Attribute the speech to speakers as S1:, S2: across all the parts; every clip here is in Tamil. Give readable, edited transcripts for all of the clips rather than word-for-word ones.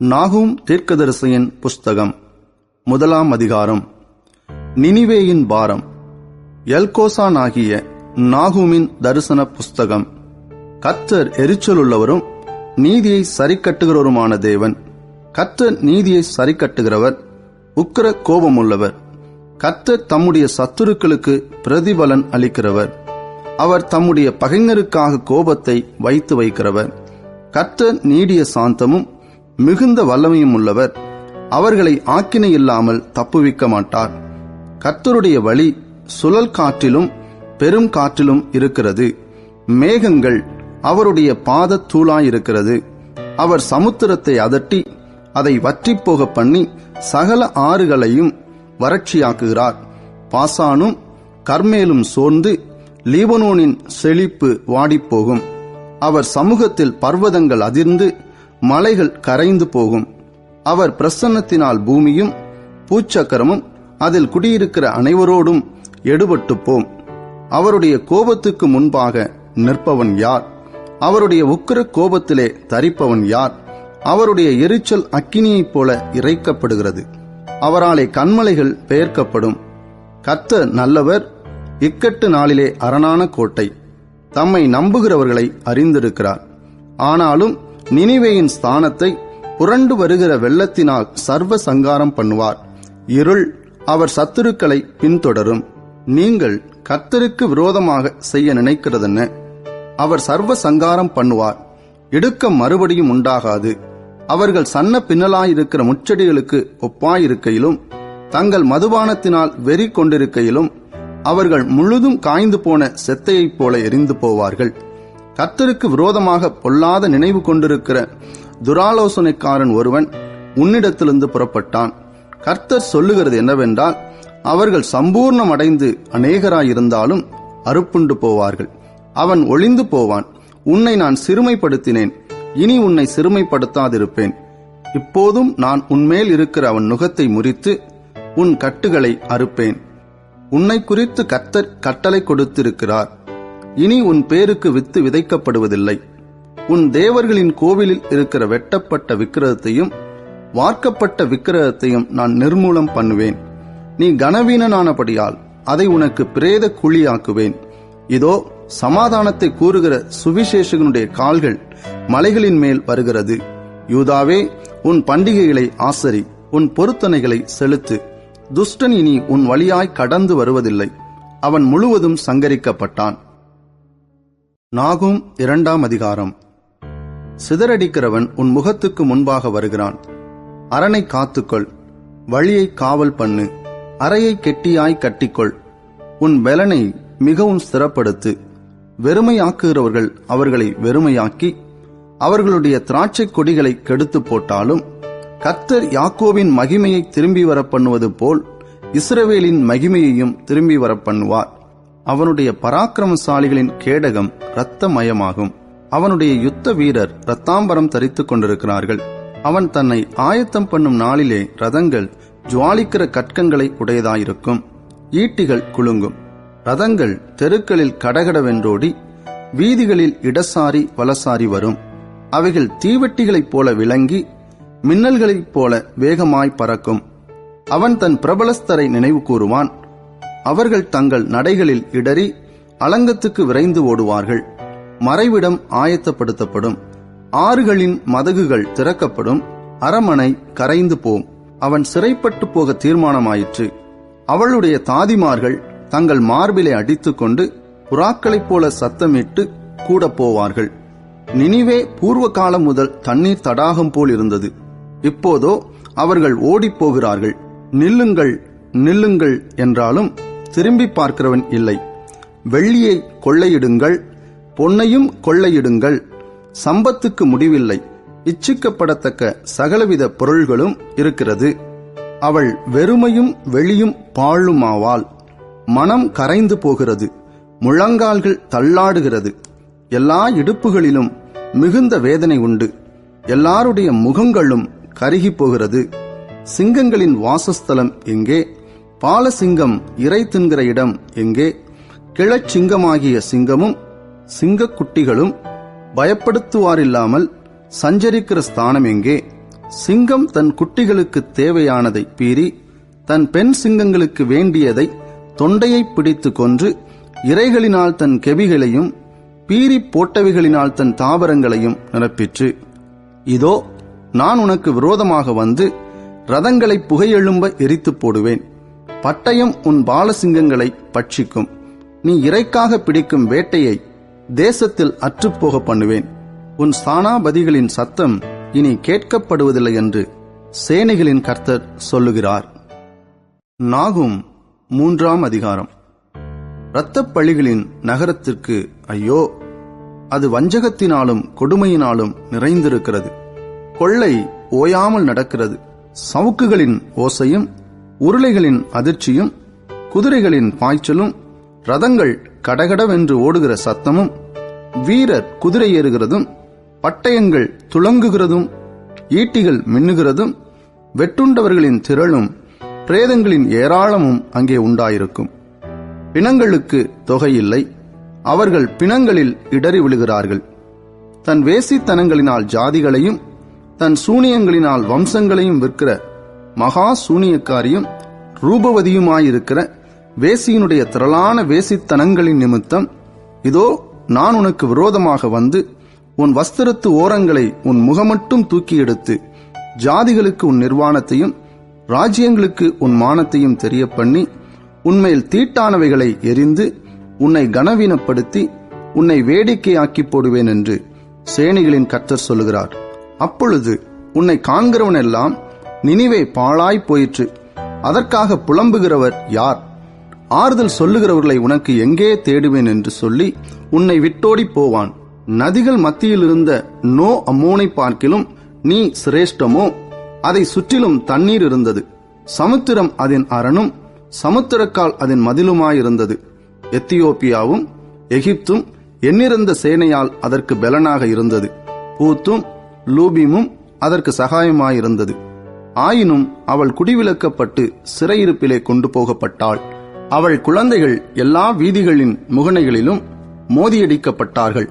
S1: நாகூம் தீர்க்கதரிசியின் புஸ்தகம் 1 அதிகாரம். நினிவேயின் பாரம். எல்கோசானாகிய நாகூமின் தரிசன புஸ்தகம். கர்த்தர் எரிச்சலுள்ளவரும் நீதியை சரிக்கட்டுகிறவருமான தேவன். கர்த்தர் நீதியை சரிக்கட்டுகிறவர், உக்கிர கோபமுள்ளவர். கர்த்தர் தம்முடைய சத்துருக்களுக்கு பிரதிபலன் அளிக்கிறவர். அவர் தம்முடைய பகைஞருக்காக கோபத்தை வைத்து வைக்கிறவர். கர்த்தர் நீடிய சாந்தமும் மிகுந்த வல்லமையும் உள்ளவர். அவர்களை ஆக்கினை இல்லாமல் தப்புவிக்க மாட்டார். கர்த்தருடைய வழி சுழல் காற்றிலும் பெரும் காற்றிலும் இருக்கிறது. மேகங்கள் அவருடைய பாத தூளாயிருக்கிறது. அவர் சமுத்திரத்தை அதட்டி அதை வற்றிப்போக பண்ணி சகல ஆறுகளையும் வறட்சியாக்குகிறார். பாசானும் கர்மேலும் சோர்ந்து லீபனோனின் செழிப்பு வாடிப்போகும். அவர் சமூகத்தில் பர்வதங்கள் அதிர்ந்து மலைகள் கரைந்து போகும். அவர் பிரசன்னத்தினால் பூமியும் பூச்சக்கரமும் அதில் குடியிருக்கிற அனைவரோடும் எடுபட்டு போம். அவருடைய கோபத்துக்கு முன்பாக நிற்பவன் யார்? அவருடைய உக்கிர கோபத்திலே தரிப்பவன் யார்? அவருடைய எரிச்சல் அக்கினியைப் போல இறைக்கப்படுகிறது. அவராலே கன்மலைகள் பெயர்க்கப்படும். கர்த்தர் நல்லவர், இக்கட்டு நாளிலே அரணான கோட்டை. தம்மை நம்புகிறவர்களை அறிந்திருக்கிறார். ஆனாலும் நினிவேயின் ஸ்தானத்தை புரண்டு வருகிற வெள்ளத்தினால் சர்வ சங்காரம் பண்ணுவார். இருள் அவர் சத்துருக்களை பின்தொடரும். நீங்கள் கர்த்தருக்கு விரோதமாக செய்ய நினைக்கிறதென்ன? அவர் சர்வ சங்காரம் பண்ணுவார். இடுக்கம் மறுபடியும் உண்டாகாது. அவர்கள் சன்ன பின்னலாயிருக்கிற முச்செடிகளுக்கு ஒப்பாயிருக்கையிலும் தங்கள் மதுபானத்தினால் வெறி கொண்டிருக்கையிலும் அவர்கள் முழுதும் காய்ந்து போன செத்தையைப் போல எரிந்து போவார்கள். கர்த்தருக்கு விரோதமாக பொல்லாத நினைவு கொண்டிருக்கிற துராலோசனைக்காரன் ஒருவன் உன்னிடத்திலிருந்து புறப்பட்டான். கர்த்தர் சொல்லுகிறது என்னவென்றால், அவர்கள் சம்பூர்ணம் அடைந்து அநேகராயிருந்தாலும் அறுப்புண்டு போவார்கள். அவன் ஒளிந்து போவான். உன்னை நான் சிறுமைப்படுத்தினேன், இனி உன்னை சிறுமைப்படுத்தாதிருப்பேன். இப்போதும் நான் உன்மேல் இருக்கிற அவன் நுகத்தை முறித்து உன் கட்டுகளை அறுப்பேன். உன்னை குறித்து கர்த்தர் கட்டளை கொடுத்திருக்கிறார். இனி உன் பேருக்கு வித்து விதைக்கப்படுவதில்லை. உன் தேவர்களின் கோவிலில் இருக்கிற வெட்டப்பட்ட விக்கிரகத்தையும் வார்க்கப்பட்ட விக்கிரகத்தையும் நான் நிர்மூலம் பண்ணுவேன். நீ கனவீனனானபடியால் அதை உனக்கு பிரேத குழியாக்குவேன். இதோ சமாதானத்தை கூறுகிற சுவிசேஷகனுடைய கால்கள் மலைகளின் மேல் வருகிறது. யூதாவே, உன் பண்டிகைகளை ஆசரி, உன் பொருத்தனைகளை செலுத்து. துஷ்டன் இனி உன் வழியாய் கடந்து வருவதில்லை. அவன் முழுவதும் சங்கரிக்கப்பட்டான். நாகூம் 2 அதிகாரம். சிதறடிக்கிறவன் உன் முகத்துக்கு முன்பாக வருகிறான். அரணை காத்துக்கொள், வழியை காவல் பண்ணு, அறையை கெட்டியாய் கட்டிக்கொள். உன் பெலனை மிகவும் ஸ்திரப்படுத்து. வெறுமையாக்குகிறவர்கள் அவர்களை வெறுமையாக்கி அவர்களுடைய திராட்சை கொடிகளை கெடுத்து போட்டாலும், கர்த்தர் யாக்கோபின் மகிமையை திரும்பி வர பண்ணுவது போல் இஸ்ரவேலின் மகிமையையும் திரும்பி வர பண்ணுவார். அவனுடைய பராக்கிரமசாலிகளின் கேடகம் இரத்தமயமாகும். அவனுடைய யுத்த வீரர் இரத்தாம்பரம் தரித்துக் கொண்டிருக்கிறார்கள். அவன் தன்னை ஆயத்தம் பண்ணும் நாளிலே ரதங்கள் ஜுவாலிக்கிற கற்கங்களை உடையதாயிருக்கும். ஈட்டிகள் குலுங்கும். ரதங்கள் தெருக்களில் கடகடவென்றோடி வீதிகளில் இடசாரி வலசாரி வரும். அவைகள் தீவெட்டிகளைப் போல விளங்கி மின்னல்களைப் போல வேகமாய் பறக்கும். அவன் தன் பிரபலஸ்தரை நினைவு கூறுவான். அவர்கள் தங்கள் நடைகளில் இடறி அலங்கத்துக்கு விரைந்து ஓடுவார்கள். மறைவிடம் ஆயத்தப்படுத்தப்படும். ஆறுகளின் மதகுகள் திறக்கப்படும். அரமனை கரைந்து போம். அவன் சிறைப்பட்டு போக தீர்மானமாயிற்று. அவளுடைய தாதிமார்கள் தங்கள் மார்பிலை அடித்துக்கொண்டு புறாக்களைப் போல சத்தமிட்டு கூட போவார்கள். நினிவே பூர்வ காலம் முதல் தண்ணீர் தடாகம் போல் இருந்தது. இப்போதோ அவர்கள் ஓடிப்போகிறார்கள். நில்லுங்கள், நில்லுங்கள் என்றாலும் திரும்பி பார்க்கிறவன் இல்லை. வெள்ளியை கொள்ளையிடுங்கள், பொன்னையும் கொள்ளையிடுங்கள். சம்பத்துக்கு முடிவில்லை. இச்சிக்கப்படத்தக்க சகலவித பொருள்களும் இருக்கிறது. அவள் வெறுமையும் வெளியும் பாழுமாவாள். மனம் கரைந்து போகிறது. முழங்கால்கள் தள்ளாடுகிறது. எல்லா இடுப்புகளிலும் மிகுந்த வேதனை உண்டு. எல்லாருடைய முகங்களும் கருகி போகிறது. சிங்கங்களின் வாசஸ்தலம் எங்கே? பாலசிங்கம் இறை தின்கிற இடம் எங்கே? கிழச்சிங்கமாகிய சிங்கமும் சிங்கக்குட்டிகளும் பயப்படுத்துவாரில்லாமல் சஞ்சரிக்கிற ஸ்தானம் எங்கே? சிங்கம் தன் குட்டிகளுக்கு தேவையானதை பீறி தன் பெண் சிங்கங்களுக்கு வேண்டியதை தொண்டையை பிடித்து கொன்று இரைகளினால் தன் கெபிகளையும் பீறி போட்டவைகளினால் தன் தாவரங்களையும் நிரப்பிற்று. இதோ நான் உனக்கு விரோதமாக வந்து ரதங்களை புகையெழும்ப எரித்து போடுவேன். பட்டயம் உன் பாலசிங்கங்களை பட்சிக்கும். நீ இறைக்காக பிடிக்கும் வேட்டையை தேசத்தில் அற்றுப்போக பண்ணுவேன். உன் ஸ்தானாபதிகளின் சத்தம் இனி கேட்கப்படுவதில்லை என்று சேனைகளின் கர்த்தர் சொல்லுகிறார். நாகும் 3ஆம் அதிகாரம். இரத்தப்பழிகளின் நகரத்திற்கு ஐயோ! அது வஞ்சகத்தினாலும் கொடுமையினாலும் நிறைந்திருக்கிறது. கொள்ளை ஓயாமல் நடக்கிறது. சவுக்குகளின் ஓசையும் உருளைகளின் அதிர்ச்சியும் குதிரைகளின் பாய்ச்சலும் ரதங்கள் கடகடவென்று ஓடுகிற சத்தமும் வீரர் குதிரை ஏறுகிறதும் பட்டயங்கள் துளங்குகிறதும் ஈட்டிகள் மின்னுகிறதும் வெட்டுண்டவர்களின் திரளும் பிரேதங்களின் ஏராளமும் அங்கே உண்டாயிருக்கும். பிணங்களுக்கு தொகையில்லை. அவர்கள் பிணங்களில் இடறி விழுகிறார்கள். தன் வேசித்தனங்களினால் ஜாதிகளையும் தன் சூனியங்களினால் வம்சங்களையும் விற்கிற மகா சூனியக்காரியும் ரூபவதியுமாயிருக்கிற வேசியினுடைய திரளான வேசித்தனங்களின் நிமித்தம் இதோ நான் உனக்கு விரோதமாக வந்து உன் வஸ்திரத்து ஓரங்களை உன் முகமட்டும் தூக்கி எடுத்து ஜாதிகளுக்கு உன் நிர்வாணத்தையும் ராஜ்யங்களுக்கு உன் மானத்தையும் தெரிய பண்ணி உன்மேல் தீட்டானவைகளை எரிந்து உன்னை கனவீனப்படுத்தி உன்னை வேடிக்கையாக்கி போடுவேன் என்று சேனைகளின் கர்த்தர் சொல்லுகிறார். அப்பொழுது உன்னை காண்கிறவனெல்லாம் நினிவே பாழாய் போயிற்று, அதற்காக புலம்புகிறவர் யார்? ஆறுதல் சொல்லுகிறவர்களை உனக்கு எங்கே தேடுவேன் என்று சொல்லி உன்னை விட்டோடி போவான். நதிகள் மத்தியில் இருந்த நோ அம்மோனை பார்க்கிலும் நீ சிரேஷ்டமோ? அதை சுற்றிலும் தண்ணீர் இருந்தது. சமுத்திரம் அதன் அரணும் சமுத்திரக்கால் அதன் மதிலுமாயிருந்தது. எத்தியோப்பியாவும் எகிப்தும் எண்ணிறந்த சேனையால் அதற்கு பெலனாக இருந்தது. பூத்தும் லூபிமும் அதற்கு சகாயமாயிருந்தது. ஆயினும் அவள் குடிவிலக்கப்பட்டு சிறையிருப்பிலே கொண்டு போகப்பட்டாள். அவள் குழந்தைகள் எல்லா வீதிகளின் முகனைகளிலும் மோதியடிக்கப்பட்டார்கள்.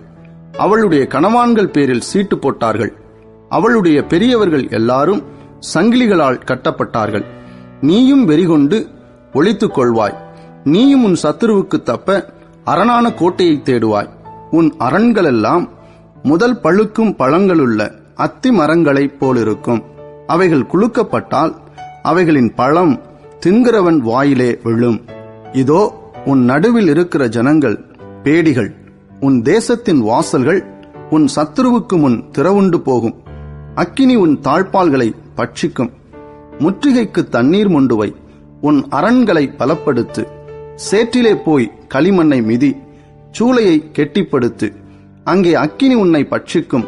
S1: அவளுடைய கணவான்கள் பேரில் சீட்டு போட்டார்கள். அவளுடைய பெரியவர்கள் எல்லாரும் சங்கிலிகளால் கட்டப்பட்டார்கள். நீயும் வெறிகொண்டு ஒளித்துக் கொள்வாய். நீயும் உன் சத்துருவுக்கு தப்ப அரணான கோட்டையை தேடுவாய். உன் அரண்களெல்லாம் முதல் பழுக்கும் பழங்களுள்ள அத்தி மரங்களைப் போலிருக்கும். அவைகள் குலுக்கப்பட்டால் அவைகளின் பழம் தின்கிறவன் வாயிலே விழும். இதோ உன் நடுவில் இருக்கிற ஜனங்கள் பேடிகள். உன் தேசத்தின் வாசல்கள் உன் சத்துருவுக்கு முன் திறவுண்டு போகும். அக்கினி உன் தாழ்பால்களை பட்சிக்கும். முற்றுகைக்கு தண்ணீர் மொண்டுவை. உன் அரண்களை பலப்படுத்து. சேற்றிலே போய் களிமண்ணை மிதி. சூளையை கெட்டிப்படுத்து. அங்கே அக்கினி உன்னை பட்சிக்கும்.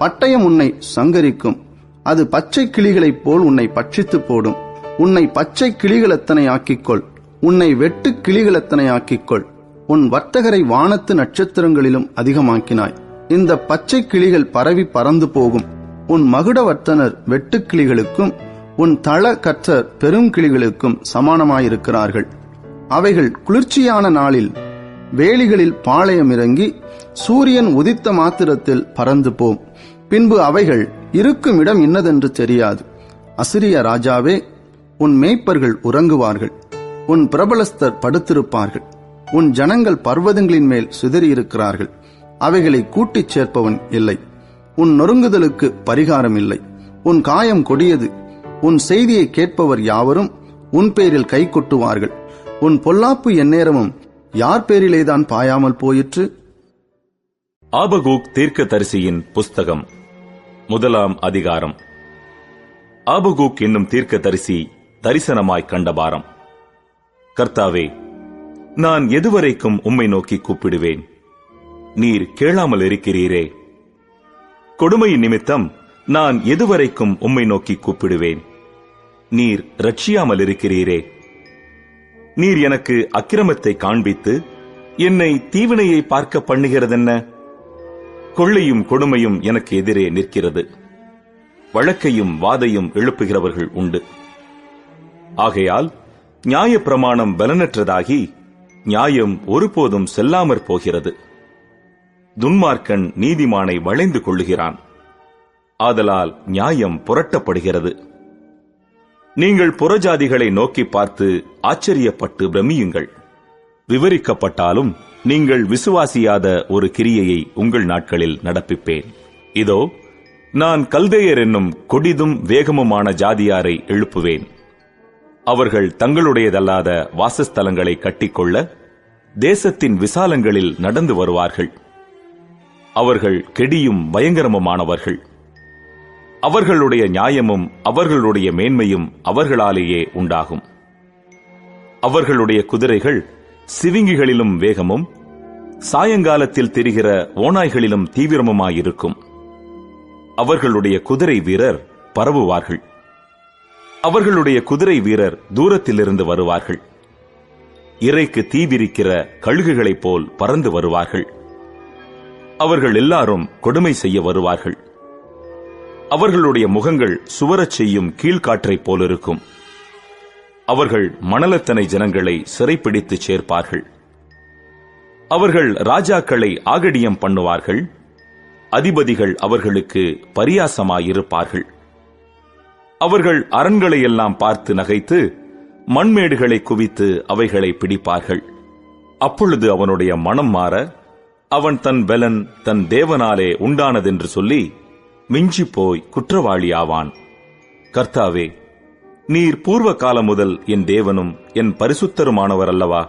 S1: பட்டயம் உன்னை சங்கரிக்கும். அது பச்சை கிளிகளைப் போல் உன்னை பட்சித்து போடும். உன்னை பச்சை கிளிகளத்தனை ஆக்கிக்கொள். உன்னை வெட்டு கிளிகளத்தனை ஆக்கிக்கொள். உன் வர்த்தகரை வானத்து நட்சத்திரங்களிலும் அதிகமாக்கினாய். இந்த பச்சை கிளிகள் பரவி பறந்து போகும். உன் மகுடவர்த்தனர் வெட்டுக்கிளிகளுக்கும் உன் தள கற்றர் பெருங்கிளிகளுக்கும் சமானமாயிருக்கிறார்கள். அவைகள் குளிர்ச்சியான நாளில் வேலிகளில் பாளையம் இறங்கி சூரியன் உதித்த மாத்திரத்தில் பறந்து போம். பின்பு அவைகள் இருக்கும் இடம் இன்னதென்று தெரியாது. அசிரிய ராஜாவே, உன் மேய்ப்பர்கள் உறங்குவார்கள். உன் பிரபலஸ்தர் படுத்திருப்பார்கள். உன் ஜனங்கள் பர்வதங்களின் மேல் சிதறியிருக்கிறார்கள். அவைகளை கூட்டிச் சேர்ப்பவன் இல்லை. உன் நொறுங்குதலுக்கு பரிகாரம் இல்லை. உன் காயம் கொடியது. உன் செய்தியை கேட்பவர் யாவரும் உன் பேரில் கை கொட்டுவார்கள். உன் பொல்லாப்பு எந்நேரமும் யார் பேரிலேதான் பாயாமல் போயிற்று?
S2: ஆபகூக் தீர்க்கதரிசியின் புஸ்தகம் 1ஆம் அதிகாரம். ஆபகூக் என்னும் தீர்க்கதரிசி தரிசனமாய் கண்டபாரம். கர்த்தாவே, நான் எதுவரைக்கும் உம்மை நோக்கி கூப்பிடுவேன்? நீர் கேளாமல் இருக்கிறீரே. கொடுமையின் நிமித்தம் நான் எதுவரைக்கும் உம்மை நோக்கி கூப்பிடுவேன்? நீர் ரட்சியாமல் இருக்கிறீரே. நீர் எனக்கு அக்கிரமத்தை காண்பித்து என்னை தீவினையை பார்க்க பண்ணுகிறதென்ன? கொள்ளையும் கொடுமையும் எனக்கு எதிரே நிற்கிறது. வழக்கையும் வாதையும் எழுப்புகிறவர்கள் உண்டு. ஆகையால் நியாய பிரமாணம் பலனற்றதாகி நியாயம் ஒருபோதும் செல்லாமற் போகிறது. துன்மார்க்கன் நீதிமானை வளைந்து கொள்ளுகிறான். ஆதலால் நியாயம் புரட்டப்படுகிறது. நீங்கள் புறஜாதிகளை நோக்கி பார்த்து ஆச்சரியப்பட்டு பிரமியுங்கள். விவரிக்கப்பட்டாலும் நீங்கள் விசுவாசியாத ஒரு கிரியையை உங்கள் நாட்களில் நடப்பிப்பேன். இதோ, நான் கல்தேயர் என்னும் கொடிதும் வேகமுமான ஜாதியாரை எழுப்புவேன். அவர்கள் தங்களுடையதல்லாத வாசஸ்தலங்களை கட்டிக்கொள்ள தேசத்தின் விசாலங்களில் நடந்து வருவார்கள். அவர்கள் கெடியும் பயங்கரமுமானவர்கள். அவர்களுடைய நியாயமும் அவர்களுடைய மேன்மையும் அவர்களாலேயே உண்டாகும். அவர்களுடைய குதிரைகள் சிவிங்கிகளிலும் வேகமும் சாயங்காலத்தில் தெரிகிற ஓநாய்களிலும் தீவிரமுமாயிருக்கும். அவர்களுடைய குதிரை வீரர் பரவுவார்கள். அவர்களுடைய குதிரை வீரர் தூரத்திலிருந்து வருவார்கள். இறைக்கு தீவிரிக்கிற கழுகுகளைப் போல் பறந்து வருவார்கள். அவர்கள் எல்லாரும் கொடுமை செய்ய வருவார்கள். அவர்களுடைய முகங்கள் சுவரச் செய்யும் கீழ்காற்றைப் போலிருக்கும். அவர்கள் மணலத்தனை ஜனங்களை சிறைப்பிடித்து சேர்ப்பார்கள். அவர்கள் ராஜாக்களை ஆகடியம் பண்ணுவார்கள். அதிபதிகள் அவர்களுக்கு பரியாசமாயிருப்பார்கள். அவர்கள் அரண்களையெல்லாம் பார்த்து நகைத்து மண்மேடுகளை குவித்து அவைகளை பிடிப்பார்கள். அப்பொழுது அவனுடைய மனம் மாற அவன் தன் பெலன் தன் தேவனாலே உண்டானதென்று சொல்லி மிஞ்சிப்போய் குற்றவாளியாவான். கர்த்தாவே, நீர் பூர்வ காலம் முதல் என் தேவனும் என் பரிசுத்தருமானவர் அல்லவா?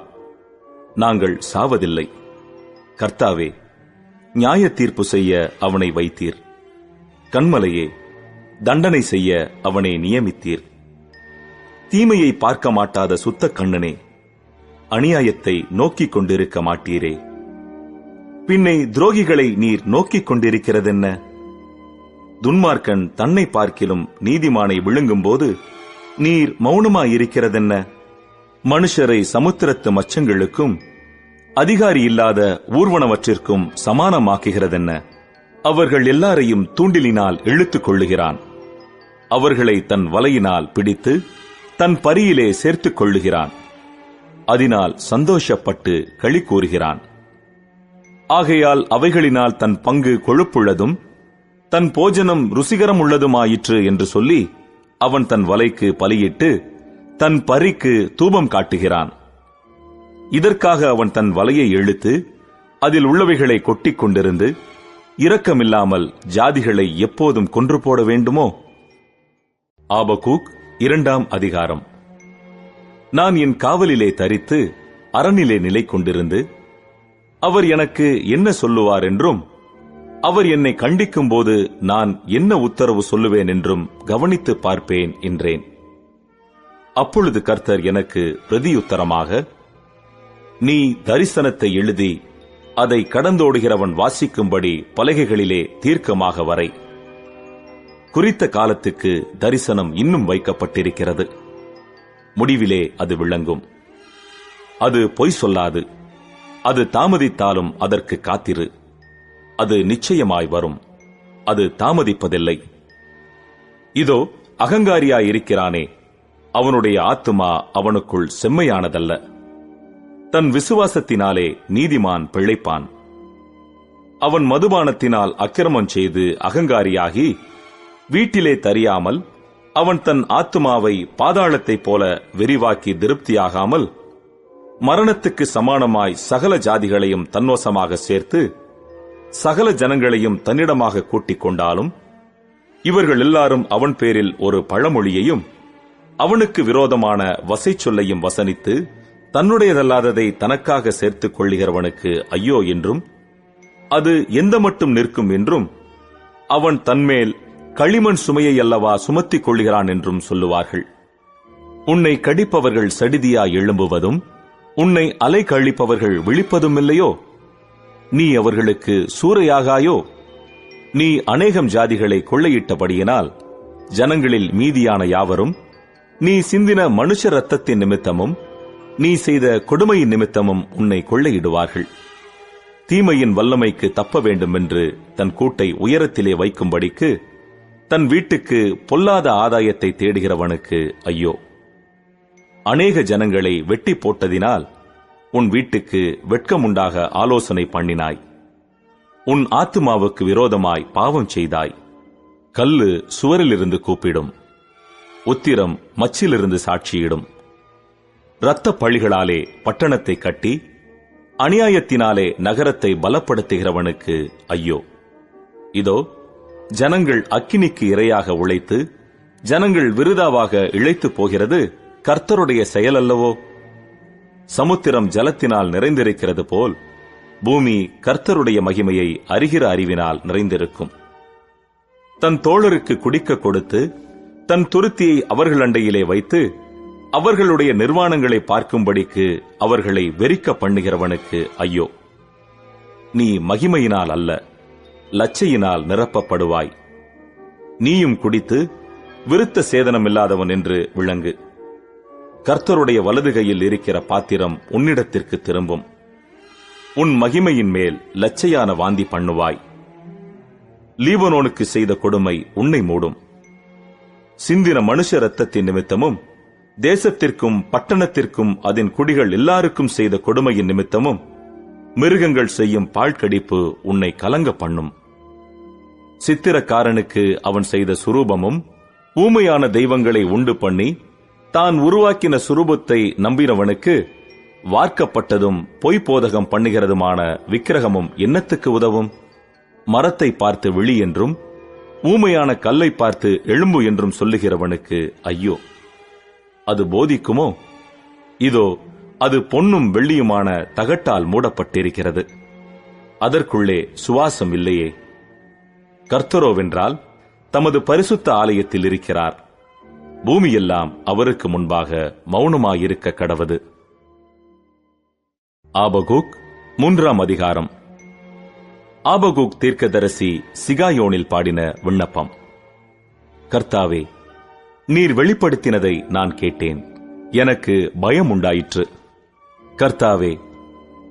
S2: நாங்கள் சாவதில்லை. கர்த்தாவே, நியாய தீர்ப்பு செய்ய அவனை வைத்தீர். கன்மலையே, தண்டனை செய்ய அவனை நியமித்தீர். தீமையை பார்க்க மாட்டாத சுத்த கண்ணனே, அநியாயத்தை நோக்கிக் கொண்டிருக்க மாட்டீரே. பின்னை துரோகிகளை நீர் நோக்கிக் கொண்டிருக்கிறதென்ன? துன்மார்க்கன் தன்னை பார்க்கிலும் நீதிமானை விழுங்கும்போது நீர் மௌனமாயிருக்கிறதென்ன? மனுஷரை சமுத்திரத்து மச்சங்களுக்கும் அதிகாரி இல்லாத ஊர்வனவற்றிற்கும் சமானமாக்குகிறதென்ன? அவர்கள் எல்லாரையும் தூண்டிலினால் இழுத்துக் கொள்ளுகிறான். அவர்களை தன் வலையினால் பிடித்து தன் பரியிலே சேர்த்துக் கொள்ளுகிறான். அதனால் சந்தோஷப்பட்டு களி கூறுகிறான். ஆகையால் அவைகளினால் தன் பங்கு கொழுப்புள்ளதும் தன் போஜனம் ருசிகரம் உள்ளதுமாயிற்று என்று சொல்லி அவன் தன் வலைக்கு பலியிட்டு தன் பரிக்கு தூபம் காட்டுகிறான். இதற்காக அவன் தன் வலையை இழுத்து அதில் உள்ளவைகளை கொட்டிக் கொண்டிருந்து இரக்கமில்லாமல் ஜாதிகளை எப்போதும் கொன்று போட வேண்டுமோ? ஆபகூக் 2ஆம் அதிகாரம். நான் என் காவலிலே தரித்து அரணிலே நிலை கொண்டிருந்து அவர் எனக்கு என்ன சொல்லுவார் என்றும் அவர் என்னை கண்டிக்கும் போது நான் என்ன உத்தரவு சொல்லுவேன் என்றும் கவனித்து பார்ப்பேன் என்றேன். அப்பொழுது கர்த்தர் எனக்கு பிரதியுத்தரமாக, நீ தரிசனத்தை எழுதி அதை கடந்தோடுகிறவன் வாசிக்கும்படி பலகைகளிலே தீர்க்கமாக வரை. குறித்த காலத்துக்கு தரிசனம் இன்னும் வைக்கப்பட்டிருக்கிறது. முடிவிலே அது விளங்கும். அது பொய் சொல்லாது. அது தாமதித்தாலும் அதற்கு காத்திரு. அது நிச்சயமாய் வரும். அது தாமதிப்பதில்லை. இதோ, அகங்காரியாயிருக்கிறானே, அவனுடைய ஆத்துமா அவனுக்குள் செம்மையானதல்ல. தன் விசுவாசத்தினாலே நீதிமான் பிழைப்பான். அவன் மதுபானத்தினால் அக்கிரமம் செய்து அகங்காரியாகி வீட்டிலே தரியாமல் அவன் தன் ஆத்துமாவை பாதாளத்தைப் போல விரிவாக்கி திருப்தியாகாமல் மரணத்துக்கு சமானமாய் சகல ஜாதிகளையும் தன்வசமாக சேர்த்து சகல ஜனங்களையும் தன்னிடமாக கூட்டிக் கொண்டாலும் இவர்கள் எல்லாரும் அவன் பேரில் ஒரு பழமொழியையும் அவனுக்கு விரோதமான வசை சொல்லையும் வசனித்து தன்னுடையதல்லாததை தனக்காக சேர்த்துக் கொள்ளுகிறவனுக்கு ஐயோ என்றும் அது எந்த மட்டும் நிற்கும் என்றும் அவன் தன்மேல் களிமண் சுமையை அல்லவா சுமத்திக் கொள்ளுகிறான் என்றும் சொல்லுவார்கள். உன்னை கடிப்பவர்கள் சடிதியாய் எழும்புவதும் உன்னை அலை கழிப்பவர்கள் விழிப்பதும் இல்லையோ? நீ அவர்களுக்கு சூறையாகாயோ? நீ அநேகம் ஜாதிகளை கொள்ளையிட்டபடியினால் ஜனங்களில் மீதியான யாவரும் நீ சிந்தின மனுஷ ரத்தத்தின் நிமித்தமும் நீ செய்த கொடுமையின் நிமித்தமும் உன்னை கொள்ளையிடுவார்கள். தீமையின் வல்லமைக்கு தப்ப வேண்டும் என்று தன் கூட்டை உயரத்திலே வைக்கும்படிக்கு தன் வீட்டுக்கு பொல்லாத ஆதாயத்தை தேடுகிறவனுக்கு ஐயோ! அநேக ஜனங்களை வெட்டி போட்டதினால் உன் வீட்டுக்கு வெட்கமுண்டாக ஆலோசனை பண்ணினாய். உன் ஆத்துமாவுக்கு விரோதமாய் பாவம் செய்தாய். கல்லு சுவரிலிருந்து கூப்பிடும், உத்திரம் மச்சிலிருந்து சாட்சியிடும். இரத்த பழிகளாலே பட்டணத்தை கட்டி அநியாயத்தினாலே நகரத்தை பலப்படுத்துகிறவனுக்கு ஐயோ! இதோ ஜனங்கள் அக்கினிக்கு இரையாக உழைத்து ஜனங்கள் விருதாவாக இழைத்து போகிறது கர்த்தருடைய செயல் அல்லவோ? சமுத்திரம் ஜலத்தினால் நிறைந்திருக்கிறது போல் பூமி கர்த்தருடைய மகிமையை அறிகிற அறிவினால் நிறைந்திருக்கும். தன் தோழருக்கு குடிக்க கொடுத்து தன் துருத்தியை அவர்கள் அண்டையிலே வைத்து அவர்களுடைய நிர்வாணங்களை பார்க்கும்படிக்கு அவர்களை வெறிக்க பண்ணுகிறவனுக்கு ஐயோ! நீ மகிமையினால் அல்ல, லச்சையினால் நிரப்பப்படுவாய். நீயும் குடித்து விருத்த சேதனமில்லாதவன் என்று விளங்கு. கர்த்தருடைய வலதுகையில் இருக்கிற பாத்திரம் உன்னிடத்திற்கு திரும்பும். உன் மகிமையின் மேல் லச்சையான வாந்தி பண்ணுவாய். லீபனோனுக்கு செய்த கொடுமை உன்னை மூடும். சிந்தின மனுஷ இரத்தத்தின் நிமித்தமும் தேசத்திற்கும் பட்டணத்திற்கும் அதன் குடிகள் எல்லாருக்கும் செய்த கொடுமையின் நிமித்தமும் மிருகங்கள் செய்யும் பாழ்கடிப்பு உன்னை கலங்க பண்ணும். சித்திரக்காரனுக்கு அவன் செய்த சுரூபமும் ஊமையான தெய்வங்களை உண்டு பண்ணி தான் உருவாக்கின சுரூபத்தை நம்பினவனுக்கு வார்க்கப்பட்டதும் பொய்போதகம் பண்ணுகிறதுமான விக்கிரகமும் என்னத்துக்கு உதவும்? மரத்தை பார்த்து விழி என்றும் ஊமையான கல்லை பார்த்து எழும்பு என்றும் சொல்லுகிறவனுக்கு ஐயோ! அது போதிக்குமோ? இதோ அது பொன்னும் வெள்ளியுமான தகட்டால் மூடப்பட்டிருக்கிறது, அதற்குள்ளே சுவாசம் இல்லையே. கர்த்தரோவென்றால் தமது பரிசுத்த ஆலயத்தில் இருக்கிறார். பூமியெல்லாம் அவருக்கு முன்பாக மௌனமாயிருக்க கடவது. ஆபகூக் 3ஆம் அதிகாரம். ஆபகூக் தீர்க்கதரிசி சிகாயோனில் பாடின விண்ணப்பம். கர்த்தாவே, நீர் வெளிப்படுத்தினதை நான் கேட்டேன், எனக்கு பயம் உண்டாயிற்று. கர்த்தாவே,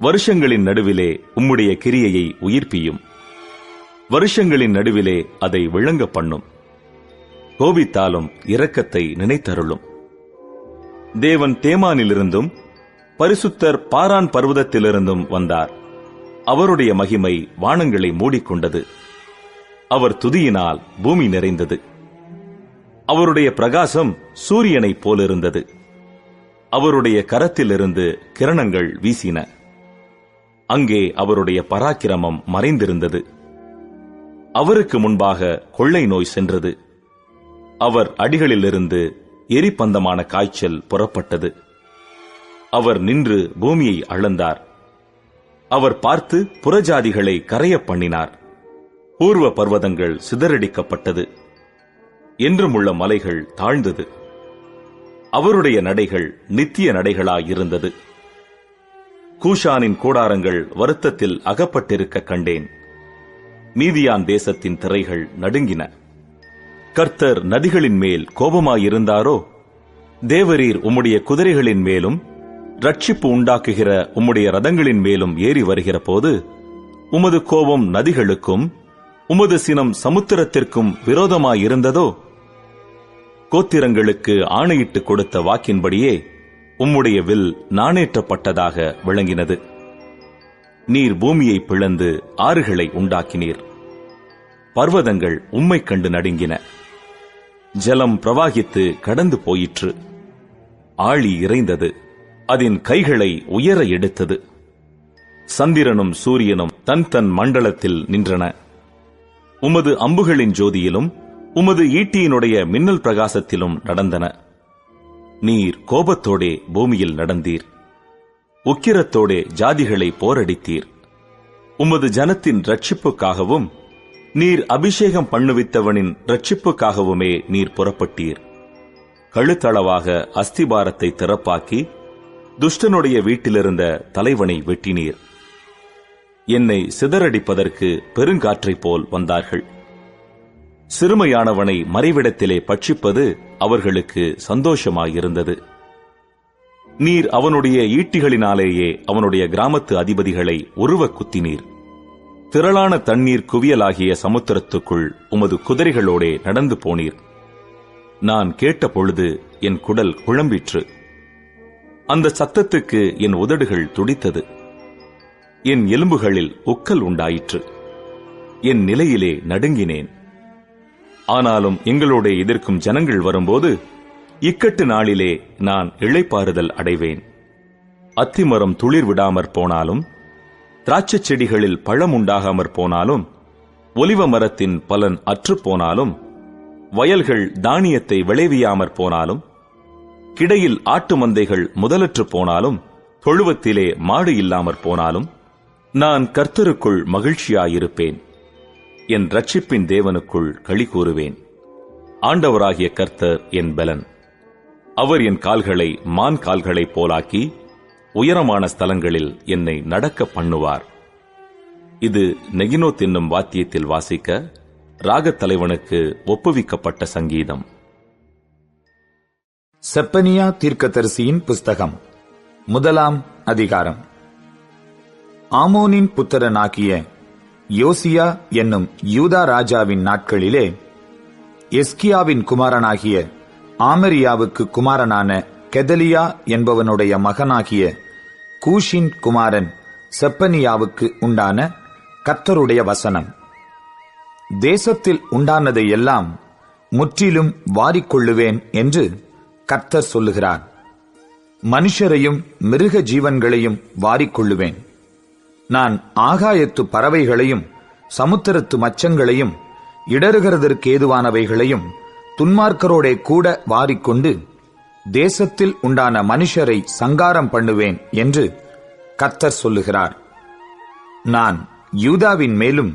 S2: வருஷங்களின் நடுவிலே உம்முடைய கிரியையை உயிர்ப்பியும், வருஷங்களின் நடுவிலே அதை விளங்க பண்ணும். கோபித்தாலும் இரக்கத்தை நினைத்தருளும். தேவன் தேமானிலிருந்தும் பரிசுத்தர் பாரான் பர்வதத்திலிருந்தும் வந்தார். அவருடைய மகிமை வானங்களை மூடிக்கொண்டது. அவர் துதியினால் பூமி நிறைந்தது. அவருடைய பிரகாசம் சூரியனைப் போலிருந்தது. அவருடைய கரத்திலிருந்து கிரணங்கள் வீசின. அங்கே அவருடைய பராக்கிரமம் மறைந்திருந்தது. அவருக்கு முன்பாக கொள்ளை நோய் சென்றது. அவர் அடிகளிலிருந்து எரிபந்தமான காய்ச்சல் புறப்பட்டது. அவர் நின்று பூமியை அளந்தார். அவர் பார்த்து புறஜாதிகளை கரையப் பண்ணினார். பூர்வ பர்வதங்கள் சிதறடிக்கப்பட்டது. என்றுமுள்ள மலைகள் தாழ்ந்தது. அவருடைய நடைகள் நித்திய நடைகளாயிருந்தது. கூஷானின் கூடாரங்கள் வருத்தத்தில் அகப்பட்டிருக்க கண்டேன். மீதியான் தேசத்தின் திரைகள் நடுங்கின. கர்த்தர் நதிகளின் மேல் கோபமாயிருந்தாரோ? தேவரீர் உம்முடைய குதிரைகளின் மேலும் ரட்சிப்பு உண்டாக்குகிற உம்முடைய ரதங்களின் மேலும் ஏறி வருகிற போது உமது கோபம் நதிகளுக்கும் உமது சினம் சமுத்திரத்திற்கும் விரோதமாயிருந்ததோ? கோத்திரங்களுக்கு ஆணையிட்டு கொடுத்த வாக்கின்படியே உம்முடைய வில் நாணேற்றப்பட்டதாக விளங்கினது. நீர் பூமியை பிளந்து ஆறுகளை உண்டாக்கினீர். பர்வதங்கள் உம்மை கண்டு நடுங்கின. ஜலம் பிரவாகித்து கடந்து போயிற்று. ஆழி இறைந்தது, அதன் கைகளை உயர எடுத்தது. சந்திரனும் சூரியனும் தன் தன் மண்டலத்தில் நின்றன. உமது அம்புகளின் ஜோதியிலும் உமது ஈட்டியினுடைய மின்னல் பிரகாசத்திலும் நடந்தன. நீர் கோபத்தோடே பூமியில் நடந்தீர். உக்கிரத்தோடே ஜாதிகளை போரடித்தீர். உமது ஜனத்தின் ரட்சிப்புக்காகவும் நீர் அபிஷேகம் பண்ணுவித்தவனின் ரட்சிப்புக்காகவுமே நீர் புறப்பட்டீர். கழுத்தளவாக அஸ்திபாரத்தை திறப்பாக்கி துஷ்டனுடைய வீட்டிலிருந்த தலைவனை வெட்டினீர். என்னை சிதறடிப்பதற்கு பெருங்காற்றைப் போல் வந்தார்கள். சிறுமையானவனை மறைவிடத்திலே பட்சிப்பது அவர்களுக்கு சந்தோஷமாயிருந்தது. நீர் அவனுடைய ஈட்டிகளினாலேயே அவனுடைய கிராமத்து அதிபதிகளை உருவ குத்தினீர். திரளான தண்ணீர் குவியலாகிய சமுத்திரத்துக்குள் உமது குதிரைகளோடே நடந்து போனீர். நான் கேட்ட பொழுது என் குடல் குழம்பிற்று. அந்த சத்தத்துக்கு என் உதடுகள் துடித்தது. என் எலும்புகளில் உக்கல் உண்டாயிற்று. என் நிலையிலே நடுங்கினேன். ஆனாலும் எங்களோட எதிர்க்கும் ஜனங்கள் வரும்போது இக்கட்டு நாளிலே நான் இளைப்பாறுதல் அடைவேன். அத்திமரம் துளிர் விடாமற் போனாலும், திராட்சை செடிகளில் பழம் உண்டாகாமற் போனாலும், ஒலிவ மரத்தின் பலன் அற்றுப் போனாலும், வயல்கள் தானியத்தை விளைவியாமற் போனாலும், கிடையில் ஆட்டு மந்தைகள் முதலற்று போனாலும், தொழுவத்திலே மாடு இல்லாமற் போனாலும், நான் கர்த்தருக்குள் மகிழ்ச்சியாயிருப்பேன். என் இரட்சிப்பின் தேவனுக்குள் களி கூறுவேன். ஆண்டவராகிய கர்த்தர் என் பலன். அவர் என் கால்களை மான் கால்களைப் போலாக்கி உயரமான ஸ்தலங்களில் என்னை நடக்க பண்ணுவார். இது நெகினோத் என்னும் வாத்தியத்தில் வாசிக்க ராகத் தலைவனுக்கு ஒப்புவிக்கப்பட்ட சங்கீதம்.
S3: செப்பனியா தீர்க்கதரிசியின் புஸ்தகம் 1 அதிகாரம். ஆமோனின் புத்திரனாகிய யோசியா என்னும் யூதா ராஜாவின் நாட்களிலே எஸ்கியாவின் குமாரனாகிய ஆமரியாவுக்கு குமாரனான கெதலியா என்பவனுடைய மகனாகிய கூஷின் குமாரன் செப்பனியாவுக்கு உண்டான கர்த்தருடைய வசனம். தேசத்தில் உண்டானதை எல்லாம் முற்றிலும் வாரிக்கொள்ளுவேன் என்று கர்த்தர் சொல்லுகிறார். மனுஷரையும் மிருக ஜீவன்களையும் வாரிக்கொள்ளுவேன். நான் ஆகாயத்து பறவைகளையும் சமுத்திரத்து மச்சங்களையும் இடறுகிறதற்கு ஏதுவானவைகளையும் துன்மார்க்கரோடே கூட வாரிக்கொண்டு தேசத்தில் உண்டான மனுஷரை சங்காரம் பண்ணுவேன் என்று கர்த்தர் சொல்லுகிறார். நான் யூதாவின் மேலும்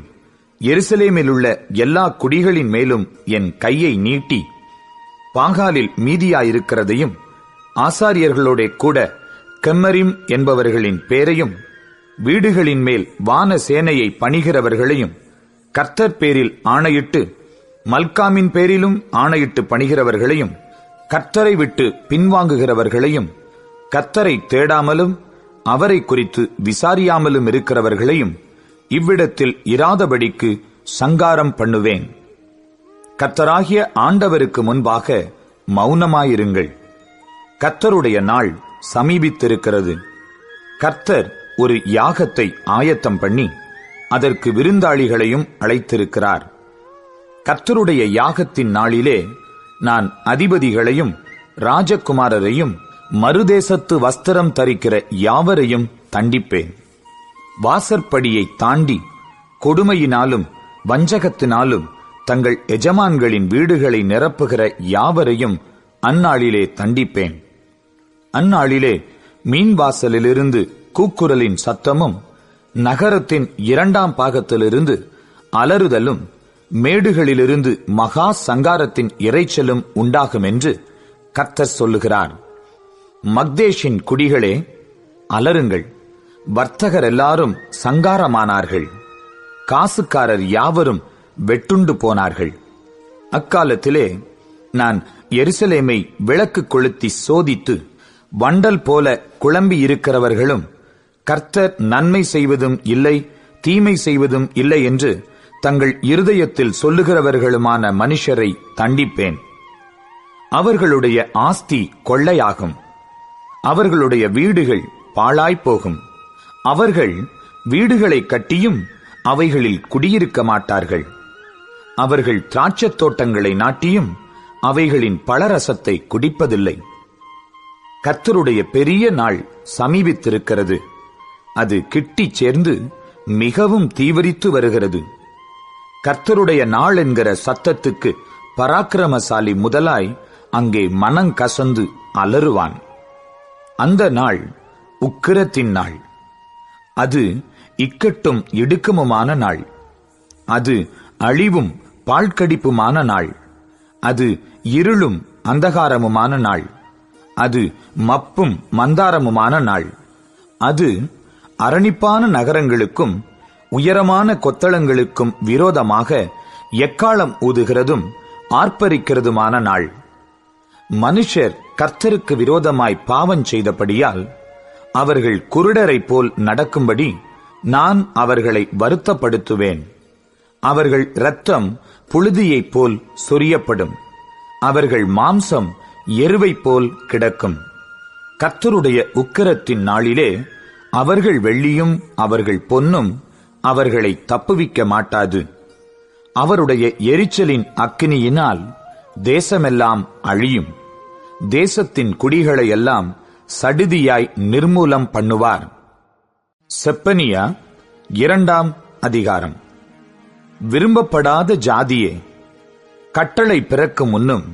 S3: எருசலேமிலுள்ள எல்லா குடிகளின் மேலும் என் கையை நீட்டி பாகாலில் மீதியாயிருக்கிறதையும் ஆசாரியர்களோடே கூட கெம்மரிம் என்பவர்களின் பேரையும் வீடுகளின் மேல் வான சேனையை பணிகிறவர்களையும் கர்த்தர் பேரில் ஆணையிட்டு மல்காமின் பேரிலும் ஆணையிட்டு பணிகிறவர்களையும் கர்த்தரை விட்டு பின்வாங்குகிறவர்களையும் கர்த்தரை தேடாமலும் அவரை குறித்து விசாரியாமலும் இருக்கிறவர்களையும் இவ்விடத்தில் இராதபடிக்கு சங்காரம் பண்ணுவேன். கர்த்தராகிய ஆண்டவருக்கு முன்பாக மௌனமாயிருங்கள். கர்த்தருடைய நாள் சமீபித்திருக்கிறது. கர்த்தர் ஒரு யாகத்தை ஆயத்தம் பண்ணி அதற்கு விருந்தாளிகளையும் அழைத்திருக்கிறார். கர்த்தருடைய யாகத்தின் நாளிலே நான் அதிபதிகளையும் ராஜகுமாரரையும் மறுதேசத்து வஸ்திரம் தரிக்கிற யாவரையும் தண்டிப்பேன். வாசற்படியை தாண்டி கொடுமையினாலும் வஞ்சகத்தினாலும் தங்கள் எஜமான்களின் வீடுகளை நிரப்புகிற யாவரையும் அந்நாளிலே தண்டிப்பேன். அந்நாளிலே மீன்வாசலிலிருந்து கூக்குரலின் சத்தமும் நகரத்தின் 2ஆம் பாகத்திலிருந்து அலறுதலும் மேடுகளிலிருந்து மகா சங்காரத்தின் இரைச்சலும் உண்டாகும் என்று கர்த்தர் சொல்லுகிறார். மக்தேஷின் குடிகளே அலறுங்கள். வர்த்தகர் எல்லாரும் சங்காரமானார்கள். காசுக்காரர் யாவரும் வெட்டுண்டு போனார்கள். அக்காலத்திலே நான் எருசலேமை விளக்கு கொளுத்தி சோதித்து வண்டல் போல குழம்பி இருக்கிறவர்களும் கர்த்தர் நன்மை செய்வதும் இல்லை தீமை செய்வதும் இல்லை என்று தங்கள் இருதயத்தில் சொல்லுகிறவர்களுமான மனுஷரை தண்டிப்பேன். அவர்களுடைய ஆஸ்தி கொள்ளையாகும். அவர்களுடைய வீடுகள் பாழாய்ப்போகும். அவர்கள் வீடுகளை கட்டியும் அவைகளில் குடியிருக்க மாட்டார்கள். அவர்கள் திராட்சத் தோட்டங்களை நாட்டியும் அவைகளின் பழரசத்தை குடிப்பதில்லை. கர்த்தருடைய பெரிய நாள் சமீபித்திருக்கிறது. அது கிட்டிச் சேர்ந்து மிகவும் தீவிரித்து வருகிறது. கர்த்தருடைய நாள் என்கிற சத்தத்துக்கு பராக்கிரமசாலி முதலாய் அங்கே மனங்கசந்து அலறுவான். அந்த நாள் உக்கிரத்தின் நாள். அது இக்கட்டும் இடுக்கமுமான நாள். அது அழிவும் பாழ்கடிப்புமான நாள். அது இருளும் அந்தகாரமுமான நாள். அது மப்பும் மந்தாரமுமான நாள். அது அரணிப்பான நகரங்களுக்கும் உயரமான கொத்தளங்களுக்கும் விரோதமாக எக்காளம் ஊதுகிறதும் ஆர்ப்பரிக்கிறதுமான நாள். மனுஷர் கர்த்தருக்கு விரோதமாய் பாவம் செய்தபடியால் அவர்கள் குருடரைப் போல் நடக்கும்படி நான் அவர்களை வருத்தப்படுத்துவேன். அவர்கள் இரத்தம் புழுதியைப் போல் சொரியப்படும். அவர்கள் மாம்சம் எருவைப் போல் கிடக்கும். கர்த்தருடைய உக்கிரத்தின் நாளிலே அவர்கள் வெள்ளியும் அவர்கள் பொன்னும் அவர்களை தப்புவிக்க மாட்டாது. அவருடைய எரிச்சலின் அக்கினியினால் தேசமெல்லாம் அழியும். தேசத்தின் குடிகளையெல்லாம் சடிதியாய் நிர்மூலம் பண்ணுவார். செப்பனியா 2ஆம் அதிகாரம். விரும்பப்படாத ஜாதியே, கட்டளை பிறக்கும் முன்னும்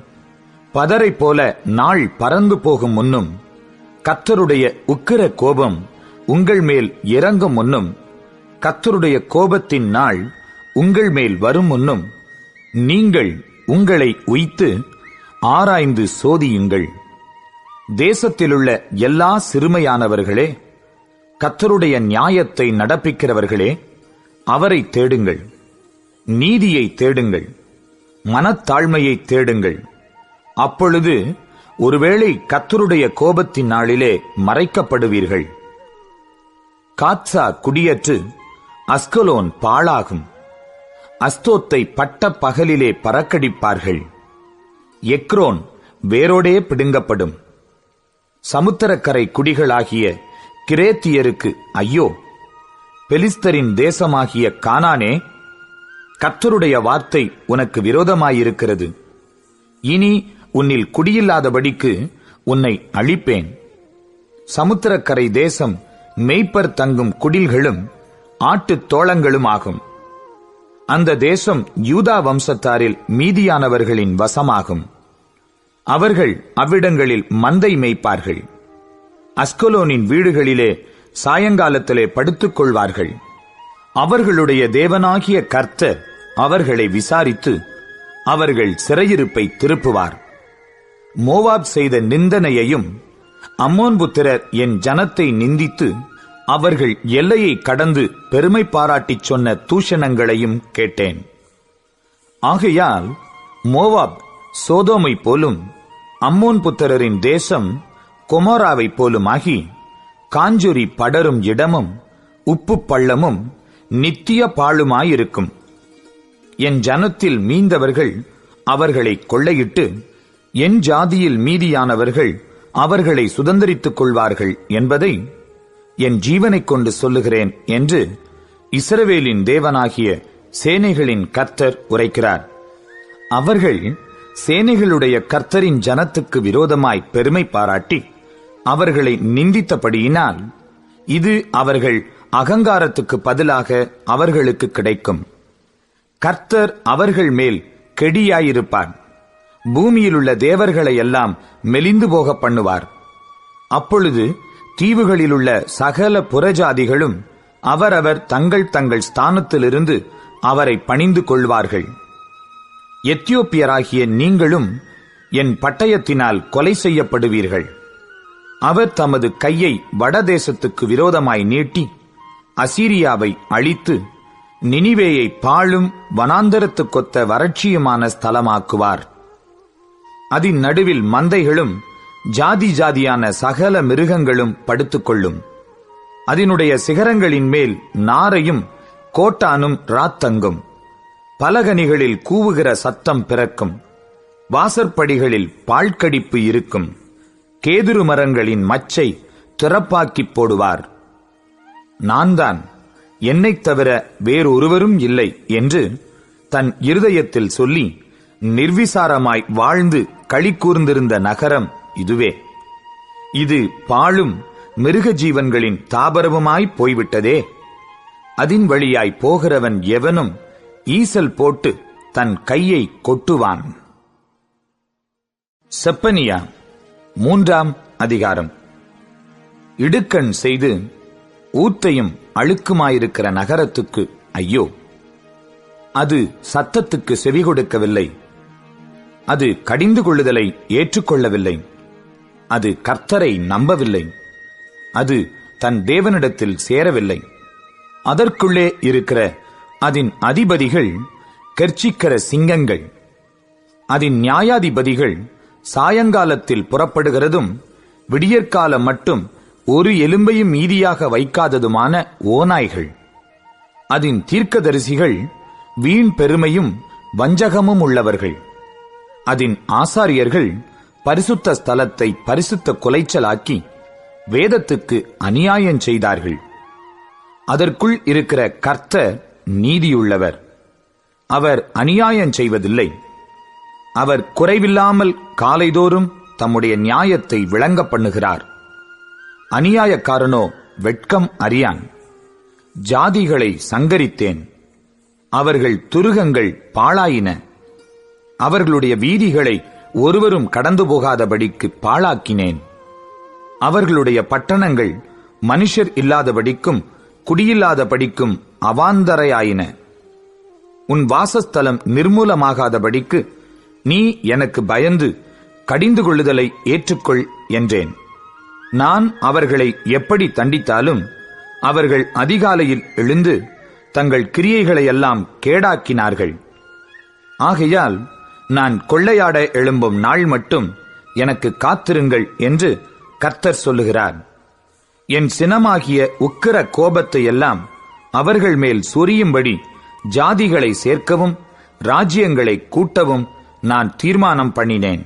S3: பதரை போல நாள் பறந்து போகும் முன்னும் கர்த்தருடைய உக்கிர கோபம் உங்கள் மேல் இறங்கும் முன்னும் கர்த்தருடைய கோபத்தின் நாள் உங்கள் மேல் வரும் முன்னும் நீங்கள் உங்களை உய்த்து ஆராய்ந்து சோதியுங்கள். தேசத்திலுள்ள எல்லா சிறுமையானவர்களே, கர்த்தருடைய நியாயத்தை நடப்பிக்கிறவர்களே, அவரை தேடுங்கள். நீதியை தேடுங்கள், மனத்தாழ்மையை தேடுங்கள். அப்பொழுது ஒருவேளை கர்த்தருடைய கோபத்தின் நாளிலே மறைக்கப்படுவீர்கள். காத்சா குடியற்று அஸ்கலோன் பாழாகும். அஸ்தோத்தை பட்ட பகலிலே பறக்கடிப்பார்கள். எக்ரோன் வேரோடே பிடுங்கப்படும். சமுத்திரக்கரை குடிகளாகிய கிரேத்தியருக்கு ஐயோ! பெலிஸ்தரின் தேசமாகிய கானானே, கர்த்தருடைய வார்த்தை உனக்கு விரோதமாயிருக்கிறது. இனி உன்னில் குடியில்லாதபடிக்கு உன்னை அழிப்பேன். சமுத்திரக்கரை தேசம் மேய்ப்பர் தங்கும் குடில்களும் ஆட்டுத் தோளங்களும் ஆகும். அந்த தேசம் யூதா வம்சத்தாரில் மீதியானவர்களின் வசமாகும். அவர்கள் அவ்விடங்களில் மந்தை மேய்ப்பார்கள். அஸ்கலோனின் வீடுகளிலே சாயங்காலத்திலே படுத்துக் கொள்வார்கள். அவர்களுடைய தேவனாகிய கர்த்தர் அவர்களை விசாரித்து அவர்கள் சிறையிருப்பை திருப்புவார். மோவாப் செய்த நிந்தனையையும் அம்மோன் புத்திரர் என் ஜனத்தை நிந்தித்து அவர்கள் எல்லையை கடந்து பெருமை பாராட்டிச் சொன்ன தூஷணங்களையும் கேட்டேன். ஆகையால் மோவாப் சோதோமை போலும் அம்மோன் புத்திரரின் தேசம் கொமோராவை போலுமாகி காஞ்சுரி படரும் இடமும் உப்பு பள்ளமும் நித்திய பாழுமாயிருக்கும். என் ஜனத்தில் மீந்தவர்கள் அவர்களை கொள்ளையிட்டு என் ஜாதியில் மீதியானவர்கள் அவர்களை சுதந்தரித்துக் கொள்வார்கள் என்பதை என் ஜீவனைக் கொண்டு சொல்லுகிறேன் என்று இஸ்ரவேலின் தேவனாகிய சேனைகளின் கர்த்தர் உரைக்கிறார். அவர்கள் சேனைகளுடைய கர்த்தரின் ஜனத்துக்கு விரோதமாய் பெருமை பாராட்டி அவர்களை நிந்தித்தபடியினால் இது அவர்கள் அகங்காரத்துக்கு பதிலாக அவர்களுக்கு கிடைக்கும். கர்த்தர் அவர்கள் மேல் கெடியாயிருப்பார். பூமியிலுள்ள தேவர்களை எல்லாம் மெலிந்து போக பண்ணுவார். அப்பொழுது தீவுகளிலுள்ள சகல புறஜாதிகளும் அவரவர் தங்கள் தங்கள் ஸ்தானத்திலிருந்து அவரை பணிந்து கொள்வார்கள். எத்தியோப்பியராகிய நீங்களும் என் பட்டயத்தினால் கொலை செய்யப்படுவீர்கள். அவர் தமது கையை வடதேசத்துக்கு விரோதமாய் நீட்டி அசீரியாவை அழித்து நினிவேயை பாழும் வனாந்தரத்துக்கொத்த வறட்சியுமான ஸ்தலமாக்குவார். அதன் நடுவில் மந்தைகளும் ஜாதி ஜாதியான சகல மிருகங்களும் படுத்துக்கொள்ளும். அதனுடைய சிகரங்களின் மேல் நாரையும் கோட்டானும் ராத்தங்கும். பலகனிகளில் கூவுகிற சத்தம் பிறக்கும். வாசற்படிகளில் பாழ்கடிப்பு இருக்கும். கேதுரு மரங்களின் மச்சை திறப்பாக்கிப் போடுவார். நான் தான், என்னைத் தவிர வேறொருவரும் இல்லை என்று தன் இருதயத்தில் சொல்லி நிர்விசாரமாய் வாழ்ந்து களி கூர்ந்திருந்த நகரம் இதுவே. இது பாழும் மிருக ஜீவன்களின் தாபரவுமாய் போய்விட்டதே. அதின் வழியாய் போகிறவன் எவனும் ஈசல் போட்டு தன் கையை கொட்டுவான். செப்பனியா 3ஆம் அதிகாரம். இடுக்கண் செய்து ஊத்தையும் அழுக்குமாயிருக்கிற நகரத்துக்கு ஐயோ! அது சத்தத்துக்கு செவி கொடுக்கவில்லை. அது கடிந்து கொள்ளுதலை ஏற்றுக்கொள்ளவில்லை. அது கர்த்தரை நம்பவில்லை. அது தன் தேவனிடத்தில் சேரவில்லை. அதற்குள்ளே இருக்கிற அதன் அதிபதிகள் கெர்ச்சிக்கிற சிங்கங்கள். அதன் நியாயாதிபதிகள் சாயங்காலத்தில் புறப்படுகிறதும் விடியற்காலம் மட்டும் ஒரு எலும்பையும் மீதியாக வைக்காததுமான ஓநாய்கள். அதன் தீர்க்கதரிசிகள் வீண் பெருமையும் வஞ்சகமும் உள்ளவர்கள். அதன் ஆசாரியர்கள் பரிசுத்த ஸ்தலத்தை பரிசுத்த குலைச்சலாக்கி வேதத்துக்கு அநியாயம் செய்தார்கள். அதற்குள் இருக்கிற கர்த்தர் நீதியுள்ளவர். அவர் அநியாயம் செய்வதில்லை. அவர் குறைவில்லாமல் காலைதோறும் தம்முடைய நியாயத்தை விளங்க பண்ணுகிறார். அநியாயக்காரனோ வெட்கம் அறியான். ஜாதிகளை சங்கரித்தேன், அவர்கள் துருகங்கள் பாழாயின. அவர்களுடைய வீதிகளை ஒருவரும் கடந்து போகாதபடிக்கு பாழாக்கினேன். அவர்களுடைய பட்டணங்கள் மனுஷர் இல்லாதபடிக்கும் குடியில்லாதபடிக்கும் அவாந்தரையாயின. உன் வாசஸ்தலம் நிர்மூலமாகாதபடிக்கு நீ எனக்கு பயந்து கடிந்து கொள்ளுதலை ஏற்றுக்கொள் என்றேன். நான் அவர்களை எப்படி தண்டித்தாலும் அவர்கள் அதிகாலையில் எழுந்து தங்கள் கிரியைகளையெல்லாம் கேடாக்கினார்கள். ஆகையால் நான் கொள்ளையாட எழும்பும் நாள் மட்டும் எனக்கு காத்திருங்கள் என்று கர்த்தர் சொல்லுகிறார். என் சினமாகிய உக்கிர கோபத்தை எல்லாம் அவர்கள் மேல் சொரியும்படி ஜாதிகளை சேர்க்கவும் ராஜ்யங்களை கூட்டவும் நான் தீர்மானம் பண்ணினேன்.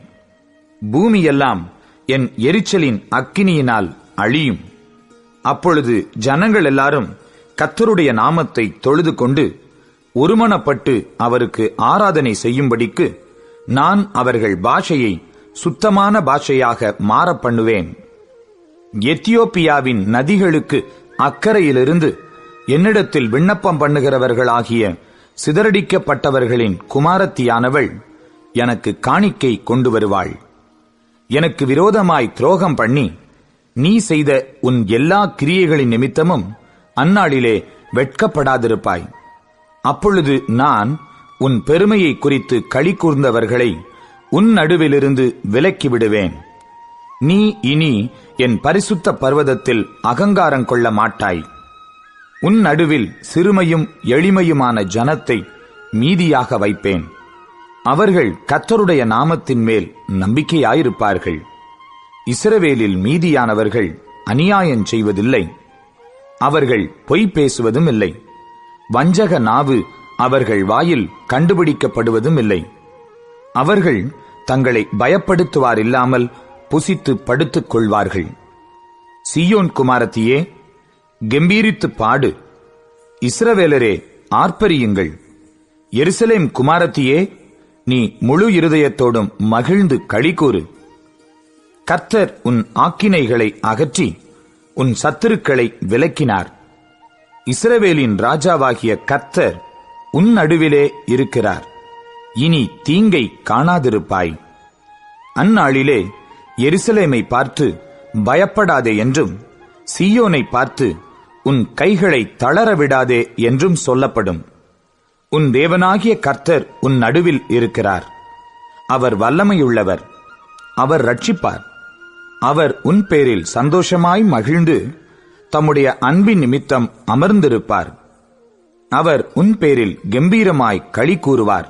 S3: பூமியெல்லாம் என் எரிச்சலின் அக்கினியினால் அழியும். அப்பொழுது ஜனங்கள் எல்லாரும் கர்த்தருடைய நாமத்தை தொழுது கொண்டு ஒருமனப்பட்டு அவருக்கு ஆராதனை செய்யும்படிக்கு நான் அவர்கள் பாஷையை சுத்தமான பாஷையாக மாற பண்ணுவேன். எத்தியோப்பியாவின் நதிகளுக்கு அக்கறையிலிருந்து என்னிடத்தில் விண்ணப்பம் பண்ணுகிறவர்களாகிய சிதறடிக்கப்பட்டவர்களின் குமாரத்தியானவள் எனக்கு காணிக்கை கொண்டு வருவாள். எனக்கு விரோதமாய் துரோகம் பண்ணி நீ செய்த உன் எல்லா கிரியைகளின் நிமித்தமும் அந்நாளிலே வெட்கப்படாதிருப்பாய். அப்பொழுது நான் உன் பெருமையை குறித்து களி கூர்ந்தவர்களை உன் நடுவிலிருந்து விலக்கி விடுவேன். நீ இனி என் பரிசுத்த பர்வதத்தில் அகங்காரம் கொள்ள மாட்டாய். உன் நடுவில் சிறுமையும் எளிமையுமான ஜனத்தை மீதியாக வைப்பேன். அவர்கள் கர்த்தருடைய நாமத்தின் மேல் நம்பிக்கையாயிருப்பார்கள். இஸ்ரவேலில் மீதியானவர்கள் அநியாயம் செய்வதில்லை, அவர்கள் பொய் பேசுவதும் இல்லை. வஞ்சக நாவு அவர்கள் வாயில் கண்டுபிடிக்கப்படுவதும் இல்லை. அவர்கள் தங்களை பயப்படுத்துவாரில்லாமல் புசித்து படுத்துக் கொள்வார்கள். சீயோன் குமாரத்தியே, கெம்பீரித்து பாடு. இஸ்ரவேலரே, ஆர்ப்பரியுங்கள். எருசலேம் குமாரத்தியே, நீ முழு இருதயத்தோடும் மகிழ்ந்து களிகூறு. கர்த்தர் உன் ஆக்கினைகளை அகற்றி உன் சத்துருக்களை விலக்கினார். இஸ்ரவேலின் ராஜாவாகிய கர்த்தர் உன் நடுவிலே இருக்கிறார். இனி தீங்கை காணாதிருப்பாய். அந்நாளிலே எருசலேமை பார்த்து பயப்படாதே என்றும், சீயோனை பார்த்து உன் கைகளை தளரவிடாதே என்றும் சொல்லப்படும். உன் தேவனாகிய கர்த்தர் உன் நடுவில் இருக்கிறார். அவர் வல்லமையுள்ளவர், அவர் ரட்சிப்பார். அவர் உன் பேரில் சந்தோஷமாய் மகிழ்ந்து தம்முடைய அன்பின் நிமித்தம் அமர்ந்திருப்பார். அவர் உன் பேரில் கம்பீரமாய் களி கூறுவார்.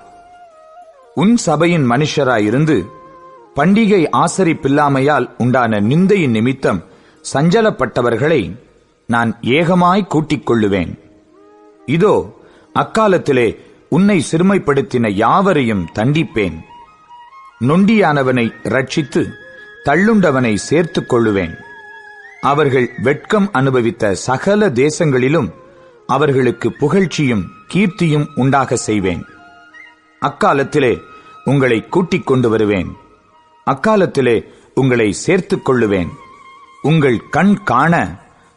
S3: உன் சபையின் மனுஷராயிருந்து பண்டிகை ஆசரிப்பில்லாமையால் உண்டான நிந்தையின் நிமித்தம் சஞ்சலப்பட்டவர்களை நான் ஏகமாய் கூட்டிக் கொள்ளுவேன். இதோ, அக்காலத்திலே உன்னை சிறுமைப்படுத்தின யாவரையும் தண்டிப்பேன். நொண்டியானவனை ரட்சித்து தள்ளுண்டவனை சேர்த்துக் கொள்ளுவேன். அவர்கள் வெட்கம் அனுபவித்த சகல தேசங்களிலும் அவர்களுக்கு புகழ்ச்சியும் கீர்த்தியும் உண்டாக செய்வேன். அக்காலத்திலே உங்களை கூட்டிக் கொண்டு வருவேன். அக்காலத்திலே உங்களை சேர்த்துக் கொள்ளுவேன். உங்கள் கண் காண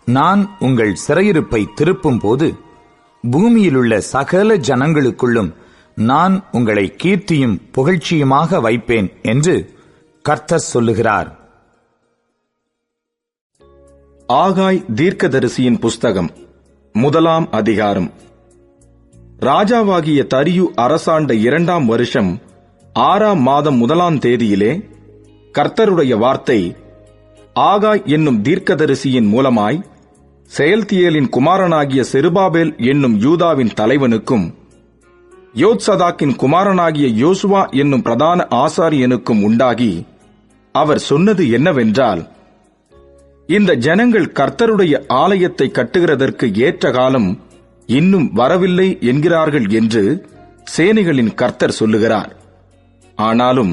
S3: நான் உங்கள் சிறையிருப்பை திருப்பும் போது பூமியிலுள்ள சகல ஜனங்களுக்குள்ளும் நான் உங்களை கீர்த்தியும் புகழ்ச்சியுமாக வைப்பேன் என்று கர்த்தர் சொல்லுகிறார்.
S4: ஆகாய் தீர்க்கதரிசியின் புஸ்தகம் 1 அதிகாரம். ராஜாவாகிய தரியு அரசாண்ட 2 வருஷம் 6 மாதம் 1 தேதியிலே கர்த்தருடைய வார்த்தை ஆகாய் என்னும் தீர்க்கதரிசியின் மூலமாய் செயல்தியேலின் குமாரனாகிய செருபாபேல் என்னும் யூதாவின் தலைவனுக்கும் யோத்சதாக்கின் குமாரனாகிய யோசுவா என்னும் பிரதான ஆசாரியனுக்கும் உண்டாகி அவர் சொன்னது என்னவென்றால், இந்த ஜனங்கள் கர்த்தருடைய ஆலயத்தை கட்டுகிறதற்கு ஏற்ற காலம் இன்னும் வரவில்லை என்கிறார்கள் என்று சேனைகளின் கர்த்தர் சொல்லுகிறார். ஆனாலும்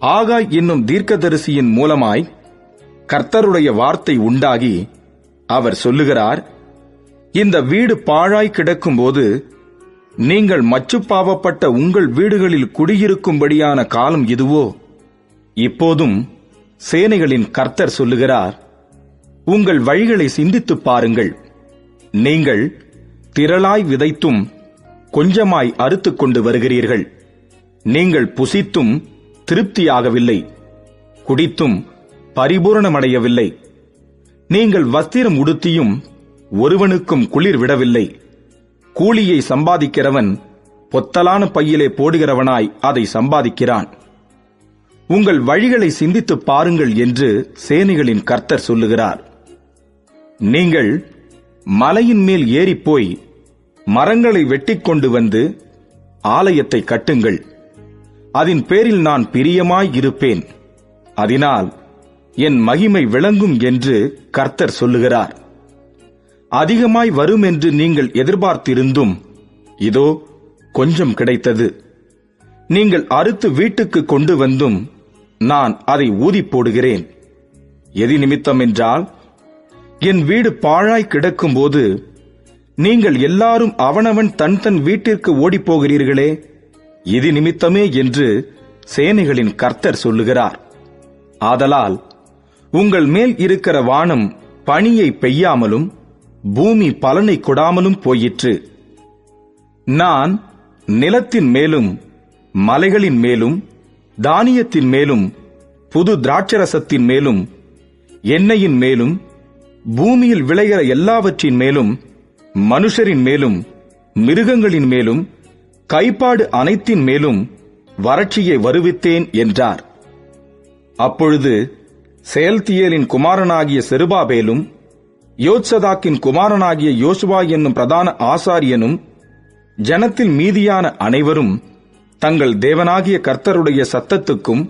S4: ஆகாய் என்னும் தீர்க்கதரிசியின் மூலமாய் கர்த்தருடைய வார்த்தை உண்டாகி அவர் சொல்லுகிறார், இந்த வீடு பாழாய் கிடக்கும்போது நீங்கள் மச்சுப்பாவப்பட்ட உங்கள் வீடுகளில் குடியிருக்கும்படியான காலம் இதுவோ? இப்போதும் சேனைகளின் கர்த்தர் சொல்லுகிறார், உங்கள் வழிகளை சிந்தித்துப் பாருங்கள். நீங்கள் திரளாய் விதைத்தும் கொஞ்சமாய் அறுத்துக் கொண்டு வருகிறீர்கள். நீங்கள் புசித்தும் திருப்தியாகவில்லை, குடித்தும் பரிபூரணமடையவில்லை. நீங்கள் வஸ்திரம் உடுத்தியும் ஒருவனுக்கும் குளிர் விடவில்லை. கூலியை சம்பாதிக்கிறவன் பொத்தலான பையிலே போடுகிறவனாய் அதை சம்பாதிக்கிறான். உங்கள் வழிகளை சிந்தித்துப் பாருங்கள் என்று சேனைகளின் கர்த்தர் சொல்லுகிறார். நீங்கள் மலையின் மேல் ஏறிப்போய் மரங்களை வெட்டிக் கொண்டு வந்து ஆலயத்தை கட்டுங்கள். அதன் பேரில் நான் பிரியமாய் இருப்பேன், அதனால் என் மகிமை விளங்கும் என்று கர்த்தர் சொல்லுகிறார். அதிகமாய் வரும் என்று நீங்கள் எதிர்பார்த்திருந்தும் இதோ கொஞ்சம் கிடைத்தது. நீங்கள் அறுத்து வீட்டுக்கு கொண்டு வந்தும் நான் அதை ஊதி போடுகிறேன். எது நிமித்தம் என்றால், என் வீடு பாழாய் கிடக்கும்போது நீங்கள் எல்லாரும் அவனவன் தன் தன் வீட்டிற்கு ஓடிப்போகிறீர்களே, இது நிமித்தமே என்று சேனைகளின் கர்த்தர் சொல்லுகிறார். ஆதலால் உங்கள் மேல் இருக்கிற வானம் பனியை பெய்யாமலும் பூமி பலனை கொடாமலும் போயிற்று. நான் நிலத்தின் மேலும் மலைகளின் மேலும் தானியத்தின் மேலும் புது திராட்சரசத்தின் மேலும் எண்ணெயின் மேலும் பூமியில் விளைகிற எல்லாவற்றின் மேலும் மனுஷரின் மேலும் மிருகங்களின் மேலும் கைப்பாடு அனைத்தின் மேலும் வறட்சியை வருவித்தேன் என்றார். அப்பொழுது செயல்தியேலின் குமாரனாகிய செருபாபேலும் யோத்சதாக்கின் குமாரனாகிய யோசுவா என்னும் பிரதான ஆசாரியனும் ஜனத்தில் மீதியான அனைவரும் தங்கள் தேவனாகிய கர்த்தருடைய சத்தத்துக்கும்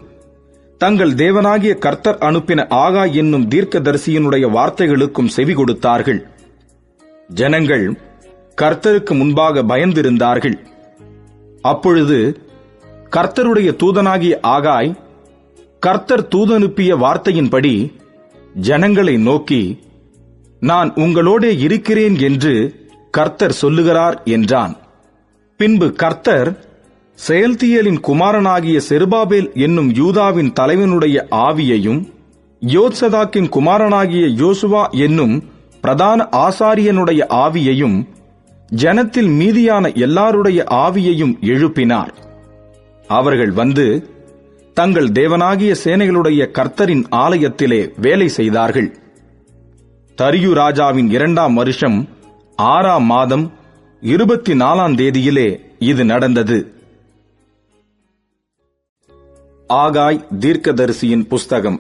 S4: தங்கள் தேவனாகிய கர்த்தர் அனுப்பின ஆகாய் என்னும் தீர்க்கதரிசியினுடைய வார்த்தைகளுக்கும் செவி கொடுத்தார்கள். ஜனங்கள் கர்த்தருக்கு முன்பாக பயந்திருந்தார்கள். அப்பொழுது கர்த்தருடைய தூதனாகிய ஆகாய் கர்த்தர் தூதனுப்பிய வார்த்தையின்படி ஜனங்களை நோக்கி, நான் உங்களோடே இருக்கிறேன் என்று கர்த்தர் சொல்லுகிறார் என்றான். பின்பு கர்த்தர் செயல்தியேலின் குமாரனாகிய செருபாபேல் என்னும் யூதாவின் தலைவனுடைய ஆவியையும் யோத்சதாக்கின் குமாரனாகிய யோசுவா என்னும் பிரதான ஆசாரியனுடைய ஆவியையும் ஜனத்தில் மீதியான எல்லாருடைய ஆவியையும் எழுப்பினார். அவர்கள் வந்து தங்கள் தேவனாகிய சேனைகளுடைய கர்த்தரின் ஆலயத்திலே வேலை செய்தார்கள். தரியு ராஜாவின் 2ஆம் வருஷம் 6ஆம் மாதம் 24ஆம் தேதியிலே இது நடந்தது. ஆகாய் தீர்க்கதரிசியின் புஸ்தகம்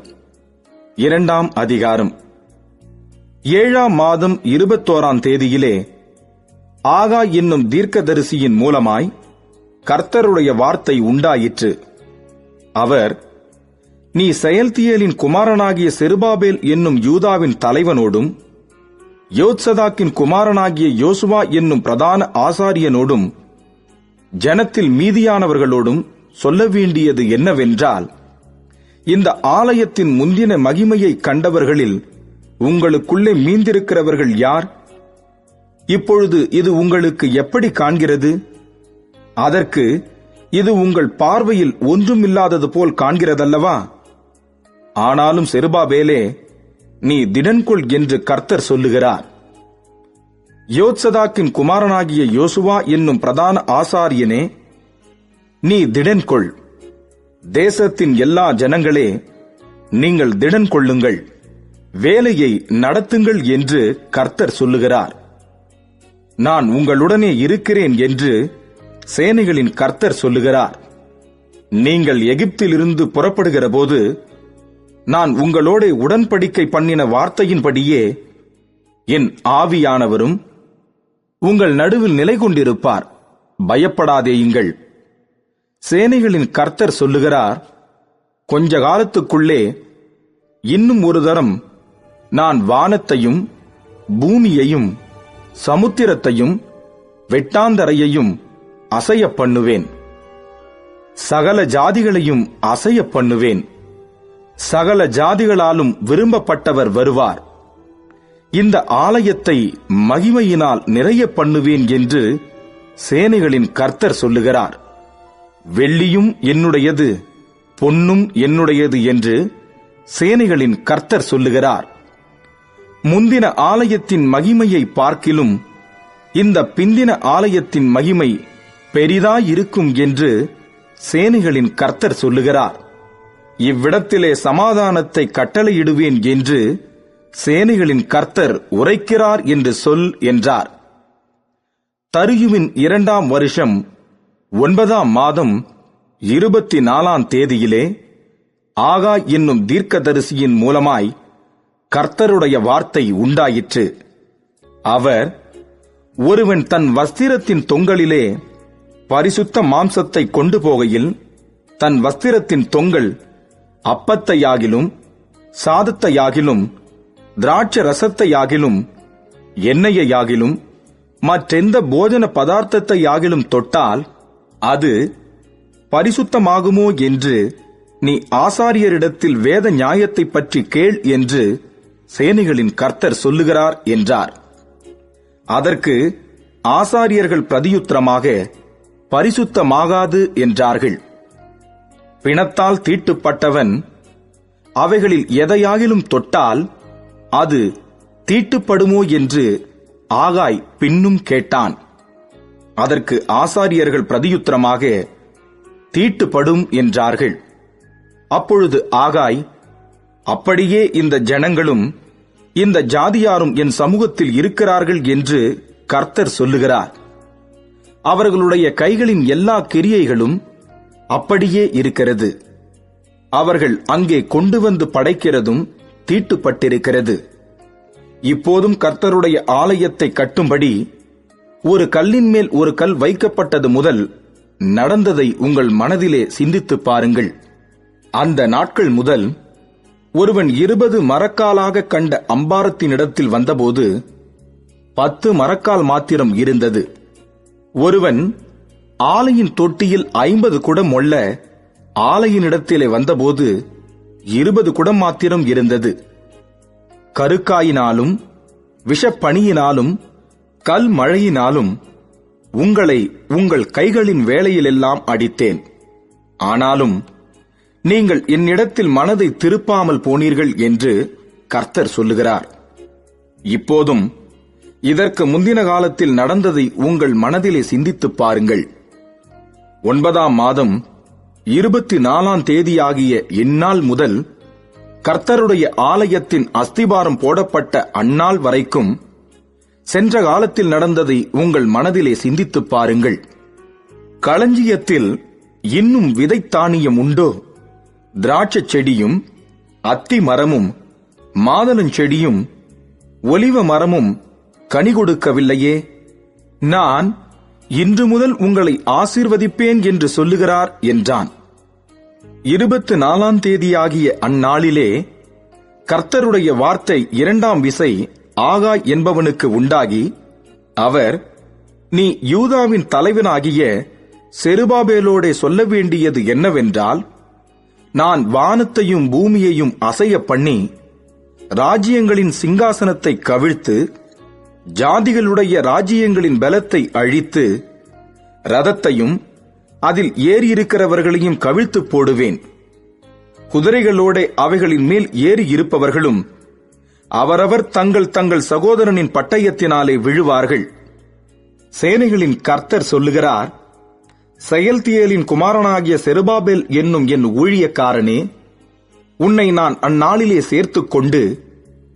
S4: 2ஆம் அதிகாரம். 7ஆம் மாதம் 21ஆம் தேதியிலே ஆகாய் என்னும் தீர்க்கதரிசியின் மூலமாய் கர்த்தருடைய வார்த்தை உண்டாயிற்று. அவர், நீ செயல்தியேலின் குமாரனாகிய செருபாபேல் என்னும் யூதாவின் தலைவனோடும் யோத்சதாக்கின் குமாரனாகிய யோசுவா என்னும் பிரதான ஆசாரியனோடும் ஜனத்தில் மீதியானவர்களோடும் சொல்ல வேண்டியது என்னவென்றால், இந்த ஆலயத்தின் முந்தின மகிமையை கண்டவர்களில் உங்களுக்குள்ளே மீந்திருக்கிறவர்கள் யார்? இப்பொழுது இது உங்களுக்கு எப்படி காண்கிறது? அதற்கு இது உங்கள் பார்வையில் ஒன்றுமில்லாதது போல் காண்கிறதல்லவா? ஆனாலும் செருபாபேலே, நீ திடன்கொள் என்று கர்த்தர் சொல்லுகிறார். யோத்சதாக்கின் குமாரனாகிய யோசுவா என்னும் பிரதான ஆசாரியனே, நீ திடன்கொள். தேசத்தின் எல்லா ஜனங்களே, நீங்கள் திடன் கொள்ளுங்கள், வேலையை நடத்துங்கள் என்று கர்த்தர் சொல்லுகிறார். நான் உங்களுடனே இருக்கிறேன் என்று சேனைகளின் கர்த்தர் சொல்லுகிறார். நீங்கள் எகிப்திலிருந்து புறப்படுகிற போது நான் உங்களோட உடன்படிக்கை பண்ணின வார்த்தையின்படியே என் ஆவியானவரும் உங்கள் நடுவில் நிலை கொண்டிருப்பார். பயப்படாதேயுங்கள். சேனைகளின் கர்த்தர் சொல்லுகிறார், கொஞ்ச காலத்துக்குள்ளே இன்னும் ஒரு தரம் நான் வானத்தையும் பூமியையும் சமுத்திரத்தையும் வெட்டாந்தரையையும் அசைய பண்ணுவேன். சகல ஜாதிகளையும் அசைய பண்ணுவேன். சகல ஜாதிகளாலும் விரும்பப்பட்டவர் வருவார். இந்த ஆலயத்தை மகிமையினால் நிறைய பண்ணுவேன் என்று சேனைகளின் கர்த்தர் சொல்லுகிறார், வெள்ளியும் என்னுடையது, பொன்னும் என்னுடையது என்று சேனைகளின் கர்த்தர் சொல்லுகிறார். முந்தின ஆலயத்தின் மகிமையை பார்க்கிலும் இந்த பிந்தின ஆலயத்தின் மகிமை பெரிதாயிருக்கும் என்று சேனைகளின் கர்த்தர் சொல்லுகிறார். இவ்விடத்திலே சமாதானத்தை கட்டளையிடுவேன் என்று சேனைகளின் கர்த்தர் உரைக்கிறார் என்று சொல் என்றார். தரியுவின் 2ஆம் வருஷம் 9ஆம் மாதம் 24ஆம் தேதியிலே ஆகாய் என்னும் தீர்க்கதரிசியின் மூலமாய் கர்த்தருடைய வார்த்தை உண்டாயிற்று. அவர், ஒருவன் தன் வஸ்திரத்தின் தொங்கலிலே பரிசுத்த மாம்சத்தை கொண்டு போகையில் தன் வஸ்திரத்தின் தொங்கல் அப்பத்தையாகிலும் சாதத்தையாகிலும் திராட்சை ரசத்தையாகிலும் எண்ணெயையாகிலும் மற்றெந்த போஜன பதார்த்தத்தையாகிலும் தொட்டால் அது பரிசுத்தமாகுமோ என்று நீ ஆசாரியரிடத்தில் வேத நியாயத்தை பற்றி கேள் என்று சேனைகளின் கர்த்தர் சொல்லுகிறார் என்றார். அதற்கு ஆசாரியர்கள் பிரதியுத்தரமாக, பரிசுத்தமாகாது என்றார்கள். பிணத்தால் தீட்டுப்பட்டவன் அவைகளில் எதையாகிலும் தொட்டால் அது தீட்டுப்படுமோ என்று ஆகாய் பின்னும் கேட்டான். அதற்கு ஆசாரியர்கள் பிரதியுத்தரமாக, தீட்டுப்படும் என்றார்கள். அப்பொழுது ஆகாய், அப்படியே இந்த ஜனங்களும் இந்த ஜாதியாரும் என் சமூகத்தில் இருக்கிறார்கள் என்று கர்த்தர் சொல்லுகிறார். அவர்களுடைய கைகளின் எல்லா கிரியைகளும் அப்படியே இருக்கிறது. அவர்கள் அங்கே கொண்டு வந்து படைக்கிறதும் தீட்டுப்பட்டிருக்கிறது. இப்போதும் கர்த்தருடைய ஆலயத்தை கட்டும்படி ஒரு கல்லின் மேல் ஒரு கல் வைக்கப்பட்டது முதல் நடந்ததை உங்கள் மனதிலே சிந்தித்துப் பாருங்கள். அந்த நாட்கள் முதல் ஒருவன் 20 மரக்காலாக கண்ட அம்பாரத்தினிடத்தில் வந்தபோது 10 மரக்கால் மாத்திரம் இருந்தது. ஒருவன் ஆலையின் தொட்டியில் 50 குடம் மொள்ள ஆலையினிடத்திலே வந்தபோது 20 குடம் மாத்திரம் இருந்தது. கருக்காயினாலும் விஷப்பணியினாலும் கல் மழையினாலும் உங்களை உங்கள் கைகளின் வேலையிலெல்லாம் அடித்தேன். ஆனாலும் நீங்கள் என்னிடத்தில் மனதை திருப்பாமல் போனீர்கள் என்று கர்த்தர் சொல்லுகிறார். இப்போதும் இதற்கு முந்தின காலத்தில் நடந்ததை உங்கள் மனதிலே சிந்தித்துப் பாருங்கள். 9ஆம் மாதம் 24ஆம் தேதியாகிய இந்நாள் முதல் கர்த்தருடைய ஆலயத்தின் அஸ்திபாரம் போடப்பட்ட அந்நாள் வரைக்கும் சென்ற காலத்தில் நடந்ததை உங்கள் மனதிலே சிந்தித்துப் பாருங்கள். களஞ்சியத்தில் இன்னும் விதைத்தானியம் உண்டோ? திராட்சை செடியும் அத்தி மரமும் மாதளஞ்செடியும் ஒலிவ மரமும் கனி கொடுக்கவில்லையே? நான் இன்று முதல் உங்களை ஆசீர்வதிப்பேன் என்று சொல்லுகிறார் என்றான். 24ஆம் தேதியாகிய அந்நாளிலே கர்த்தருடைய வார்த்தை 2ஆம் விசை ஆகாய் என்பவனுக்கு உண்டாகி, அவர், நீ யூதாவின் தலைவனாகிய செருபாபேலோடே சொல்ல வேண்டியது என்னவென்றால், நான் வானத்தையும் பூமியையும் அசைய பண்ணி ராஜ்யங்களின் சிங்காசனத்தை கவிழ்த்து ஜாதிகளுடைய ராஜ்யங்களின் பலத்தை அழித்து ரதத்தையும் அதில் ஏறியிருக்கிறவர்களையும் கவிழ்த்து போடுவேன். குதிரைகளோட அவைகளின் மேல் ஏறி இருப்பவர்களும் அவரவர் தங்கள் தங்கள் சகோதரனின் பட்டயத்தினாலே விழுவார்கள். சேனைகளின் கர்த்தர் சொல்லுகிறார், செயல்தியேலின் குமாரனாகிய செருபாபேல் என்னும் என் ஊழியக்காரனே, உன்னை நான் அந்நாளிலே சேர்த்துக் கொண்டு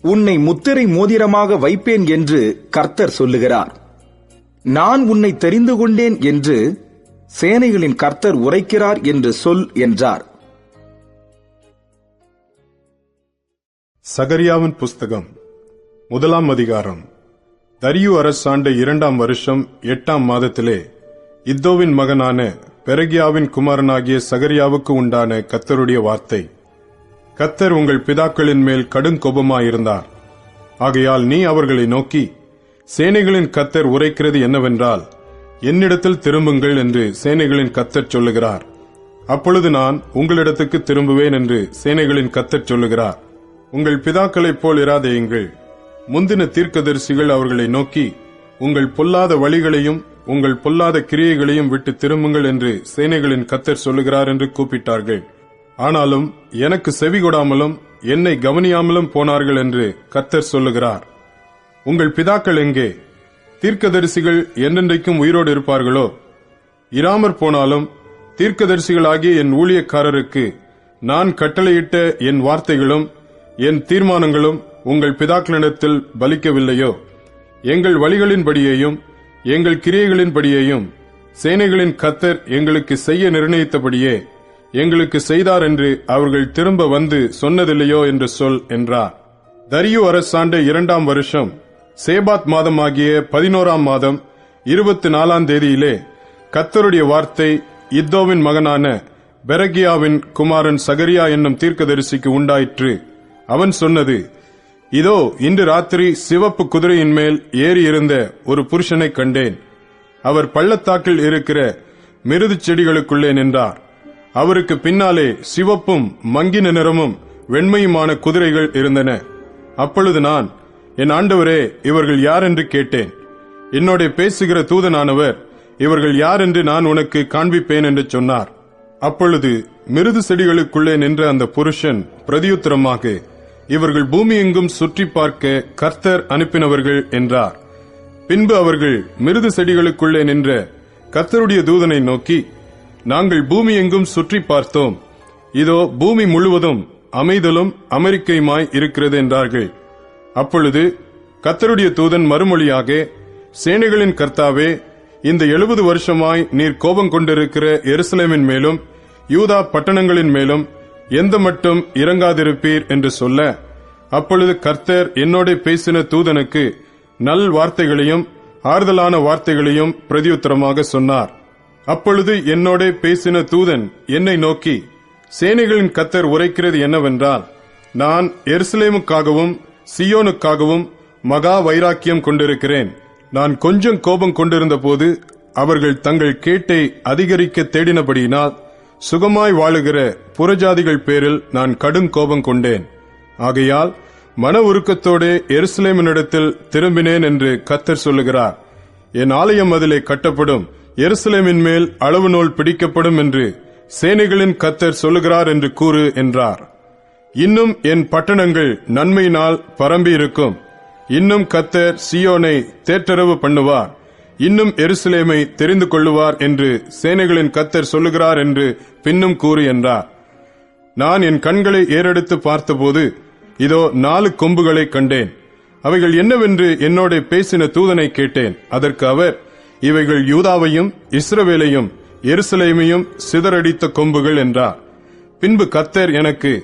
S4: உன்னை முத்திரை மோதிரமாக வைப்பேன் என்று கர்த்தர் சொல்லுகிறார். நான் உன்னை தெரிந்து கொண்டேன் என்று சேனைகளின் கர்த்தர் உரைக்கிறார் என்று சொல் என்றார்.
S5: சகரியாவின் புஸ்தகம் 1ஆம் அதிகாரம். தரியு அரசாண்ட 2ஆம் வருஷம் 8ஆம் மாதத்திலே இத்தோவின் மகனான பெரகியாவின் குமாரனாகிய சகரியாவுக்கு உண்டான கர்த்தருடைய வார்த்தை. கர்த்தர் உங்கள் பிதாக்களின் மேல் கடுங்கோபமாயிருந்தார். ஆகையால் நீ அவர்களை நோக்கி, சேனைகளின் கர்த்தர் உரைக்கிறது என்னவென்றால், என்னிடத்தில் திரும்புங்கள் என்று சேனைகளின் கர்த்தர் சொல்லுகிறார். அப்பொழுது நான் உங்களிடத்துக்கு திரும்புவேன் என்று சேனைகளின் கர்த்தர் சொல்லுகிறார். உங்கள் பிதாக்களைப் போல் இராதேயுங்கள். முந்தின தீர்க்கதரிசிகள் அவர்களை நோக்கி, உங்கள் பொல்லாத வழிகளையும் உங்கள் பொல்லாத கிரியைகளையும் விட்டு திரும்புங்கள் என்று சேனைகளின் கர்த்தர் சொல்லுகிறார் என்று கூப்பிட்டார்கள். ஆனாலும் எனக்கு செவிகொடாமலும் என்னை கவனியாமலும் போனார்கள் என்று கர்த்தர் சொல்லுகிறார். உங்கள் பிதாக்கள் எங்கே? தீர்க்கதரிசிகள் என்றென்றைக்கும் உயிரோடு இருப்பார்களோ? இராமற் போனாலும் தீர்க்கதரிசிகளாகிய என் ஊழியக்காரருக்கு நான் கட்டளையிட்ட என் வார்த்தைகளும் என் தீர்மானங்களும் உங்கள் பிதாக்களிடத்தில் பலிக்கவில்லையோ? எங்கள் வழிகளின்படியேயும் எங்கள் கிரியைகளின்படியேயும் சேனைகளின் கர்த்தர் எங்களுக்கு செய்ய நிர்ணயித்தபடியே எங்களுக்கு செய்தார் என்று அவர்கள் திரும்ப வந்து சொன்னதில்லையோ என்று சொல் என்றார். தரியு அரசாண்ட 2ஆம் வருஷம் சேபாத் மாதமாகிய 11ஆம் மாதம் 24ஆம் தேதியிலே கர்த்தருடைய வார்த்தை இத்தோவின் மகனான பெரகியாவின் குமாரன் சகரியா என்னும் தீர்க்கதரிசிக்கு உண்டாயிற்று. அவன் சொன்னது, இதோ இன்று ராத்திரி சிவப்பு குதிரையின் மேல் ஏறியிருந்த ஒரு புருஷனை கண்டேன். அவர் பள்ளத்தாக்கில் இருக்கிற மிருது செடிகளுக்குள்ளே நின்றார். அவருக்கு பின்னாலே சிவப்பும் மங்கின நிறமும் வெண்மையுமான குதிரைகள் இருந்தன. அப்பொழுது நான், என் ஆண்டவரே, இவர்கள் யார் என்று கேட்டேன். என்னோட பேசுகிற தூதனானவர், இவர்கள் யார் என்று நான் உனக்கு காண்பிப்பேன் என்று சொன்னார். அப்பொழுது மிருது செடிகளுக்குள்ளே நின்ற அந்த புருஷன் பிரதியுத்தரமாக, இவர்கள் பூமி எங்கும் சுற்றி பார்க்க கர்த்தர் அனுப்பினவர்கள் என்றார். பின்பு அவர்கள் மிருது செடிகளுக்குள்ளே நின்ற கர்த்தருடைய தூதனை நோக்கி, நாங்கள் பூமி எங்கும் சுற்றி பார்த்தோம். இதோ பூமி முழுவதும் அமைதலும் அமெரிக்கையுமாய் இருக்கிறது என்றார்கள். அப்பொழுது கர்த்தருடைய தூதன் மறுமொழியாக, சேனைகளின் கர்த்தாவே, இந்த 70 வருஷமாய் நீர் கோபம் கொண்டிருக்கிற எருசலேமின் மேலும் யூதா பட்டணங்களின் மேலும் எந்த மட்டும் இறங்காதிருப்பீர் என்று சொல்ல, அப்பொழுது கர்த்தர் என்னோட பேசின தூதனுக்கு நல் வார்த்தைகளையும் ஆறுதலான வார்த்தைகளையும் பிரதியுத்தரமாக சொன்னார். அப்பொழுது என்னோட பேசின தூதன் என்னை நோக்கி, சேனைகளின் கர்த்தர் உரைக்கிறது என்னவென்றால், நான் எருசலேமுக்காகவும் சியோனுக்காகவும் மகா வைராக்கியம் கொண்டிருக்கிறேன். நான் கொஞ்சம் கோபம் கொண்டிருந்த போது அவர்கள் தங்கள் கேட்டை அதிகரிக்க தேடினபடியினால் சுகமாய் வாழுகிற புறஜாதிகள் பேரில் நான் கடும் கோபம் கொண்டேன். ஆகையால் மன உருக்கத்தோடு எருசலேமினிடத்தில் திரும்பினேன் என்று கர்த்தர் சொல்லுகிறார். என் ஆலயம் அதிலே கட்டப்படும், எருசலேமின் மேல் அளவு நூல் பிடிக்கப்படும் என்று சேனைகளின் கர்த்தர் சொல்லுகிறார் என்று கூறு என்றார். இன்னும் என் பட்டணங்கள் நன்மையினால் பரம்பி இருக்கும். இன்னும் கர்த்தர் சியோனை தேற்றரவு பண்ணுவார். இன்னும் எருசலேமை தெரிந்து கொள்ளுவார் என்று சேனைகளின் கர்த்தர் சொல்லுகிறார் என்று பின்னும் கூறு என்றார். நான் என் கண்களை ஏறெடுத்து பார்த்தபோது இதோ 4 கொம்புகளை கண்டேன். அவைகள் என்னவென்று என்னோட பேசின தூதனை கேட்டேன். அதற்கு அவர், இவைகள் யூதாவையும் இஸ்ரவேலையும் எருசலேமையும் சிதறடித்த கொம்புகள் என்றார். பின்பு கர்த்தர் எனக்கு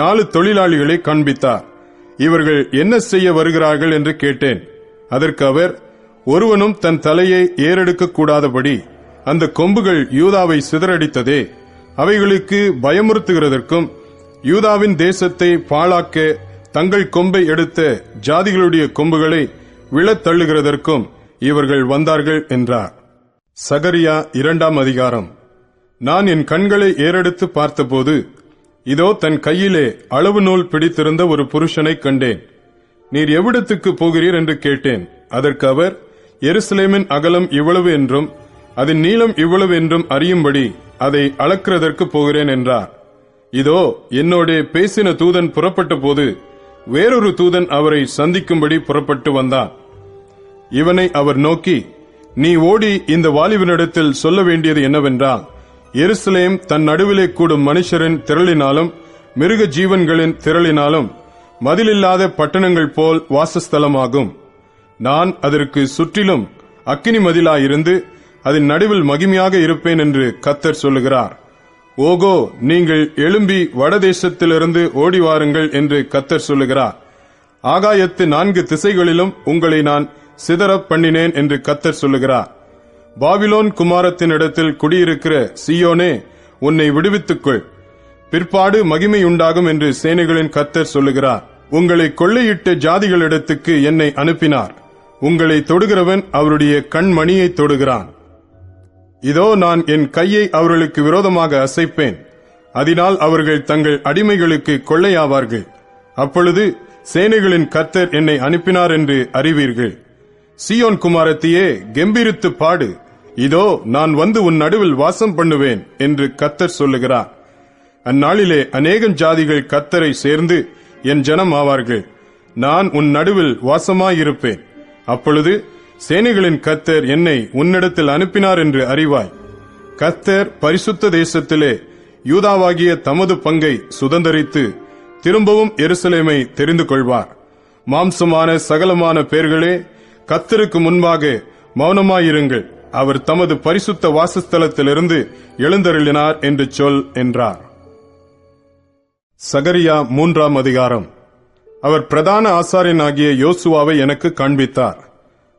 S5: 4 தொழிலாளிகளை காண்பித்தார். இவர்கள் என்ன செய்ய வருகிறார்கள் என்று கேட்டேன். அதற்கு அவர், ஒருவனும் தன் தலையை ஏறெடுக்க கூடாதபடி அந்த கொம்புகள் யூதாவை சிதறடித்ததே, அவைகளுக்கு பயமுறுத்துகிறதற்கும் யூதாவின் தேசத்தை பாழாக்க தங்கள் கொம்பை எடுத்த ஜாதிகளுடைய கொம்புகளை விழத் தள்ளுகிறதற்கும் இவர்கள் வந்தார்கள் என்றார். சகரியா 2ஆம் அதிகாரம். நான் என் கண்களை ஏறெடுத்து பார்த்தபோது இதோ தன் கையிலே அளவு நூல் பிடித்திருந்த ஒரு புருஷனை கண்டேன். நீர் எவ்விடத்துக்கு போகிறீர் என்று கேட்டேன். அதற்கு அவர், எருசலேமின் அகலம் இவ்வளவு என்றும் அதன் நீளம் இவ்வளவு என்றும் அறியும்படி அதை அளக்கிறதற்கு போகிறேன் என்றார். இதோ என்னோட பேசின தூதன் புறப்பட்ட போது வேறொரு தூதன் அவரை சந்திக்கும்படி புறப்பட்டு வந்தான். இவனை அவர் நோக்கி, நீ ஓடி இந்த வாலிபனிடத்தில் சொல்ல வேண்டியது என்னவென்றால், எருசலேம் தன் நடுவிலே கூடும் மனுஷரின் திரளினாலும் மிருக ஜீவன்களின் திரளினாலும் மதிலில்லாத பட்டணங்கள் போல் வாசஸ்தலமாகும். நான் அதற்கு சுற்றிலும் அக்கினி மதிலாயிருந்து அதன் நடுவில் மகிமையாக இருப்பேன் என்று கர்த்தர் சொல்லுகிறார். ஓகோ, நீங்கள் எழும்பி வடதேசத்திலிருந்து ஓடி வாருங்கள் என்று கர்த்தர் சொல்லுகிறார். ஆகாயத்து 4 திசைகளிலும் உங்களை நான் சிதறப் பண்ணினேன் என்று கர்த்தர் சொல்லுகிறார். பாபிலோன் குமாரத்தினிடத்தில் குடியிருக்கிற சீயோனே, உன்னை விடுவித்துக்கொள், பிற்பாடு மகிமை உண்டாகும் என்று சேனைகளின் கர்த்தர் சொல்லுகிறார். உங்களை கொள்ளையிட்ட ஜாதிகளிடத்துக்கு என்னை அனுப்பினார். உங்களை தொடுகிறவன் அவருடைய கண்மணியை தொடுகிறான். இதோ நான் என் கையை அவர்களுக்கு விரோதமாக அசைப்பேன். அதனால் அவர்கள் தங்கள் அடிமைகளுக்கு கொள்ளையாவார்கள். அப்பொழுது சேனைகளின் கர்த்தர் என்னை அனுப்பினார் என்று அறிவீர்கள். சீயோன் குமாரத்தியே, கெம்பீரித்து பாடு, இதோ நான் வந்து உன் நடுவில் வாசம் பண்ணுவேன் என்று கர்த்தர் சொல்லுகிறார். அந்நாளிலே அநேகம் ஜாதிகள் கர்த்தரை சேர்ந்து என் ஜனம் ஆவார்கள். நான் உன் நடுவில் வாசமாயிருப்பேன். அப்பொழுது சேனைகளின் கர்த்தர் என்னை உன்னிடத்தில் அனுப்பினார் என்று அறிவாய். கர்த்தர் பரிசுத்த தேசத்திலே யூதாவாகிய தமது பங்கை சுதந்தரித்து திரும்பவும் எருசலேமை தெரிந்து கொள்வார். மாம்சமான சகலமான பேர்களே, கர்த்தருக்கு முன்பாக மௌனமாயிருங்கள். அவர் தமது பரிசுத்த வாசஸ்தலத்திலிருந்து எழுந்தருளினார் என்று சொல் என்றார். சகரியா 3ஆம் அதிகாரம். அவர் பிரதான ஆசாரியனாகிய யோசுவாவை எனக்கு காண்பித்தார்.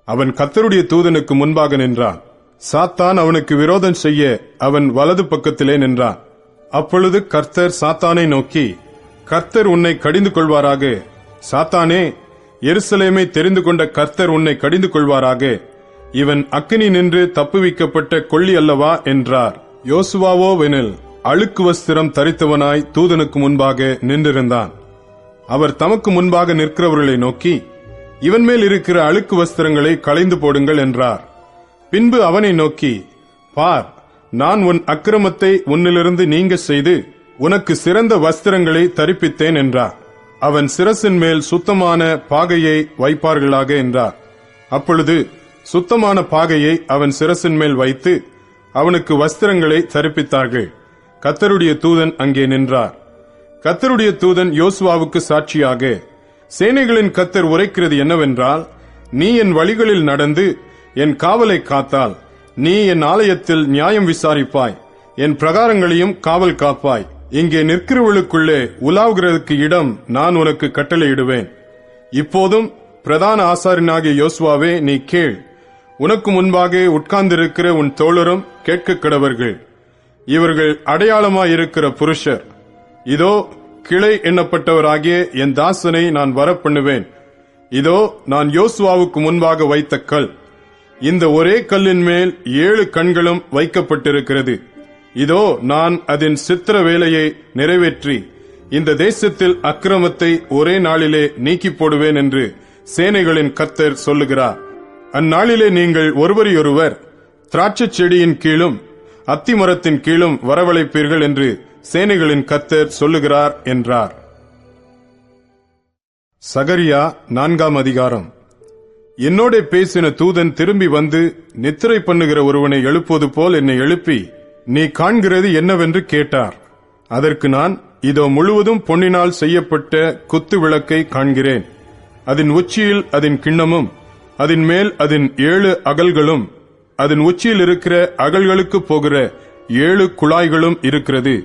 S5: அவன் கர்த்தருடைய தூதனுக்கு முன்பாக நின்றான். சாத்தான் அவனுக்கு விரோதம் செய்ய அவன் வலது பக்கத்திலே நின்றான். அப்பொழுது கர்த்தர் சாத்தானை நோக்கி, கர்த்தர் உன்னை கடிந்து கொள்வாராக. சாத்தானே, எருசலேமை தெரிந்து கொண்ட கர்த்தர் உன்னை கடிந்து கொள்வாராக. இவன் அக்கினி நின்று தப்புவிக்கப்பட்ட கொள்ளி அல்லவா என்றார். யோசுவாவோவெனில் அழுக்கு வஸ்திரம் தரித்தவனாய் தூதனுக்கு முன்பாக நின்றிருந்தான். அவர் தமக்கு முன்பாக நிற்கிறவர்களை நோக்கி, இவன் மேல் இருக்கிற அழுக்கு வஸ்திரங்களை களைந்து போடுங்கள் என்றார். பின்பு அவனை நோக்கி, பார், நான் உன் அக்கிரமத்தை உன்னிலிருந்து நீங்க செய்து உனக்கு சிறந்த வஸ்திரங்களை தரிப்பித்தேன் என்றார். அவன் சிரசின் மேல் சுத்தமான பாகையை வைப்பார்களாக என்றார். அப்பொழுது சுத்தமான பாகையை அவன் சிரசின் மேல் வைத்து அவனுக்கு வஸ்திரங்களை தரிப்பித்தார்கள். கர்த்தருடைய தூதன் அங்கே நின்றார். கர்த்தருடைய தூதன் யோசுவாவுக்கு சாட்சியாக, சேனைகளின் கர்த்தர் உரைக்கிறது என்னவென்றால், நீ என் வழிகளில் நடந்து என் காவலை காத்தால் நீ என் ஆலயத்தில் நியாயம் விசாரிப்பாய், என் பிரகாரங்களையும் காவல் காப்பாய். இங்கே நிற்கிறவர்களுக்குள்ளே உலாவுகிறதுக்கு இடம் நான் உனக்கு கட்டளையிடுவேன். இப்போதும் பிரதான ஆசாரியனாகிய யோசுவாவே, நீ கேள். உனக்கு முன்பாக உட்கார்ந்திருக்கிற உன் தோழரும் கேட்க கடவர்கள். இவர்கள் அடையாளமாயிருக்கிற புருஷர். இதோ கிளை எண்ணப்பட்டவராகிய என் தாசனை நான் வரப்பண்ணுவேன். இதோ நான் யோசுவாவுக்கு முன்பாக வைத்த கல். இந்த ஒரே கல்லின் மேல் 7 கண்களும் வைக்கப்பட்டிருக்கிறது. இதோ நான் அதன் சித்திர வேலையை நிறைவேற்றி இந்த தேசத்தில் அக்கிரமத்தை ஒரே நாளிலே நீக்கி போடுவேன் என்று சேனைகளின் கர்த்தர் சொல்லுகிறார். அந்நாளிலே நீங்கள் ஒருவரையொருவர் திராட்சைச் செடியின் கீழும் அத்திமரத்தின் கீழும் வரவழைப்பீர்கள் என்று சேனைகளின் கர்த்தர் சொல்லுகிறார் என்றார். சகரியா 4ஆம் அதிகாரம். என்னோட பேசின தூதன் திரும்பி வந்து நித்திரை பண்ணுகிற ஒருவனை எழுப்புவது போல் என்னை எழுப்பி, நீ காண்கிறது என்னவென்று கேட்டார். அதற்கு நான், இதோ முழுவதும் பொன்னினால் செய்யப்பட்ட குத்து விளக்கை காண்கிறேன். அதன் உச்சியில் அதன் கிண்ணமும், அதன் மேல் அதன் 7 அகல்களும், அதன் உச்சியில் இருக்கிற அகல்களுக்கு போகிற 7 குழாய்களும் இருக்கிறது.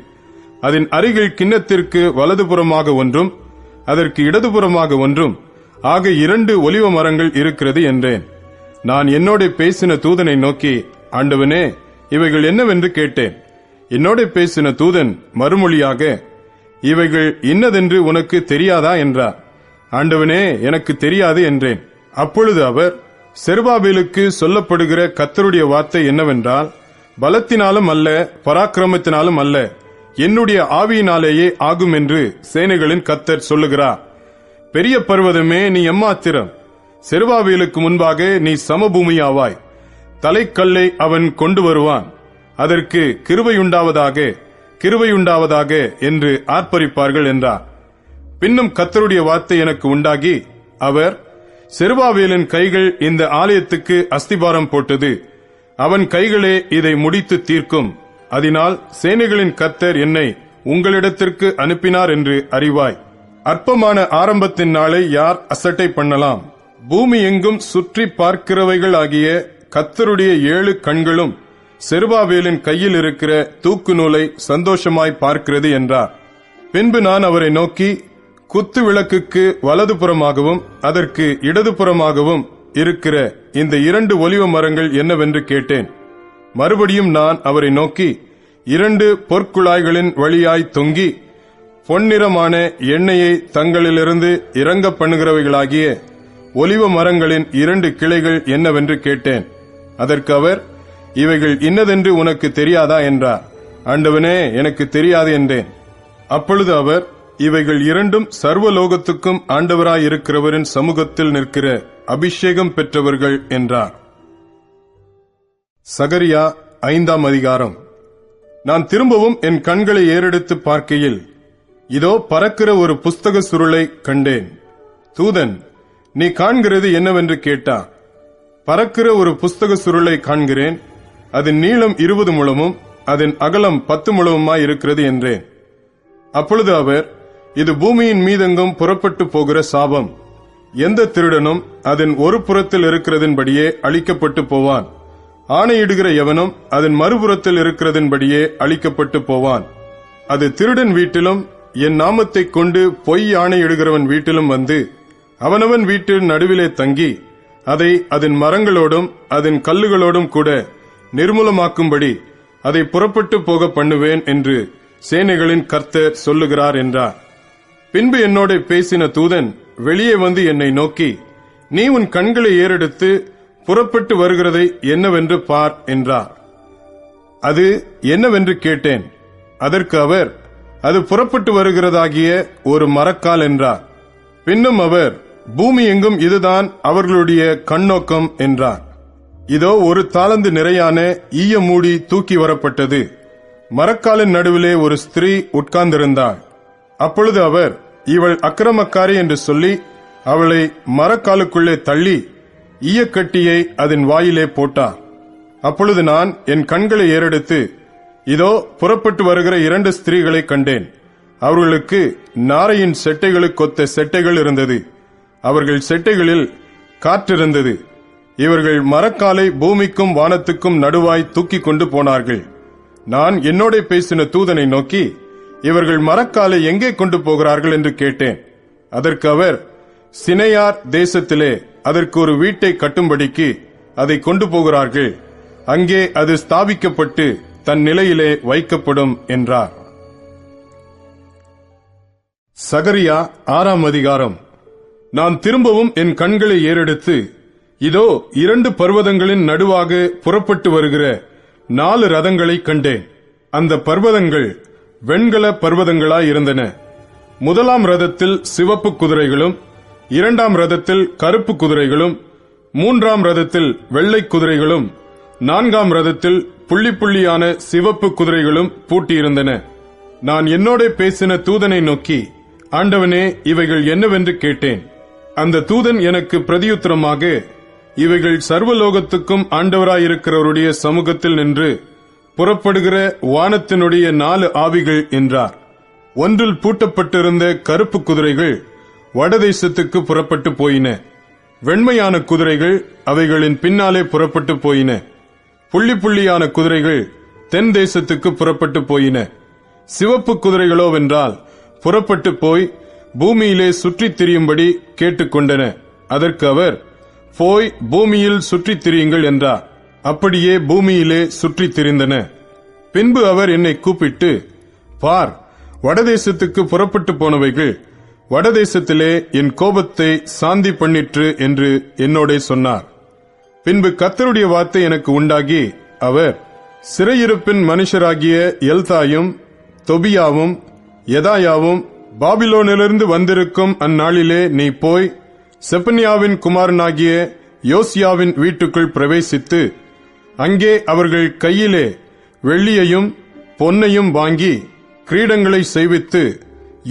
S5: அதன் அருகில் கிண்ணத்திற்கு வலதுபுறமாக ஒன்றும் அதற்கு இடதுபுறமாக ஒன்றும் ஆக 2 ஒலிவ மரங்கள் இருக்கிறது என்றேன். நான் என்னோட பேசின தூதனை நோக்கி, ஆண்டவனே, இவைகள் என்னவென்று கேட்டேன். என்னோட பேசின தூதன் மறுமொழியாக, இவைகள் இன்னதென்று உனக்கு தெரியாதா என்றார். ஆண்டவனே, எனக்கு தெரியாது என்றேன். அப்பொழுது அவர், செருபாபேலுக்கு சொல்லப்படுகிற கர்த்தருடைய வார்த்தை என்னவென்றால், பலத்தினாலும் அல்ல, பராக்கிரமத்தினாலும் அல்ல, என்னுடைய ஆவியினாலேயே ஆகும் என்று சேனைகளின் கர்த்தர் சொல்லுகிறார். பெரிய பர்வதமே, நீ எம்மாத்திரம்? செருபாபேலுக்கு முன்பாக நீ சமபூமியாவாய். தலைக்கல்லை அவன் கொண்டு வருவான். அதற்கு கிருபையுண்டாவதாக, கிருபையுண்டாவதாக என்று ஆர்ப்பரிப்பார்கள் என்றார். பின்னும் கர்த்தருடைய வார்த்தை எனக்கு உண்டாகி, அவர், செருபாபேலின் கைகள் இந்த ஆலயத்துக்கு அஸ்திபாரம் போட்டது. அவன் கைகளே இதை முடித்து தீர்க்கும். அதனால் சேனைகளின் கர்த்தர் என்னை உங்களிடத்திற்கு அனுப்பினார் என்று அறிவாய். அற்பமான ஆரம்பத்தின் நாளை யார் அசட்டை பண்ணலாம்? பூமி எங்கும் சுற்றி பார்க்கிறவைகள் ஆகிய கர்த்தருடைய 7 கண்களும் செருபாபேலின் கையில் இருக்கிற தூக்கு நூலை சந்தோஷமாய் பார்க்கிறது என்றார். பின்பு நான் அவரை நோக்கி, குத்து விளக்குக்கு வலதுபுறமாகவும் அதற்கு இடதுபுறமாகவும் இருக்கிற இந்த 2 ஒலிவ மரங்கள் என்னவென்று கேட்டேன். மறுபடியும் நான் அவரை நோக்கி, 2 பொற்குழாய்களின் வழியாய் தொங்கி பொன்னிறமான எண்ணெயை தங்களிலிருந்து இறங்க பண்ணுகிறவைகளாகிய ஒலிவ மரங்களின் 2 கிளைகள் என்னவென்று கேட்டேன். அதற்கு அவர், இவைகள் இன்னதென்று உனக்கு தெரியாதா என்றார். ஆண்டவனே, எனக்கு தெரியாது என்றேன். அப்பொழுது அவர், இவைகள் 2 சர்வலோகத்துக்கும் ஆண்டவராயிருக்கிறவரின் சமூகத்தில் நிற்கிற அபிஷேகம் பெற்றவர்கள் என்றார். சகரியா 5ஆம் அதிகாரம். நான் திரும்பவும் என் கண்களை ஏறெடுத்து பார்க்கையில், இதோ பறக்கிற ஒரு புஸ்தக சுருளை கண்டேன். தூதன், நீ காண்கிறது என்னவென்று கேட்டார். பறக்கிற ஒரு புஸ்தக சுருளை காண்கிறேன். அதன் நீளம் 20 முழமும் அதன் அகலம் 10 முழமுமாய் இருக்கிறது என்றேன். அப்பொழுது அவர், இது பூமியின் மீதெங்கும் புறப்பட்டு போகிற சாபம். எந்த திருடனும் அதன் ஒரு புறத்தில் இருக்கிறதின்படியே அழிக்கப்பட்டு போவான். ஆணையிடுகிற எவனும் அதன் மறுபுறத்தில் இருக்கிறதின்படியே அழிக்கப்பட்டு போவான். அது திருடன் வீட்டிலும் என் நாமத்தைக் கொண்டு பொய் ஆணையிடுகிறவன் வீட்டிலும் வந்து அவனவன் வீட்டில் நடுவிலே தங்கி அதை அதன் மரங்களோடும் அதன் கல்லுகளோடும் கூட நிர்மூலமாக்கும்படி அதை புறப்பட்டு போக பண்ணுவேன் என்று சேனைகளின் கர்த்தர் சொல்லுகிறார் என்றார். பின்பு என்னோட பேசின தூதன் வெளியே வந்து என்னை நோக்கி, நீ உன் கண்களை ஏறெடுத்து புறப்பட்டு வருகிறதை என்னவென்று பார் என்றார். அது என்னவென்று கேட்டேன். அதற்கு அவர், அது புறப்பட்டு வருகிறதாகிய ஒரு மரக்கால் என்றார். பின்னும் அவர், பூமி எங்கும் இதுதான் அவர்களுடைய கண்ணோக்கம் என்றார். இதோ ஒரு தாலந்து நிறையான ஈய மூடி தூக்கி வரப்பட்டது. மரக்காலின் நடுவிலே ஒரு ஸ்திரீ உட்கார்ந்திருந்தாள். அப்பொழுது அவர், இவள் அக்கிரமக்காரி என்று சொல்லி அவளை மரக்காலுக்குள்ளே தள்ளி ஈயக்கட்டியை அதன் வாயிலே போட்டார். அப்பொழுது நான் என் கண்களை ஏறெடுத்து, இதோ புறப்பட்டு வருகிற 2 ஸ்திரீகளை கண்டேன். அவர்களுக்கு நாரையின் செட்டைகளுக்கொத்த செட்டைகள் இருந்தது. அவர்கள் செட்டைகளில் காற்றிருந்தது. இவர்கள் மரக்காலை பூமிக்கும் வானத்துக்கும் நடுவாய் தூக்கி கொண்டு போனார்கள். நான் என்னோட பேசின தூதனை நோக்கி, இவர்கள் மரக்காலை எங்கே கொண்டு போகிறார்கள் என்று கேட்டேன். அதற்கு அவர், சினையார் தேசத்திலே அதற்கு ஒரு வீட்டை கட்டும்படிக்கு அதை கொண்டு போகிறார்கள். அங்கே அது ஸ்தாபிக்கப்பட்டு தன் நிலையிலே வைக்கப்படும் என்றார். சகரியா 6ஆம் அதிகாரம். நான் திரும்பவும் என் கண்களை ஏறெடுத்து, இதோ 2 பர்வதங்களின் நடுவாக புறப்பட்டு வருகிற 4 ரதங்களை கண்டேன். அந்த பர்வதங்கள் வெண்கல பர்வதங்களாயிருந்தன. 1ஆம் ரதத்தில் சிவப்பு குதிரைகளும், 2ஆம் ரதத்தில் கருப்பு குதிரைகளும், 3ஆம் ரதத்தில் வெள்ளை குதிரைகளும், 4ஆம் ரதத்தில் புள்ளி புள்ளியான சிவப்பு குதிரைகளும் பூட்டியிருந்தன. நான் என்னோட பேசின தூதனை நோக்கி, ஆண்டவனே, இவைகள் என்னவென்று கேட்டேன். அந்த தூதன் எனக்கு பிரதியுத்தரமாக, இவைகள் சர்வலோகத்துக்கும் ஆண்டவராயிருக்கிறவருடைய சமூகத்தில் நின்று புறப்படுகிற வானத்தினுடைய 4 ஆவிகள் என்றார். ஒன்றில் பூட்டப்பட்டிருந்த கருப்பு குதிரைகள் வடதேசத்துக்கு புறப்பட்டு போயின. வெண்மையான குதிரைகள் அவைகளின் பின்னாலே புறப்பட்டு போயின. புள்ளி புள்ளியான குதிரைகள் தென் தேசத்துக்கு புறப்பட்டு போயின. சிவப்பு குதிரைகளோவென்றால் புறப்பட்டு போய் பூமியிலே சுற்றித் திரியும்படி கேட்டுக்கொண்டன. அதற்கு அவர், போய் பூமியில் சுற்றித் திரியுங்கள் என்றார். அப்படியே பூமியிலே சுற்றித் திரிந்தன. பின்பு அவர் என்னை கூப்பிட்டு, பார், வடதேசத்துக்கு புறப்பட்டு போனவைகள் வடதேசத்திலே என் கோபத்தை சாந்தி பண்ணிற்று என்று என்னோட சொன்னார். பின்பு கர்த்தருடைய வார்த்தை எனக்கு உண்டாகி, அவர், சிறையிருப்பின் மனுஷராகிய எல்தாயும் தொபியாவும் யெதாயாவும் பாபிலோனிலிருந்து வந்திருக்கும் அந்நாளிலே நீ போய் செப்பனியாவின் குமாரனாகிய யோசியாவின் வீட்டுக்குள் பிரவேசித்து அங்கே அவர்கள் கையிலே வெள்ளியையும் பொன்னையும் வாங்கி கிரீடங்களை செய்வித்து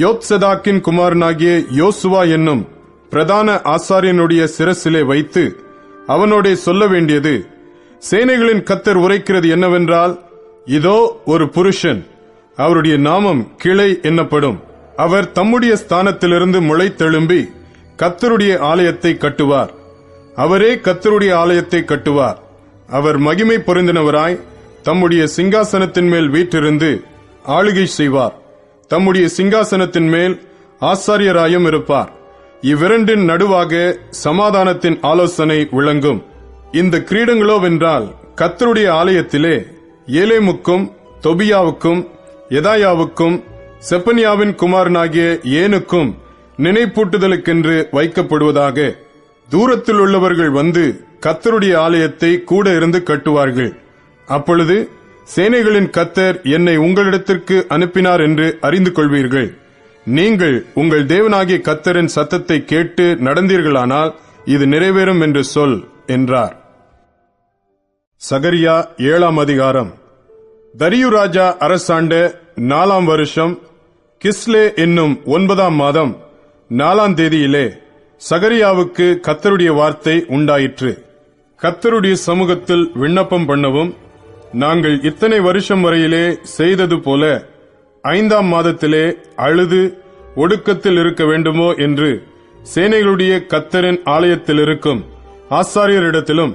S5: யோத்சதாக்கின் குமாரனாகிய யோசுவா என்னும் பிரதான ஆசாரியனுடைய சிரசிலே வைத்து அவனோடே சொல்ல வேண்டியது, சேனைகளின் கர்த்தர் உரைக்கிறது என்னவென்றால், இதோ ஒரு புருஷன், அவருடைய நாமம் கிளை என்னப்படும். அவர் தம்முடைய ஸ்தானத்திலிருந்து முளைத்தெழும்பி கர்த்தருடைய ஆலயத்தை கட்டுவார். அவரே கர்த்தருடைய ஆலயத்தை கட்டுவார். அவர் மகிமை பொருந்தினவராய் தம்முடைய சிங்காசனத்தின் மேல் வீற்றிருந்து ஆளுகை செய்வார். தம்முடைய சிங்காசனத்தின் மேல் ஆசாரியராயும் இருப்பார். இவ்விரண்டின் நடுவாக சமாதானத்தின் ஆலோசனை விளங்கும். இந்த கிரீடங்களோவென்றால் கர்த்தருடைய ஆலயத்திலே ஏலேமுக்கும் தொபியாவுக்கும் யெதாயாவுக்கும் செப்பனியாவின் குமாரனாகிய ஏனுக்கும் நினைப்பூட்டுதலுக்கென்று வைக்கப்படுவதாக. தூரத்தில் உள்ளவர்கள் வந்து கர்த்தருடைய ஆலயத்தை கூட இருந்து கட்டுவார்கள். அப்பொழுது சேனைகளின் கர்த்தர் என்னை உங்களிடத்திற்கு அனுப்பினார் என்று அறிந்து கொள்வீர்கள். நீங்கள் உங்கள் தேவனாகிய கர்த்தரின் சத்தத்தை கேட்டு நடந்தீர்களானால் இது நிறைவேறும் என்று சொல் என்றார். சகரியா 7ஆம் அதிகாரம். தரியு ராஜா அரசாண்ட 4ஆம் வருஷம் கிஸ்லே என்னும் 9ஆம் மாதம் 4ஆம் தேதியிலே சகரியாவுக்கு கர்த்தருடைய வார்த்தை உண்டாயிற்று. கர்த்தருடைய சமூகத்தில் விண்ணப்பம் பண்ணவும், நாங்கள் இத்தனை வருஷம் வரையிலே செய்தது போல 5ஆம் மாதத்திலே அழுது ஒடுக்கத்தில் இருக்க வேண்டுமோ என்று சேனைகளுடைய கர்த்தரின் ஆலயத்தில் இருக்கும் ஆசாரியரிடத்திலும்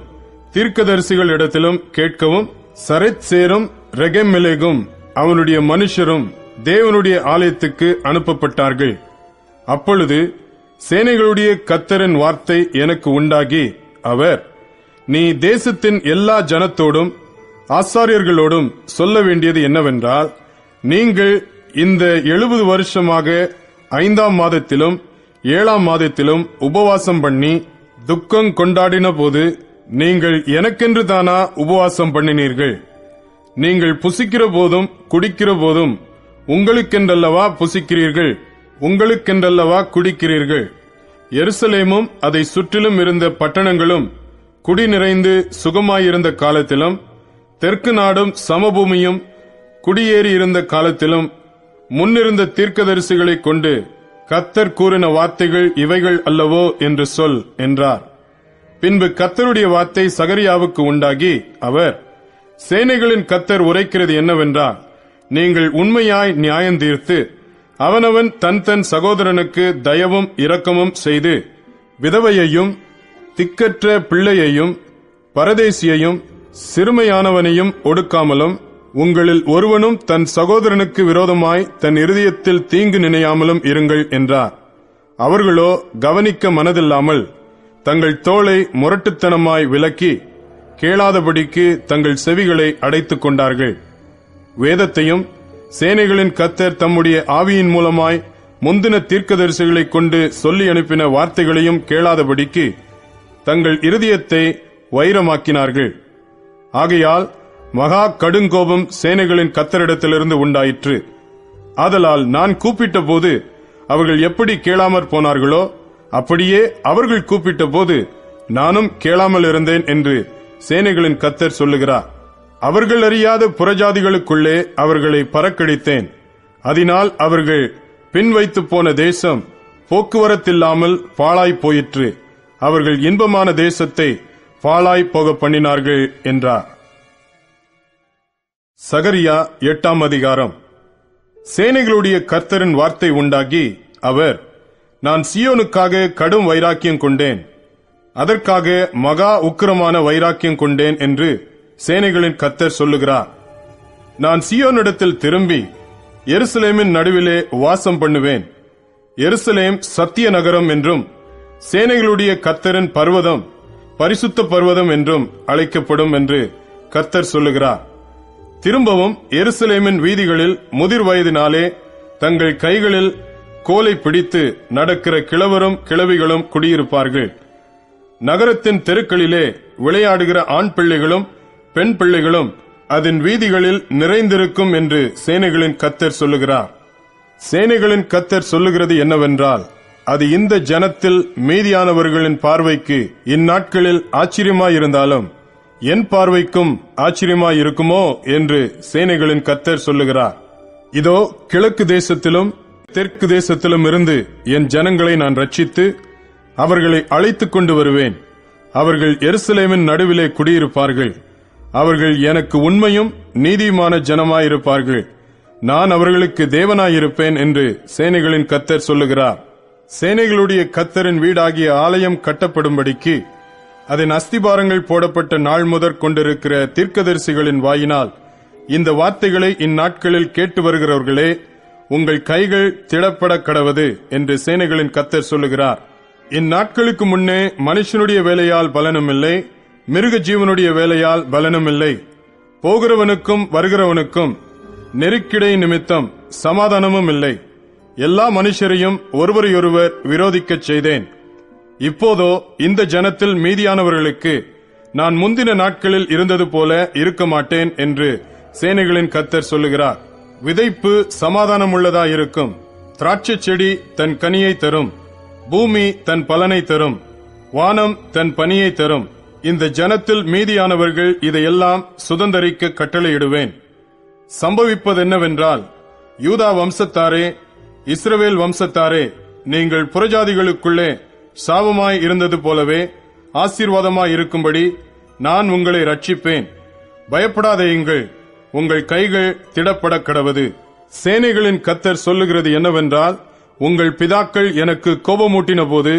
S5: தீர்க்கதரிசிகளிடத்திலும் கேட்கவும், சரெத் சேரும் ரெகெம்மெலேகும் அவனுடைய மனுஷரும் தேவனுடைய ஆலயத்துக்கு அனுப்பப்பட்டார்கள். அப்பொழுது சேனைகளுடைய கர்த்தரின் வார்த்தை எனக்கு உண்டாகி, அவர், நீ தேசத்தின் எல்லா ஜனத்தோடும் ஆசாரியர்களோடும் சொல்ல வேண்டியது என்னவென்றால், நீங்கள் இந்த 70 வருஷமாக 5ஆம் மாதத்திலும் 7ஆம் மாதத்திலும் உபவாசம் பண்ணி துக்கம் கொண்டாடின போது நீங்கள் எனக்கென்று தானா உபவாசம் பண்ணினீர்கள்? நீங்கள் புசிக்கிற போதும் குடிக்கிற போதும் உங்களுக்கென்றல்லவா புசிக்கிறீர்கள், உங்களுக்கென்றல்லவா குடிக்கிறீர்கள்? எருசலேமும் அதை சுற்றிலும் இருந்த பட்டணங்களும் குடி நிறைந்து சுகமாயிருந்த காலத்திலும், தெற்கு நாடும் சமபூமியும் குடியேறி இருந்த காலத்திலும் முன்னிருந்த தீர்க்கதரிசிகளைக் கொண்டு கர்த்தர் கூறின வார்த்தைகள் இவைகள் அல்லவோ என்று சொல் என்றார். பின்பு கர்த்தருடைய வார்த்தை சகரியாவுக்கு உண்டாகி, அவர், சேனைகளின் கர்த்தர் உரைக்கிறது என்னவென்றால், நீங்கள் உண்மையாய் நியாயம் தீர்த்து அவனவன் தன் தன் சகோதரனுக்கு தயவும் இரக்கமும் செய்து விதவையையும் திக்கற்ற பிள்ளையையும் பரதேசியையும் சிறுமையானவனையும் ஒடுக்காமலும், உங்களில் ஒருவனும் தன் சகோதரனுக்கு விரோதமாய் தன் இருதயத்தில் தீங்கு நினையாமலும் இருங்கள் என்றார். அவர்களோ கவனிக்க மனதில்லாமல் தங்கள் தோளை முரட்டுத்தனமாய் விலக்கி கேளாதபடிக்கு தங்கள் செவிகளை அடைத்துக் கொண்டார்கள். வேதத்தையும் சேனைகளின் கர்த்தர் தம்முடைய ஆவியின் மூலமாய் முந்தின தீர்க்கதரிசிகளைக் கொண்டு சொல்லி அனுப்பின வார்த்தைகளையும் கேளாதபடிக்கு தங்கள் இருதயத்தை வைரமாக்கினார்கள். ஆகையால் மகா கடுங்கோபம் சேனைகளின் கர்த்தரிடத்திலிருந்து உண்டாயிற்று. ஆதலால் நான் கூப்பிட்ட போது அவர்கள் எப்படி கேளாமற் போனார்களோ, அப்படியே அவர்கள் கூப்பிட்ட போது நானும் கேளாமல் இருந்தேன் என்று சேனைகளின் கர்த்தர் சொல்லுகிறார். அவர்கள் அறியாத புறஜாதிகளுக்குள்ளே அவர்களை பறக்கடித்தேன். அதனால் அவர்கள் பின் வைத்து போன தேசம் போக்குவரத்தில்லாமல் பாழாய் போயிற்று. அவர்கள் இன்பமான தேசத்தை பாழாய் போக பண்ணினார்கள் என்றார். சகரியா 8ஆம் அதிகாரம். சேனைகளுடைய கர்த்தரின் வார்த்தை உண்டாகி, அவர், நான் சீயோனுக்காக கடும் வைராக்கியம் கொண்டேன், அதற்காக மகா உக்கிரமான வைராக்கியம் கொண்டேன் என்று சேனைகளின் கர்த்தர் சொல்லுகிறார். நான் சீயோனிடத்தில் திரும்பி எருசலேமின் நடுவிலே வாசம் பண்ணுவேன். எருசலேம் சத்திய நகரம் என்றும் சேனைகளுடைய கர்த்தரின் பர்வதம் பரிசுத்த பர்வதம் என்றும் அழைக்கப்படும் என்று கர்த்தர் சொல்லுகிறார். திரும்பவும் எருசலேமின் வீதிகளில் முதிர் வயதினாலே தங்கள் கைகளில் கோலை பிடித்து நடக்கிற கிழவரும் கிழவிகளும் குடியிருப்பார்கள். நகரத்தின் தெருக்களிலே விளையாடுகிற ஆண் பிள்ளைகளும் பெண் பிள்ளைகளும் அதன் வீதிகளில் நிறைந்திருக்கும் என்று சேனைகளின் கர்த்தர் சொல்லுகிறார். சேனைகளின் கர்த்தர் சொல்லுகிறது என்னவென்றால், அது இந்த ஜனத்தில் மீதியானவர்களின் பார்வைக்கு இந்நாட்களில் ஆச்சரியமாயிருந்தாலும் என் பார்வைக்கும் ஆச்சரியமாயிருக்குமோ என்று சேனைகளின் கர்த்தர் சொல்லுகிறார். இதோ கிழக்கு தேசத்திலும் தெற்கு தேசத்திலும் இருந்து என் ஜனங்களை நான் ரட்சித்து அவர்களை அழைத்துக் கொண்டு வருவேன். அவர்கள் எருசலேமின் நடுவிலே குடியிருப்பார்கள். அவர்கள் எனக்கு உண்மையும் நீதியுமான ஜனமாயிருப்பார்கள். நான் அவர்களுக்கு தேவனாயிருப்பேன் என்று சேனைகளின் கர்த்தர் சொல்லுகிறார். சேனைகளுடைய கர்த்தரின் வீடாகிய ஆலயம் கட்டப்படும்படிக்கு அதன் அஸ்திபாரங்கள் போடப்பட்ட நாள் முதற் கொண்டிருக்கிற தீர்க்கதரிசிகளின் வாயினால் இந்த வார்த்தைகளை இந்நாட்களில் கேட்டு வருகிறவர்களே, உங்கள் கைகள் திடப்பட கடவது என்று சேனைகளின் கர்த்தர் சொல்லுகிறார். இந்நாட்களுக்கு முன்னே மனுஷனுடைய வேலையால் பலனுமில்லை, மிருக ஜீவனுடைய வேலையால் பலனுமில்லை. போகிறவனுக்கும் வருகிறவனுக்கும் நெருக்கிடை நிமித்தம் சமாதானமும் இல்லை. எல்லா மனுஷரையும் ஒருவரையொருவர் விரோதிக்கச் செய்தேன். இப்போதோ இந்த ஜனத்தில் மீதியானவர்களுக்கு நான் முந்தின நாட்களில் இருந்தது போல இருக்க மாட்டேன் என்று சேனைகளின் கர்த்தர் சொல்லுகிறார். விதைப்பு சமாதானம் உள்ளதாயிருக்கும். திராட்சை செடி தன் கனியை தரும், பூமி தன் பலனை தரும். வானம் தன் பனியை தரும். இந்த ஜனத்தில் மீதியானவர்கள் இதையெல்லாம் சுதந்தரிக்க கட்டளையிடுவேன். சம்பவிப்பதென்னவென்றால், யூதா வம்சத்தாரே, இஸ்ரவேல் வம்சத்தாரே, நீங்கள் புறஜாதிகளுக்குள்ளே சாபமாய் இருந்தது போலவே ஆசீர்வாதமாய் இருக்கும்படி நான் உங்களை ரட்சிப்பேன். பயப்படாதேயுங்கள், உங்கள் கைகள் திடப்பட கடவது. சேனைகளின் கர்த்தர் சொல்லுகிறது என்னவென்றால், உங்கள் பிதாக்கள் எனக்கு கோபமூட்டின போது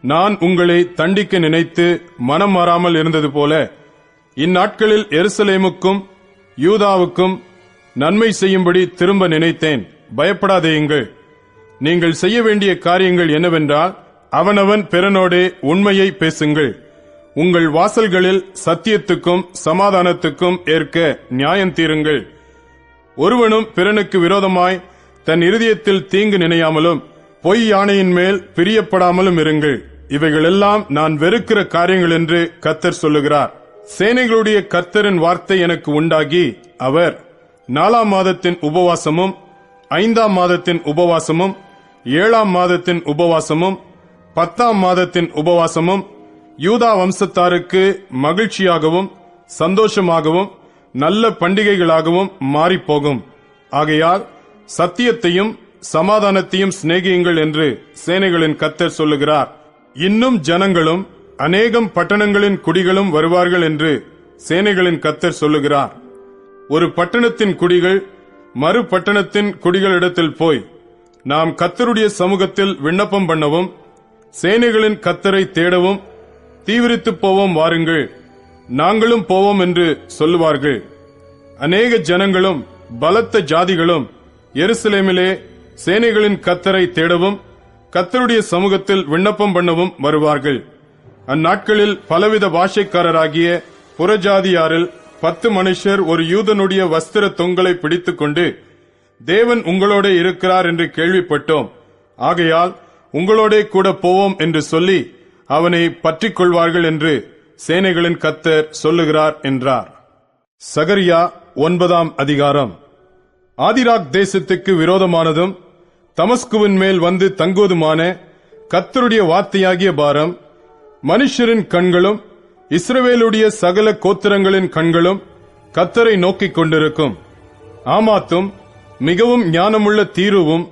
S5: நான் உங்களை தண்டிக்க நினைத்து மனம் மாறாமல் இருந்தது போல இந்நாட்களில் எருசலேமுக்கும் யூதாவுக்கும் நன்மை செய்யும்படி திரும்ப நினைத்தேன். பயப்படாதேயுங்கள். நீங்கள் செய்ய வேண்டிய காரியங்கள் என்னவென்றால், அவனவன் பிறனோடே உண்மையை பேசுங்கள். உங்கள் வாசல்களில் சத்தியத்துக்கும் சமாதானத்துக்கும் ஏற்க நியாயம் தீருங்கள். ஒருவனும் பிறனுக்கு விரோதமாய் தன் இருதயத்தில் தீங்கு நினையாமலும் பொய் யானையின் மேல் பிரியப்படாமலும் இருங்கள். இவைகளெல்லாம் நான் வெறுக்கிற காரியங்கள் என்று கர்த்தர் சொல்லுகிறார். சேனைகளுடைய கர்த்தரின் வார்த்தை எனக்கு உண்டாகி, அவர் 4ஆம் மாதத்தின் உபவாசமும் 5ஆம் மாதத்தின் உபவாசமும் 7ஆம் மாதத்தின் உபவாசமும் 10ஆம் மாதத்தின் உபவாசமும் யூதா வம்சத்தாருக்கு மகிழ்ச்சியாகவும் சந்தோஷமாகவும் நல்ல பண்டிகைகளாகவும் மாறிப்போகும். ஆகையால் சத்தியத்தையும் சமாதானத்தையும் சிநேகியுங்கள் என்று சேனைகளின் கர்த்தர் சொல்லுகிறார். இன்னும் ஜனங்களும் அநேகம் பட்டணங்களின் குடிகளும் வருவார்கள் என்று சேனைகளின் கர்த்தர் சொல்லுகிறார். ஒரு பட்டணத்தின் குடிகள் மறு பட்டணத்தின் குடிகளிடத்தில் போய், நாம் கர்த்தருடைய சமூகத்தில் விண்ணப்பம் பண்ணவும் சேனைகளின் கர்த்தரை தேடவும் தீவிரித்து போவோம், வாருங்கள், நாங்களும் போவோம் என்று சொல்லுவார்கள். அநேக ஜனங்களும் பலத்த ஜாதிகளும் எருசலேமிலே சேனைகளின் கர்த்தரை தேடவும் கர்த்தருடைய சமூகத்தில் விண்ணப்பம் பண்ணவும் வருவார்கள். அந்நாட்களில் பலவித பாஷைக்காரராகிய புறஜாதியாரில் 10 மனுஷர் ஒரு யூதனுடைய வஸ்திர தொங்கலை பிடித்துக் கொண்டு, தேவன் உங்களோட இருக்கிறார் என்று கேள்விப்பட்டோம், ஆகையால் உங்களோட கூட போவோம் என்று சொல்லி அவனை பற்றிக் கொள்வார்கள் என்று சேனைகளின் கர்த்தர் சொல்லுகிறார் என்றார். சகரியா 9ஆம் அதிகாரம். ஆதிராக் தேசத்துக்கு விரோதமானதும் தமஸ்குவின் மேல் வந்து தங்குவதுமான கர்த்தருடைய வார்த்தையாகிய பாரம் மனுஷரின் கண்களும் இஸ்ரவேலுடைய சகல கோத்திரங்களின் கண்களும் கர்த்தரை நோக்கிக் கொண்டிருக்கும். ஆமாத்தும் மிகவும் ஞானமுள்ள தீருவும்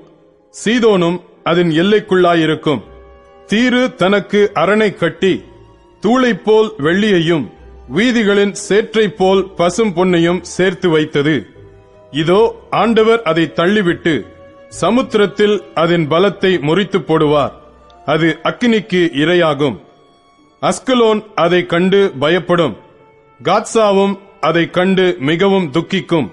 S5: சீதோனும் அதன் எல்லைக்குள்ளாயிருக்கும். தீரு தனக்கு அரணை கட்டி தூளைப் போல் வெள்ளியையும் வீதிகளின் சேற்றைப் போல் பசும் பொன்னையும் சேர்த்து வைத்தது. இதோ ஆண்டவர் அதை தள்ளிவிட்டு சமுத்திரத்தில் அதன் பலத்தை முறித்து போடுவார். அது அக்கினிக்கு இரையாகும். அஸ்கலோன் அதை கண்டு பயப்படும். காத்சாவும் அதை கண்டு மிகவும் துக்கிக்கும்.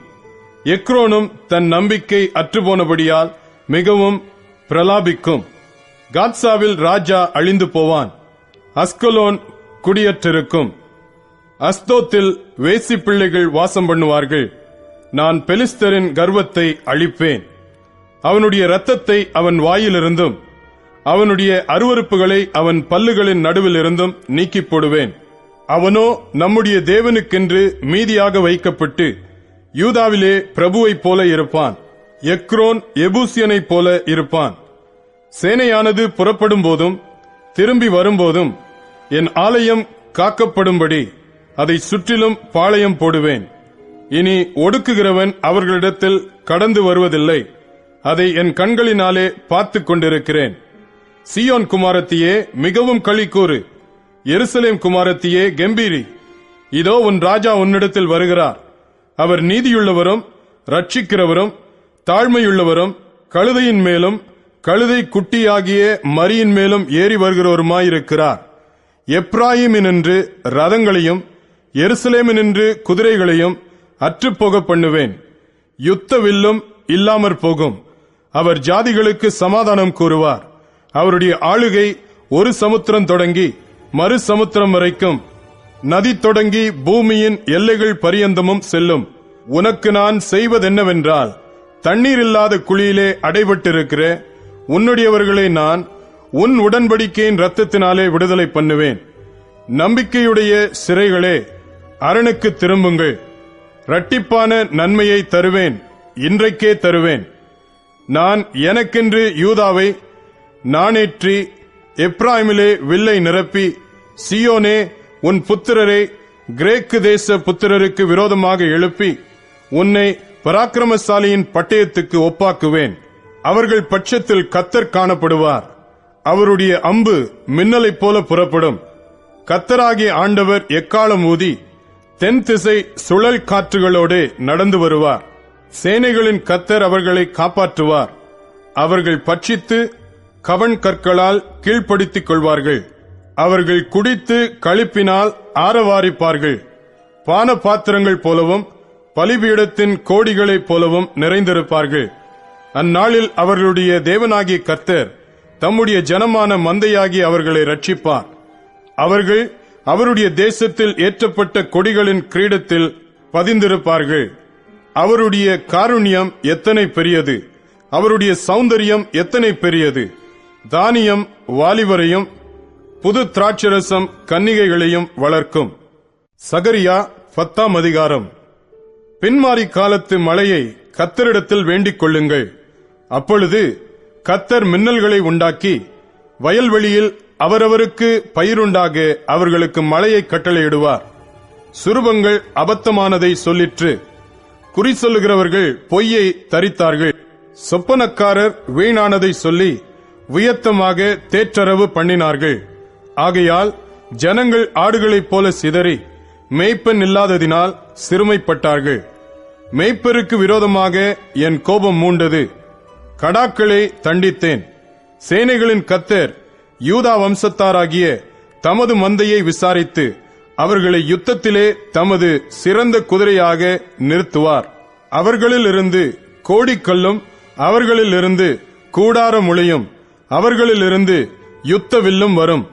S5: எக்ரோனும் தன் நம்பிக்கை அற்றுப்போனபடியால் மிகவும் பிரலாபிக்கும். காத்சாவில் ராஜா அழிந்து போவான். அஸ்கலோன் குடியற்றிருக்கும். அஸ்தோத்தில் வேசி பிள்ளைகள் வாசம் பண்ணுவார்கள். நான் பெலிஸ்தரின் கர்வத்தை அழிப்பேன். அவனுடைய இரத்தத்தை அவன் வாயிலிருந்தும் அவனுடைய அருவருப்புகளை அவன் பல்லுகளின் நடுவில் இருந்தும் நீக்கிப் போடுவேன். அவனோ நம்முடைய தேவனுக்கென்று மீதியாக வைக்கப்பட்டு யூதாவிலே பிரபுவைப் போல இருப்பான். எக்ரோன் எபூசியனைப் போல இருப்பான். சேனையானது புறப்படும் போதும் திரும்பி வரும்போதும் என் ஆலயம் காக்கப்படும்படி அதை சுற்றிலும் பாளையம் போடுவேன். இனி ஒடுக்குகிறவன் அவர்களிடத்தில் கடந்து வருவதில்லை. அதை என் கண்களினாலே பார்த்துக் கொண்டிருக்கிறேன். சீயோன் குமாரத்தியே மிகவும் களிக்கூறு, எருசலேம் குமாரத்தியே கெம்பீரி. இதோ உன் ராஜா உன்னிடத்தில் வருகிறார். அவர் நீதியுள்ளவரும் ரட்சிக்கிறவரும் தாழ்மையுள்ளவரும் கழுதையின் மேலும் கழுதை குட்டியாகிய மரியின் மேலும் ஏறி வருகிறவருமாயிருக்கிறார். எப்ராயிமினின்று ரதங்களையும் எருசலேமினின்று குதிரைகளையும் அற்றுப்போக பண்ணுவேன். யுத்த வில்லும் இல்லாமற் போகும். அவர் ஜாதிகளுக்கு சமாதானம் கூறுவார். அவருடைய ஆளுகை ஒரு சமுத்திரம் தொடங்கி மறு சமுத்திரம் வரைக்கும், நதி தொடங்கி பூமியின் எல்லைகள் பரியந்தமும் செல்லும். உனக்கு நான் செய்வதென்னவென்றால், தண்ணீர் இல்லாத குழியிலே அடைபட்டிருக்கிற உன்னுடையவர்களை நான் உன் உடன்படிக்கையின் இரத்தத்தினாலே விடுதலை பண்ணுவேன். நம்பிக்கையுடைய சிறைகளே, அரணுக்கு திரும்புங்கள். இரட்டிப்பான நன்மையை தருவேன், இன்றைக்கே தருவேன். நான் எனக்கென்று யூதாவை நாணேற்றி எப்ராயிமிலே வில்லை நிரப்பி சியோனே, உன் புத்திரரை கிரேக்கு தேச புத்திரருக்கு விரோதமாக எழுப்பி உன்னை பராக்கிரமசாலியின் பட்டயத்துக்கு ஒப்பாக்குவேன். அவர்கள் பட்சத்தில் கர்த்தர் காணப்படுவார். அவருடைய அம்பு மின்னலைப் போல புறப்படும். கர்த்தராகிய ஆண்டவர் எக்காலம் ஊதி தென் திசை சுழல் காற்றுகளோடு நடந்து வருவார். சேனைகளின் கர்த்தர் அவர்களை காப்பாற்றுவார். அவர்கள் பட்சித்து கவண் கற்களால் கீழ்ப்படுத்திக் கொள்வார்கள். அவர்கள் குடித்து களிப்பினால் ஆரவாரிப்பார்கள். பான பாத்திரங்கள் போலவும் பலிபீடத்தின் கோடிகளைப் போலவும் நிறைந்திருப்பார்கள். அந்நாளில் அவர்களுடைய தேவனாகிய கர்த்தர் தம்முடைய ஜனமான மந்தையாகி அவர்களை ரட்சிப்பார். அவர்கள் அவருடைய தேசத்தில் ஏற்றப்பட்ட கொடிகளின் கிரீடத்தில் பதிந்திருப்பார்கள். அவருடைய காருண்யம் எத்தனை பெரியது! அவருடைய சௌந்தரியம் எத்தனை பெரியது! தானியம் வாலிபரையும் புது திராட்சரசம் கன்னிகைகளையும் வளர்க்கும். சகரியா 10ஆம் அதிகாரம். பின்மாரி காலத்து மழையை கர்த்தரிடத்தில் வேண்டிக் கொள்ளுங்கள். அப்பொழுது கர்த்தர் மின்னல்களை உண்டாக்கி வயல்வெளியில் அவரவருக்கு பயிருண்டாக அவர்களுக்கு மழையை கட்டளையிடுவார். சுரூபங்கள் அபத்தமானதை சொல்லிற்று. குறி சொல்லுகிறவர்கள் பொய்யை தரித்தார்கள். சொப்பனக்காரர் வீணானதை சொல்லி வியத்தமாக தேற்றரவு பண்ணினார்கள். ஆகையால் ஜனங்கள் ஆடுகளைப் போல சிதறி மேய்ப்பன் இல்லாததினால் சிறுமைப்பட்டார்கள். மேய்ப்பருக்கு விரோதமாக என் கோபம் மூண்டது. கடாக்களை தண்டித்தேன். சேனைகளின் கர்த்தர் யூதா வம்சத்தாராகிய தமது மந்தையை விசாரித்து அவர்களை யுத்தத்திலே தமது சிறந்த குதிரையாக நிறுத்துவார். அவர்களிலிருந்து கோடிக்கல்லும் அவர்களிலிருந்து கூடார முளையும் அவர்களிலிருந்து யுத்த வில்லும் வரும்.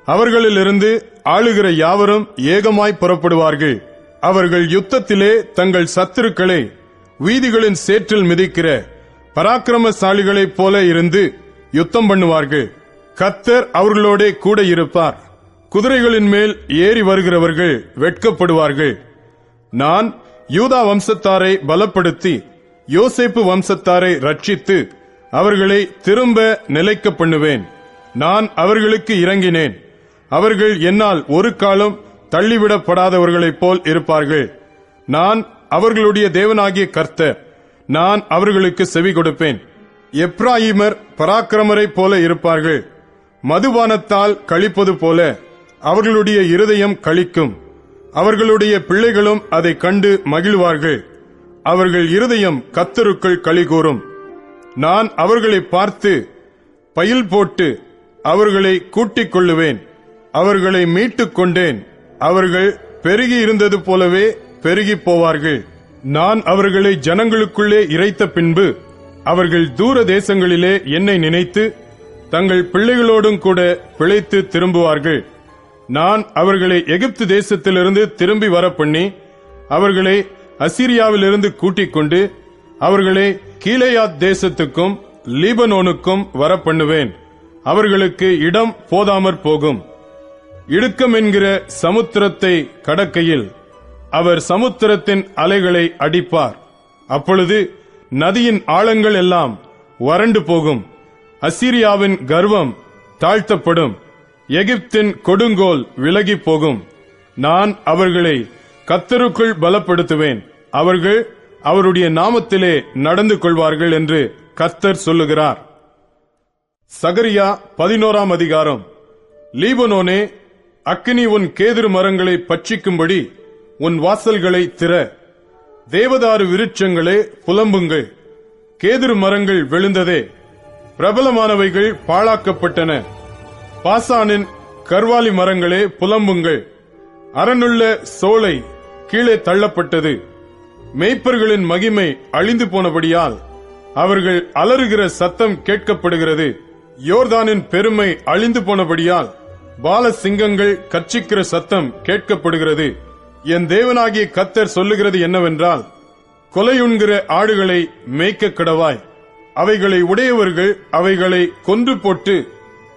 S5: அவர்களிலிருந்து ஆளுகிற யாவரும் ஏகமாய் புறப்படுவார்கள். அவர்கள் யுத்தத்திலே தங்கள் சத்துருக்களை வீதிகளின் சேற்றில் மிதிக்கிற பராக்கிரமசாலிகளைப் போல இருந்து யுத்தம் பண்ணுவார்கள். கர்த்தர் அவர்களோட கூட இருப்பார். குதிரைகளின் மேல் ஏறி வருகிறவர்கள் வெட்கப்படுவார்கள். நான் யூதா வம்சத்தாரை பலப்படுத்தி யோசேப்பு வம்சத்தாரை ரட்சித்து அவர்களை திரும்ப நிலைக்க பண்ணுவேன். நான் அவர்களுக்கு இறங்கினேன். அவர்கள் என்னால் ஒரு காலம் தள்ளிவிடப்படாதவர்களைப் போல் இருப்பார்கள். நான் அவர்களுடைய தேவனாகிய கர்த்தர். நான் அவர்களுக்கு செவி கொடுப்பேன். எப்ராயிமர் பராக்கிரமரைப் போல இருப்பார்கள். மதுபானத்தால் களிப்பது போல அவர்களுடைய இருதயம் களிக்கும். அவர்களுடைய பிள்ளைகளும் அதை கண்டு மகிழ்வார்கள். அவர்கள் இருதயம் கர்த்தருக்குள் களிகூரும். நான் அவர்களை பார்த்து பயில் போட்டு அவர்களை கூட்டிக் கொள்ளுவேன். அவர்களை மீட்டுக் கொண்டேன். அவர்கள் பெருகி இருந்தது போலவே பெருகி போவார்கள். நான் அவர்களை ஜனங்களுக்குள்ளே இறைத்த பின்பு அவர்கள் தூர தேசங்களிலே என்னை நினைத்து தங்கள் பிள்ளைகளோடும் கூட பிழைத்து திரும்புவார்கள். நான் அவர்களை எகிப்து தேசத்திலிருந்து திரும்பி வர பண்ணி அவர்களை அசீரியாவிலிருந்து கூட்டிக் கொண்டு அவர்களை கீலேயாத் தேசத்துக்கும் லீபனோனுக்கும் வர பண்ணுவேன். அவர்களுக்கு இடம் போதாமற் போகும். இடுக்கம் என்கிற சமுத்திரத்தை கடக்கையில் அவர் சமுத்திரத்தின் அலைகளை அடிப்பார். அப்பொழுது நதியின் ஆழங்கள் எல்லாம் வறண்டு போகும். அசீரியாவின் கர்வம் தாழ்த்தப்படும். எகிப்தின் கொடுங்கோல் விலகி போகும். நான் அவர்களை கர்த்தருக்குள் பலப்படுத்துவேன். அவர்கள் அவருடைய நாமத்திலே நடந்து கொள்வார்கள் என்று கர்த்தர் சொல்லுகிறார். சகரியா 11ஆம் அதிகாரம். லீபனோனே, அக்கினி உன் கேதுரு மரங்களை பட்சிக்கும்படி உன் வாசல்களை திற. தேவதாரு விருட்சங்களே புலம்புங்கள். கேதுரு மரங்கள் விழுந்ததே, பிரபலமானவைகள் பாழாக்கப்பட்டன. பாசானின் கர்வாலி மரங்களே புலம்புங்கள். அரணுள்ள சோலை கீழே தள்ளப்பட்டது. மேய்ப்பர்களின் மகிமை அழிந்து போனபடியால் அவர்கள் அலறுகிற சத்தம் கேட்கப்படுகிறது. யோர்தானின் பெருமை அழிந்து போனபடியால் பால சிங்கங்கள் கர்ச்சிக்கிற சத்தம் கேட்கப்படுகிறது. என் தேவனாகிய கர்த்தர் சொல்லுகிறது என்னவென்றால், கொலையுண்கிற ஆடுகளை மேய்க்க கடவாய். அவைகளை உடையவர்கள் அவைகளை கொன்று போட்டு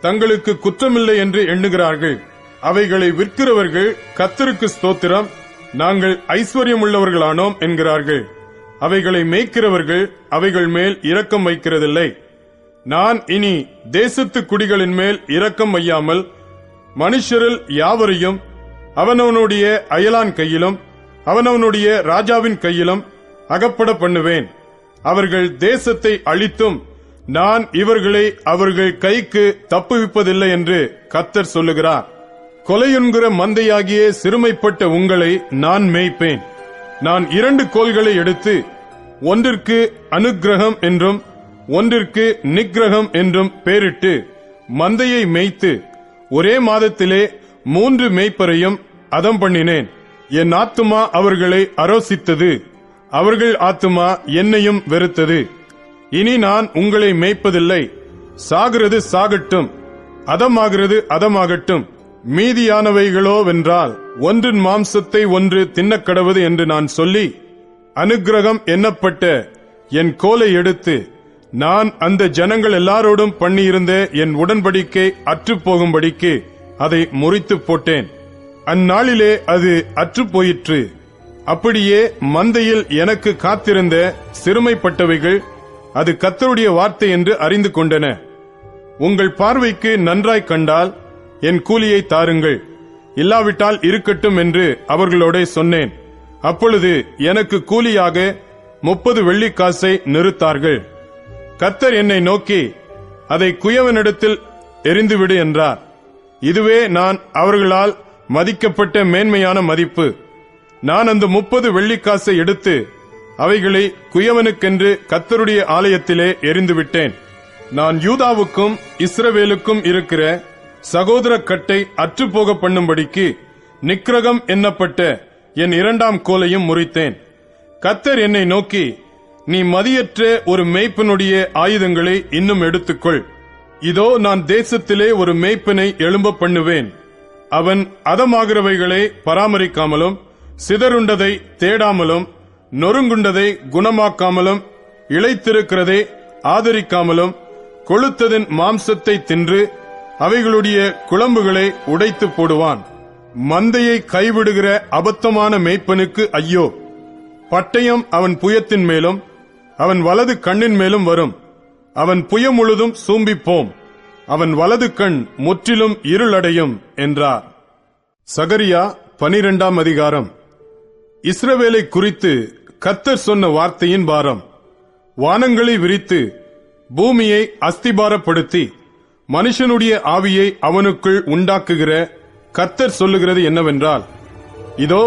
S5: தங்களுக்கு குற்றமில்லை என்று எண்ணுகிறார்கள். அவைகளை விற்கிறவர்கள் கர்த்தருக்கு ஸ்தோத்திரம், நாங்கள் ஐஸ்வர்யம் உள்ளவர்களானோம் என்கிறார்கள். அவைகளை மேய்க்கிறவர்கள் அவைகள் மேல் இரக்கம் வைக்கிறதில்லை. நான் இனி தேசத்து குடிகளின் மேல் இரக்கம் வையாமல் மனுஷரில் யாவரையும் அவனவனுடைய அயலான் கையிலும் அவனவனுடைய ராஜாவின் கையிலும் அகப்பட பண்ணுவேன். அவர்கள் தேசத்தை அழித்தும் நான் இவர்களை அவர்கள் கைக்கு தப்புவிப்பதில்லை என்று கர்த்தர் சொல்லுகிறார். கொலையுண்கிற மந்தையாகிய சிறுமைப்பட்ட உங்களை நான் மேய்ப்பேன். நான் 2 கோல்களை எடுத்து ஒன்றிற்கு அனுக்கிரகம் என்றும் ஒன்றிற்கு நிக்கிரகம் என்றும் பெயரிட்டு மந்தையை மேய்த்து ஒரே மாதத்திலே 3 மேய்ப்பரையும் அதம் பண்ணினேன். என் ஆத்துமா அவர்களை அரோசித்தது, அவர்கள் ஆத்துமா என்னையும் வெறுத்தது. இனி நான் உங்களை மேய்ப்பதில்லை. சாகிறது சாகட்டும், அதமாகிறது அதமாகட்டும். மீதியானவைகளோவென்றால் ஒன்றின் மாம்சத்தை ஒன்று தின்னக்கடவது என்று நான் சொல்லி, அனுக்கிரகம் எண்ணப்பட்ட என் கோலை எடுத்து நான் அந்த ஜனங்கள் எல்லாரோடும் பண்ணியிருந்த என் உடன்படிக்கை அற்றுப்போகும்படிக்கு அதை முறித்து போட்டேன். அந்நாளிலே அது அற்றுப்போயிற்று. அப்படியே மந்தையில் எனக்கு காத்திருந்த சிறுமைப்பட்டவைகள் அது கர்த்தருடைய வார்த்தை என்று அறிந்து கொண்டன. உங்கள் பார்வைக்கு நன்றாய் கண்டால் என் கூலியை தாருங்கள், இல்லாவிட்டால் இருக்கட்டும் என்று அவர்களோட சொன்னேன். அப்பொழுது எனக்கு கூலியாக 30 வெள்ளிக்காசை நிறுத்தார்கள். கர்த்தர் என்னை நோக்கி, அதை குயவனிடத்தில் எறிந்துவிடு என்றார். இதுவே நான் அவர்களால் மதிக்கப்பட்ட மேன்மையான மதிப்பு. நான் அந்த 30 வெள்ளிக்காசை எடுத்து அவைகளை குயவனுக்கென்று கர்த்தருடைய ஆலயத்திலே எறிந்துவிட்டேன். நான் யூதாவுக்கும் இஸ்ரவேலுக்கும் இருக்கிற சகோதர கட்டை அற்றுப்போக பண்ணும்படிக்கு நிக்கிரகம் எண்ணப்பட்ட என் 2ஆம் கோலையும் முறித்தேன். கர்த்தர் என்னை நோக்கி, நீ மதியற்ற ஒரு மேய்ப்பனுடைய ஆயுதங்களை இன்னும் எடுத்துக்கொள். இதோ நான் தேசத்திலே ஒரு மேய்ப்பனை எழும்ப பண்ணுவேன். அவன் அதமாகிறவைகளை பராமரிக்காமலும் சிதறுண்டதை தேடாமலும் நொறுங்குண்டதை குணமாக்காமலும் இளைத்திருக்கிறதை ஆதரிக்காமலும் கொழுத்ததின் மாம்சத்தை தின்று அவைகளுடைய குளம்புகளை உடைத்து போடுவான். மந்தையை கைவிடுகிற அபத்தமான மேய்ப்பனுக்கு ஐயோ! பட்டயம் அவன் புயத்தின் மேலும் அவன் வலது கண்ணின் மேலும் வரும். அவன் புயம் முழுதும் சூம்பிப்போம், அவன் வலது கண் முற்றிலும் இருளடையும் என்றார். சகரியா 12ஆம் அதிகாரம். இஸ்ரவேலை குறித்து கர்த்தர் சொன்ன வார்த்தையின் பாரம். வானங்களை விரித்து பூமியை அஸ்திபாரப்படுத்தி மனுஷனுடைய ஆவியை அவனுக்குள் உண்டாக்குகிற கர்த்தர் சொல்லுகிறது என்னவென்றால், இதோ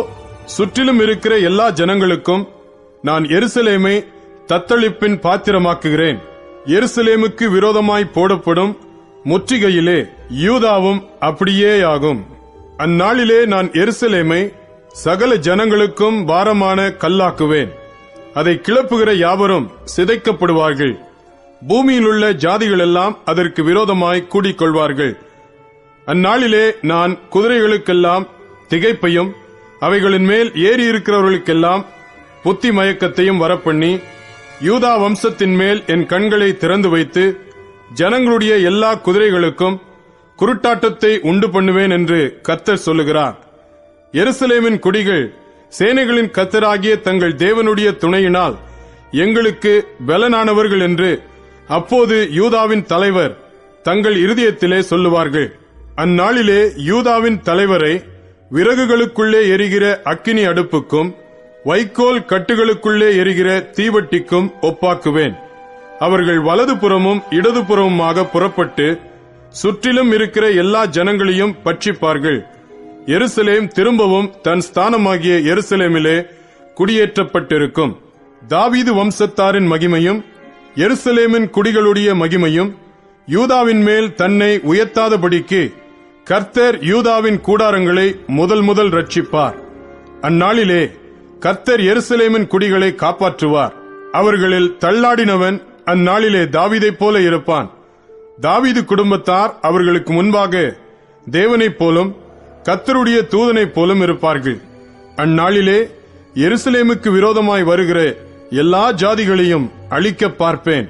S5: சுற்றிலும் இருக்கிற எல்லா ஜனங்களுக்கும் நான் எருசலேமை தத்தளிப்பின் பாத்திரமாக்குகிறேன். எருசலேமுக்கு விரோதமாய் போடப்படும் முற்றுகையிலே யூதாவும் அப்படியேயாகும். அந்நாளிலே நான் எருசலேமை சகல ஜனங்களுக்கும் பாரமான கல்லாக்குவேன். அதை கிளப்புகிற யாவரும் சிதைக்கப்படுவார்கள். பூமியிலுள்ள ஜாதிகளெல்லாம் அதற்கு விரோதமாய் கூடிக்கொள்வார்கள். அந்நாளிலே நான் குதிரைகளுக்கெல்லாம் திகைப்பையும் அவைகளின் மேல் ஏறியிருக்கிறவர்களுக்கெல்லாம் புத்தி மயக்கத்தையும் வரப்பண்ணி யூதா வம்சத்தின் மேல் என் கண்களை திறந்து வைத்து ஜனங்களுடைய எல்லா குதிரைகளுக்கும் குருட்டாட்டத்தை உண்டு பண்ணுவேன் என்று கர்த்தர் சொல்லுகிறார். எருசலேமின் குடிகள் சேனைகளின் கர்த்தராகிய தங்கள் தேவனுடைய துணையினால் எங்களுக்கு பலனானவர்கள் என்று அப்போது யூதாவின் தலைவர் தங்கள் இருதயத்திலே சொல்லுவார்கள். அந்நாளிலே யூதாவின் தலைவரை விறகுகளுக்குள்ளே எரிகிற அக்கினி அடுப்புக்கும் வைக்கோல் கட்டுகளுக்குள்ளே எரிகிற தீவட்டிக்கும் ஒப்பாக்குவேன். அவர்கள் வலதுபுறமும் இடதுபுறமுமாக புறப்பட்டு சுற்றிலும் இருக்கிற எல்லா ஜனங்களையும் பட்சிப்பார்கள். எருசலேம் திரும்பவும் தன் ஸ்தானமாகிய எருசலேமிலே குடியேற்றப்பட்டிருக்கும். தாவீது வம்சத்தாரின் மகிமையும் எருசலேமின் குடிகளுடைய மகிமையும் யூதாவின் மேல் தன்னை உயர்த்தாதபடிக்கு கர்த்தர் யூதாவின் கூடாரங்களை முதல் ரட்சிப்பார். அந்நாளிலே கர்த்தர் எருசலேமின் குடிகளை காப்பாற்றுவார். அவர்களில் தள்ளாடினவன் அந்நாளிலே தாவீதைப் போல இருப்பான். தாவீது குடும்பத்தார் அவர்களுக்கு முன்பாக தேவனைப் போலும் கர்த்தருடைய தூதனைப் போலும் இருப்பார்கள். அந்நாளிலே எருசலேமுக்கு விரோதமாய் வருகிற எல்லா ஜாதிகளையும் அழிக்க பார்ப்பேன்.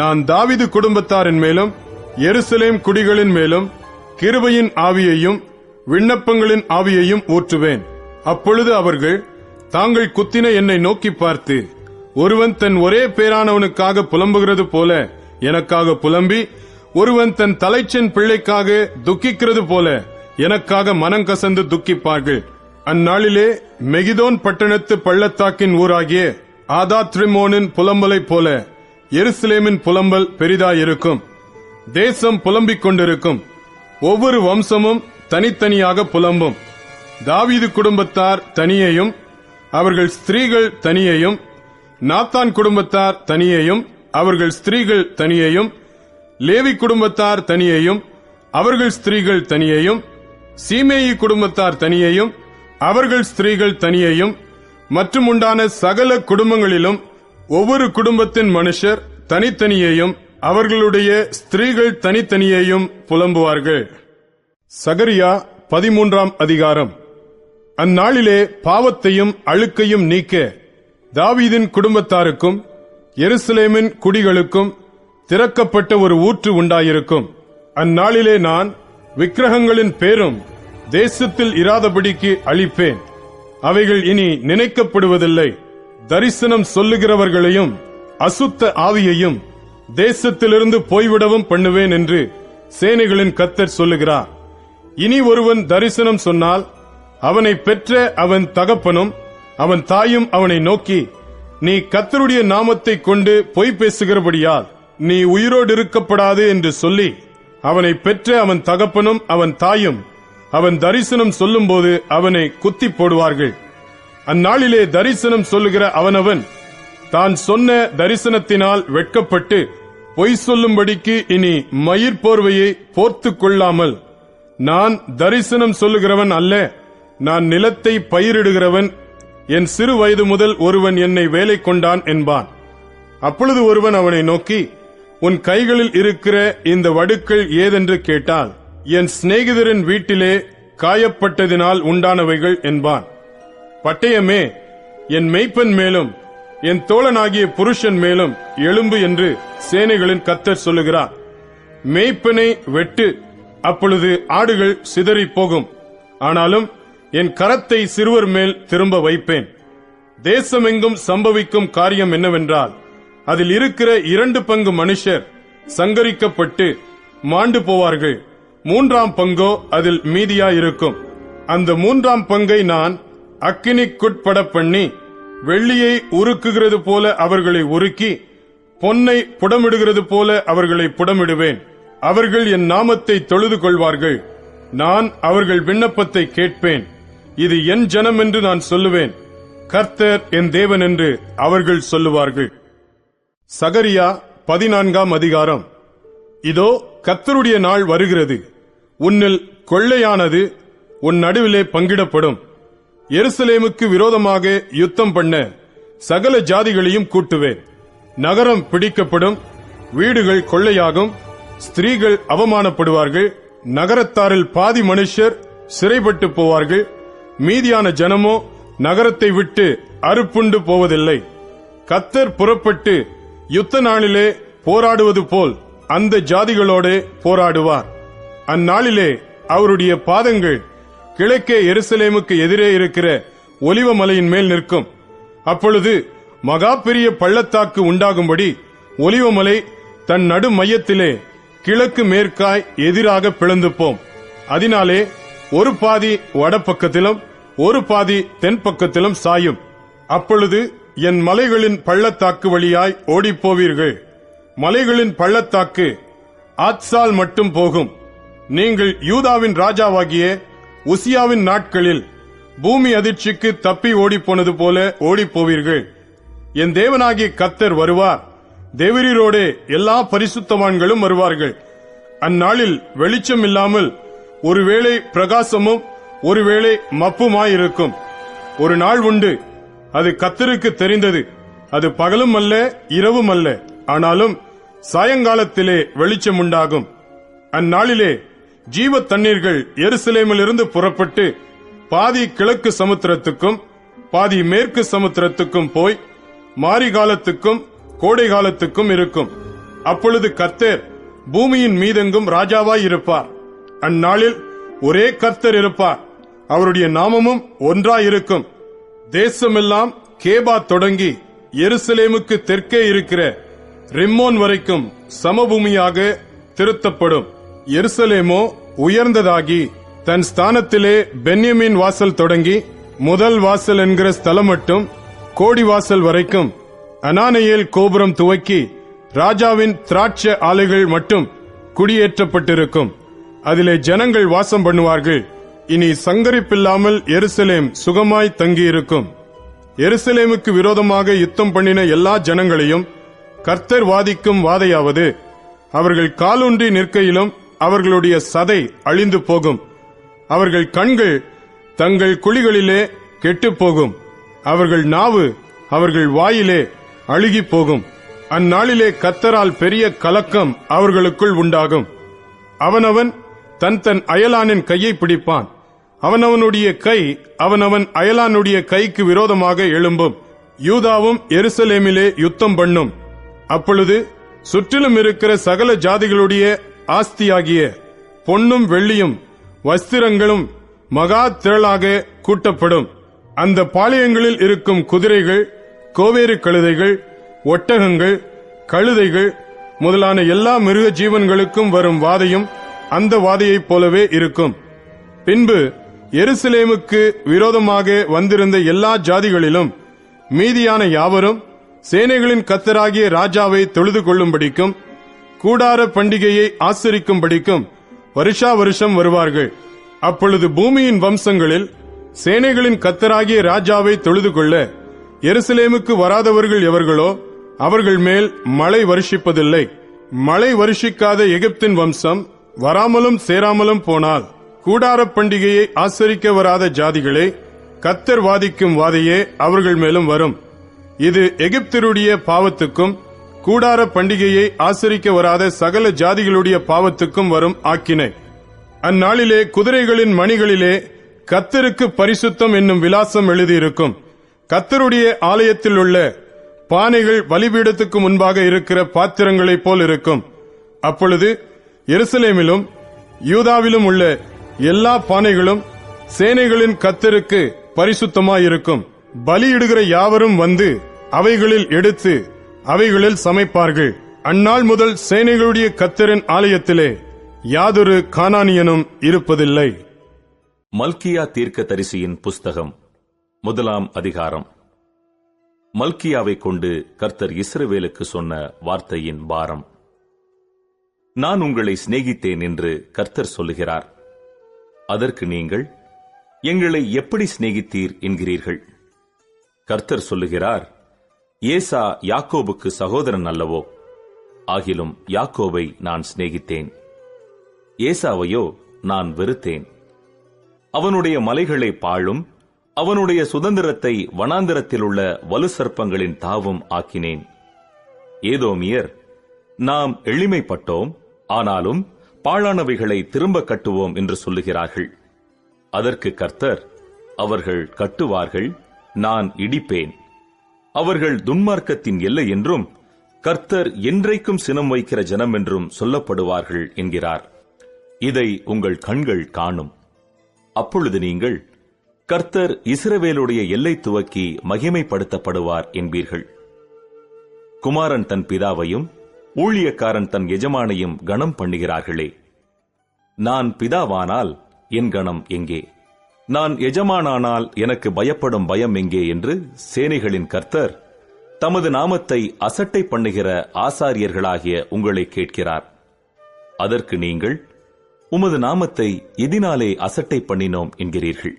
S5: நான் தாவீது குடும்பத்தாரின் மேலும் எருசலேம் குடிகளின் மேலும் கிருபையின் ஆவியையும் விண்ணப்பங்களின் ஆவியையும் ஊற்றுவேன். அப்பொழுது அவர்கள் தாங்கள் குத்தின என்னை நோக்கி பார்த்து, ஒருவன் தன் ஒரே பேரானவனுக்காக புலம்புகிறது போல எனக்காக புலம்பி, ஒருவன் தன் தலைச்சன் பிள்ளைக்காக துக்கிக்கிறது போல எனக்காக மனங்கசந்து துக்கிப்பார்கள். அந்நாளிலே மெகிதோன் பட்டணத்து பள்ளத்தாக்கின் ஊராகிய ஆதாத்ரிமோனின் புலம்பலை போல எருசலேமின் புலம்பல் பெரிதாயிருக்கும். தேசம் புலம்பிக் கொண்டிருக்கும். ஒவ்வொரு வம்சமும் தனித்தனியாக புலம்பும். தாவீது குடும்பத்தார் தனியையும் அவர்கள் ஸ்திரீகள் தனியையும், நாத்தான் குடும்பத்தார் தனியையும் அவர்கள் ஸ்திரீகள் தனியையும், லேவி குடும்பத்தார் தனியையும் அவர்கள் ஸ்திரீகள் தனியையும், சீமேயி குடும்பத்தார் தனியையும் அவர்கள் ஸ்திரீகள் தனியையும், மற்றும் உண்டான சகல குடும்பங்களிலும் ஒவ்வொரு குடும்பத்தின் மனுஷர் தனித்தனியையும் அவர்களுடைய ஸ்திரீகள் தனித்தனியையும் புலம்புவார்கள். சகரியா 13ஆம் அதிகாரம். அந்நாளிலே பாவத்தையும் அழுக்கையும் நீக்க தாவீதின் குடும்பத்தாருக்கும் எருசலேமின் குடிகளுக்கும் திறக்கப்பட்ட ஒரு ஊற்று உண்டாயிருக்கும். அந்நாளிலே நான் விக்கிரகங்களின் பேரும் தேசத்தில் இராதபடிக்கு அழிப்பேன். அவைகள் இனி நினைக்கப்படுவதில்லை. தரிசனம் சொல்லுகிறவர்களையும் அசுத்த ஆவியையும் தேசத்திலிருந்து போய்விடவும் பண்ணுவேன் என்று சேனைகளின் கர்த்தர் சொல்லுகிறார். இனி ஒருவன் தரிசனம் சொன்னால் அவனை பெற்ற அவன் தகப்பனும் அவன் தாயும் அவனை நோக்கி, நீ கர்த்தருடைய நாமத்தை கொண்டு பொய் பேசுகிறபடியால் நீ உயிரோடு இருக்கப்படாது என்று சொல்லி, அவனை பெற்ற அவன் தகப்பனும் அவன் தாயும் அவன் தரிசனம் சொல்லும்போது அவனை குத்தி போடுவார்கள். அந்நாளிலே தரிசனம் சொல்லுகிற அவனவன் தான் சொன்ன தரிசனத்தினால் வெட்கப்பட்டு பொய் சொல்லும்படிக்கு இனி மயிர் போர்வையை போர்த்துக் கொள்ளாமல், நான் தரிசனம் சொல்லுகிறவன் அல்ல, நான் நிலத்தை பயிரிடுகிறவன், என் சிறு வயது முதல் ஒருவன் என்னை வேலை கொண்டான் என்பான். அப்பொழுது ஒருவன் அவனை நோக்கி, உன் கைகளில் இருக்கிற இந்த வடுக்கள் ஏதென்று கேட்டால், என் சிநேகிதரின் வீட்டிலே காயப்பட்டதினால் உண்டானவைகள் என்பான். பட்டயமே, என் மெய்ப்பன் மேலும் என் தோழனாகிய புருஷன் மேலும் எழும்பு என்று சேனைகளின் கர்த்தர் சொல்லுகிறார். மேய்ப்பனை வெட்டு, அப்பொழுது ஆடுகள் சிதறி போகும். ஆனாலும் என் கரத்தை சிறுவர் மேல் திரும்ப வைப்பேன். தேசமெங்கும் சம்பவிக்கும் காரியம் என்னவென்றால், அதில் இருக்கிற 2 பங்கு மனுஷர் சங்கரிக்கப்பட்டு மாண்டு போவார்கள். 3ஆம் பங்கோ அதில் மீதியாயிருக்கும். அந்த 3ஆம் பங்கை நான் அக்கினிக்குட்பட பண்ணி, வெள்ளியை உருக்குகிறது போல அவர்களை உருக்கி, பொன்னை புடமிடுகிறது போல அவர்களை புடமிடுவேன். அவர்கள் என் நாமத்தை தொழுது கொள்வார்கள். நான் அவர்கள் விண்ணப்பத்தை கேட்பேன். இது என் ஜனம் என்று நான் சொல்லுவேன். கர்த்தர் என் தேவன் என்று அவர்கள் சொல்லுவார்கள். சகரியா 14ஆம் அதிகாரம். இதோ கர்த்தருடைய நாள் வருகிறது. உன்னில் கொள்ளையானது உன் நடுவிலே பங்கிடப்படும். எருசலேமுக்கு விரோதமாக யுத்தம் பண்ண சகல ஜாதிகளையும் கூட்டுவேன். நகரம் பிடிக்கப்படும், வீடுகள் கொள்ளையாகும், ஸ்திரீகள் அவமானப்படுவார்கள். நகரத்தாரில் பாதி மனுஷர் சிறைப்பட்டு போவார்கள். மீதியான ஜனமோ நகரத்தை விட்டு அறுப்புண்டு போவதில்லை. கர்த்தர் புறப்பட்டு யுத்த நாளிலே போராடுவது போல் அந்த ஜாதிகளோடு போராடுவார். அந்நாளிலே அவருடைய பாதங்கள் கிழக்கே எருசலேமுக்கு எதிரே இருக்கிற ஒலிவ மலையின் மேல் நிற்கும். அப்பொழுது மகா பெரிய பள்ளத்தாக்கு உண்டாகும்படி ஒலிவமலை தன் நடு மையத்திலே கிழக்கு மேற்காய் எதிராக பிளந்து போம். அதனாலே ஒரு பாதி வடபக்கத்திலும் ஒரு பாதி தென் பக்கத்திலும் சாயும். அப்பொழுது என் மலைகளின் பள்ளத்தாக்கு வழியாய் ஓடிப்போவீர்கள். மலைகளின் பள்ளத்தாக்கு ஆத்சால் மட்டும் போகும். நீங்கள் யூதாவின் ராஜாவாகிய உசியாவின் நாட்களில் பூமி அதிர்ச்சிக்கு தப்பி ஓடிப்போனது போல ஓடிப்போவீர்கள். என் தேவனாகிய கர்த்தர் வருவார். தேவரீரோடே எல்லா பரிசுத்தவான்களும் வருவார்கள். அந்நாளில் வெளிச்சம் இல்லாமல் ஒருவேளை பிரகாசமும் ஒருவேளை மப்புமாயிருக்கும். ஒரு நாள் உண்டு, அது கர்த்தருக்கு தெரிந்தது. அது பகலும் அல்ல, இரவும் அல்ல, ஆனாலும் சாயங்காலத்திலே வெளிச்சம் உண்டாகும். அந்நாளிலே ஜீவ தண்ணீர்கள் எருசலேமிலிருந்து புறப்பட்டு பாதி கிழக்கு சமுத்திரத்துக்கும் பாதி மேற்கு சமுத்திரத்துக்கும் போய் மாரி காலத்துக்கும் கோடை காலத்துக்கும் இருக்கும். அப்பொழுது கர்த்தர் பூமியின் மீதெங்கும் ராஜாவாய் இருப்பார். அந்நாளில் ஒரே கர்த்தர் இருப்பார். அவருடைய நாமமும் ஒன்றாயிருக்கும். தேசமெல்லாம் கேபா தொடங்கி எருசலேமுக்கு தெற்கே இருக்கிற ரிம்மோன் வரைக்கும் சமபூமியாக திருத்தப்படும். எருசலேமோ உயர்ந்ததாகி தன் ஸ்தானத்திலே பென்யமீன் வாசல் தொடங்கி முதல் வாசல் என்கிற ஸ்தலம் மட்டும் கோடி வாசல் வரைக்கும் அனானேயேல் கோபுரம் துவக்கி ராஜாவின் திராட்சை ஆலைகள் மட்டும் குடியேற்றப்பட்டிருக்கும். அதிலே ஜனங்கள் வாசம் பண்ணுவார்கள். இனி சங்கரிப்பில்லாமல் எருசலேம் சுகமாய் தங்கியிருக்கும். எருசலேமுக்கு விரோதமாக யுத்தம் பண்ணின எல்லா ஜனங்களையும் கர்த்தர் வாதிக்கும் வாதையாவது, அவர்கள் காலூன்றி நிற்கையிலும் அவர்களுடைய சதை அழிந்து போகும். அவர்கள் கண்கள் தங்கள் குழிகளிலே கெட்டுப் போகும். அவர்கள் நாவு அவர்கள் வாயிலே அழுகி போகும். அந்நாளிலே கர்த்தரால் பெரிய கலக்கம் அவர்களுக்குள் உண்டாகும். அவனவன் தன் தன் அயலானின் கையை பிடிப்பான். அவனவனுடைய கை அவனவன் அயலானுடைய கைக்கு விரோதமாக எழும்பும். யூதாவும் எருசலேமிலே யுத்தம் பண்ணும். அப்பொழுது சுற்றிலும் இருக்கிற சகல ஜாதிகளுடைய ஆஸ்தியாகிய பொன்னும் வெள்ளியும் வஸ்திரங்களும் மகா திரளாக கூட்டப்படும். அந்த பாளையங்களில் இருக்கும் குதிரைகள், கோவேறு கழுதைகள், ஒட்டகங்கள், கழுதைகள் முதலான எல்லா மிருக ஜீவன்களுக்கும் வரும் வாதையும் அந்த வாதையைப் போலவே இருக்கும். பின்பு எருசலேமுக்கு விரோதமாக வந்திருந்த எல்லா ஜாதிகளிலும் மீதியான யாவரும் சேனைகளின் கர்த்தராகிய ராஜாவை தொழுது கொள்ளும்படிக்கும் கூடார பண்டிகையை ஆசரிக்கும்படிக்கும் வருஷா வருஷம் வருவார்கள். அப்பொழுது பூமியின் வம்சங்களில் சேனைகளின் கர்த்தராகிய ராஜாவை தொழுது கொள்ள எருசலேமுக்கு வராதவர்கள் எவர்களோ அவர்கள் மேல் மழை வருஷிப்பதில்லை. மழை வருஷிக்காத எகிப்தின் வம்சம் வராமலும் சேராமலும் போனால் கூடார பண்டிகையை ஆசரிக்க வராத ஜாதிகளே, கர்த்தர் வாதிக்கும் வாதையே அவர்கள் மேலும் வரும். இது எகிப்தருடைய பாவத்துக்கும் கூடார பண்டிகையை ஆசரிக்க வராத சகல ஜாதிகளுடைய பாவத்துக்கும் வரும் ஆக்கினை. அந்நாளிலே குதிரைகளின் மணிகளிலே கர்த்தருக்கு பரிசுத்தம் என்னும் விலாசம் எழுதியிருக்கும். கர்த்தருடைய ஆலயத்தில் உள்ள பானைகள் பலிபீடத்துக்கு முன்பாக இருக்கிற பாத்திரங்களைப் போல் இருக்கும். அப்பொழுது எருசலேமிலும் யூதாவிலும் உள்ள எல்லா பானைகளும் சேனைகளின் கர்த்தருக்கு பரிசுத்தமாயிருக்கும். பலியிடுகிற யாவரும் வந்து அவைகளில் எடுத்து அவைகளில் சமைப்பார்கள். அந்நாள் முதல் சேனைகளுடைய கர்த்தரின் ஆலயத்திலே யாதொரு கானானியனும் இருப்பதில்லை.
S2: மல்கியா தீர்க்கதரிசியின் புஸ்தகம் 1 அதிகாரம். மல்கியாவை கொண்டு கர்த்தர் இஸ்ரவேலுக்கு சொன்ன வார்த்தையின் பாரம். நான் உங்களை சிநேகித்தேன் என்று கர்த்தர் சொல்லுகிறார். அதற்கு நீங்கள், எங்களை எப்படி சிநேகித்தீர் என்கிறீர்கள். கர்த்தர் சொல்லுகிறார், ஏசா யாக்கோபுக்கு சகோதரன் அல்லவோ? ஆகிலும் யாக்கோபை நான் சிநேகித்தேன், ஏசாவையோ நான் வெறுத்தேன். அவனுடைய மலைகளை பாழும், அவனுடைய சுதந்திரத்தை வனாந்தரத்தில் உள்ள வலு சர்ப்பங்களின் தாவும் ஆக்கினேன். ஏதோமியர், நாம் எளிமைப்பட்டோம், ஆனாலும் பாழானவைகளை திரும்ப கட்டுவோம் என்று சொல்லுகிறார்கள். அதற்கு கர்த்தர், அவர்கள் கட்டுவார்கள், நான் இடிப்பேன். அவர்கள் துன்மார்க்கத்தின் எல்லை என்றும் கர்த்தர் என்றைக்கும் சினம் வைக்கிற ஜனம் என்றும் சொல்லப்படுவார்கள் என்கிறார். இதை உங்கள் கண்கள் காணும். அப்பொழுது நீங்கள், கர்த்தர் இஸ்ரவேலுடைய எல்லை துவக்கி மகிமைப்படுத்தப்படுவார் என்பீர்கள். குமாரன் தன் பிதாவையும் ஊழியக்காரன் தன் எஜமானையும் கணம் பண்ணுகிறார்களே. நான் பிதாவானால் என் கணம் எங்கே? நான் எஜமானானால் எனக்கு பயப்படும் பயம் எங்கே என்று சேனைகளின் கர்த்தர் தமது நாமத்தை அசட்டை பண்ணுகிற ஆசாரியர்களாகிய உங்களை கேட்கிறார். அதற்கு நீங்கள், உமது நாமத்தை எதினாலே அசட்டை பண்ணினோம் என்கிறீர்கள்.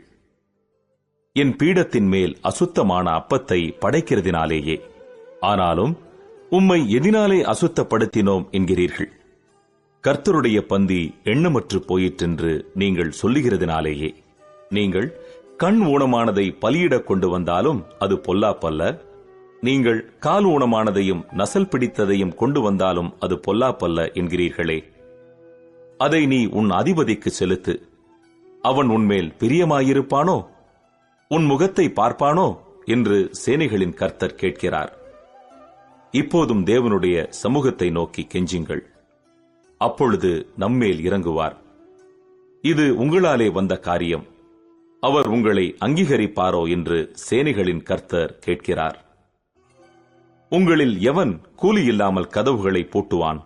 S2: என் பீடத்தின் மேல் அசுத்தமான அப்பத்தை படைக்கிறதினாலேயே. ஆனாலும் உம்மை எதினாலே அசுத்தப்படுத்தினோம் என்கிறீர்கள். கர்த்தருடைய பந்தி எண்ணமற்று போயிற்றென்று நீங்கள் சொல்லுகிறதினாலேயே. நீங்கள் கண் ஊனமானதை பலியிடக் கொண்டு வந்தாலும் அது பொல்லாப்பல்ல. நீங்கள் கால் ஊனமானதையும் நசல் பிடித்ததையும் கொண்டு வந்தாலும் அது பொல்லாப்பல்ல என்கிறீர்களே. அதை நீ உன் அதிபதிக்கு செலுத்து. அவன் உன்மேல் பிரியமாயிருப்பானோ? உன் முகத்தை பார்ப்பானோ என்று சேனைகளின் கர்த்தர் கேட்கிறார். இப்போதும் தேவனுடைய சமூகத்தை நோக்கி கெஞ்சுங்கள், அப்பொழுது நம்மேல் இறங்குவார். இது உங்களாலே வந்த காரியம். அவர் உங்களை அங்கீகரிப்பாரோ என்று சேனைகளின் கர்த்தர் கேட்கிறார். உங்களில் எவன் கூலி இல்லாமல் கதவுகளை பூட்டுவான்?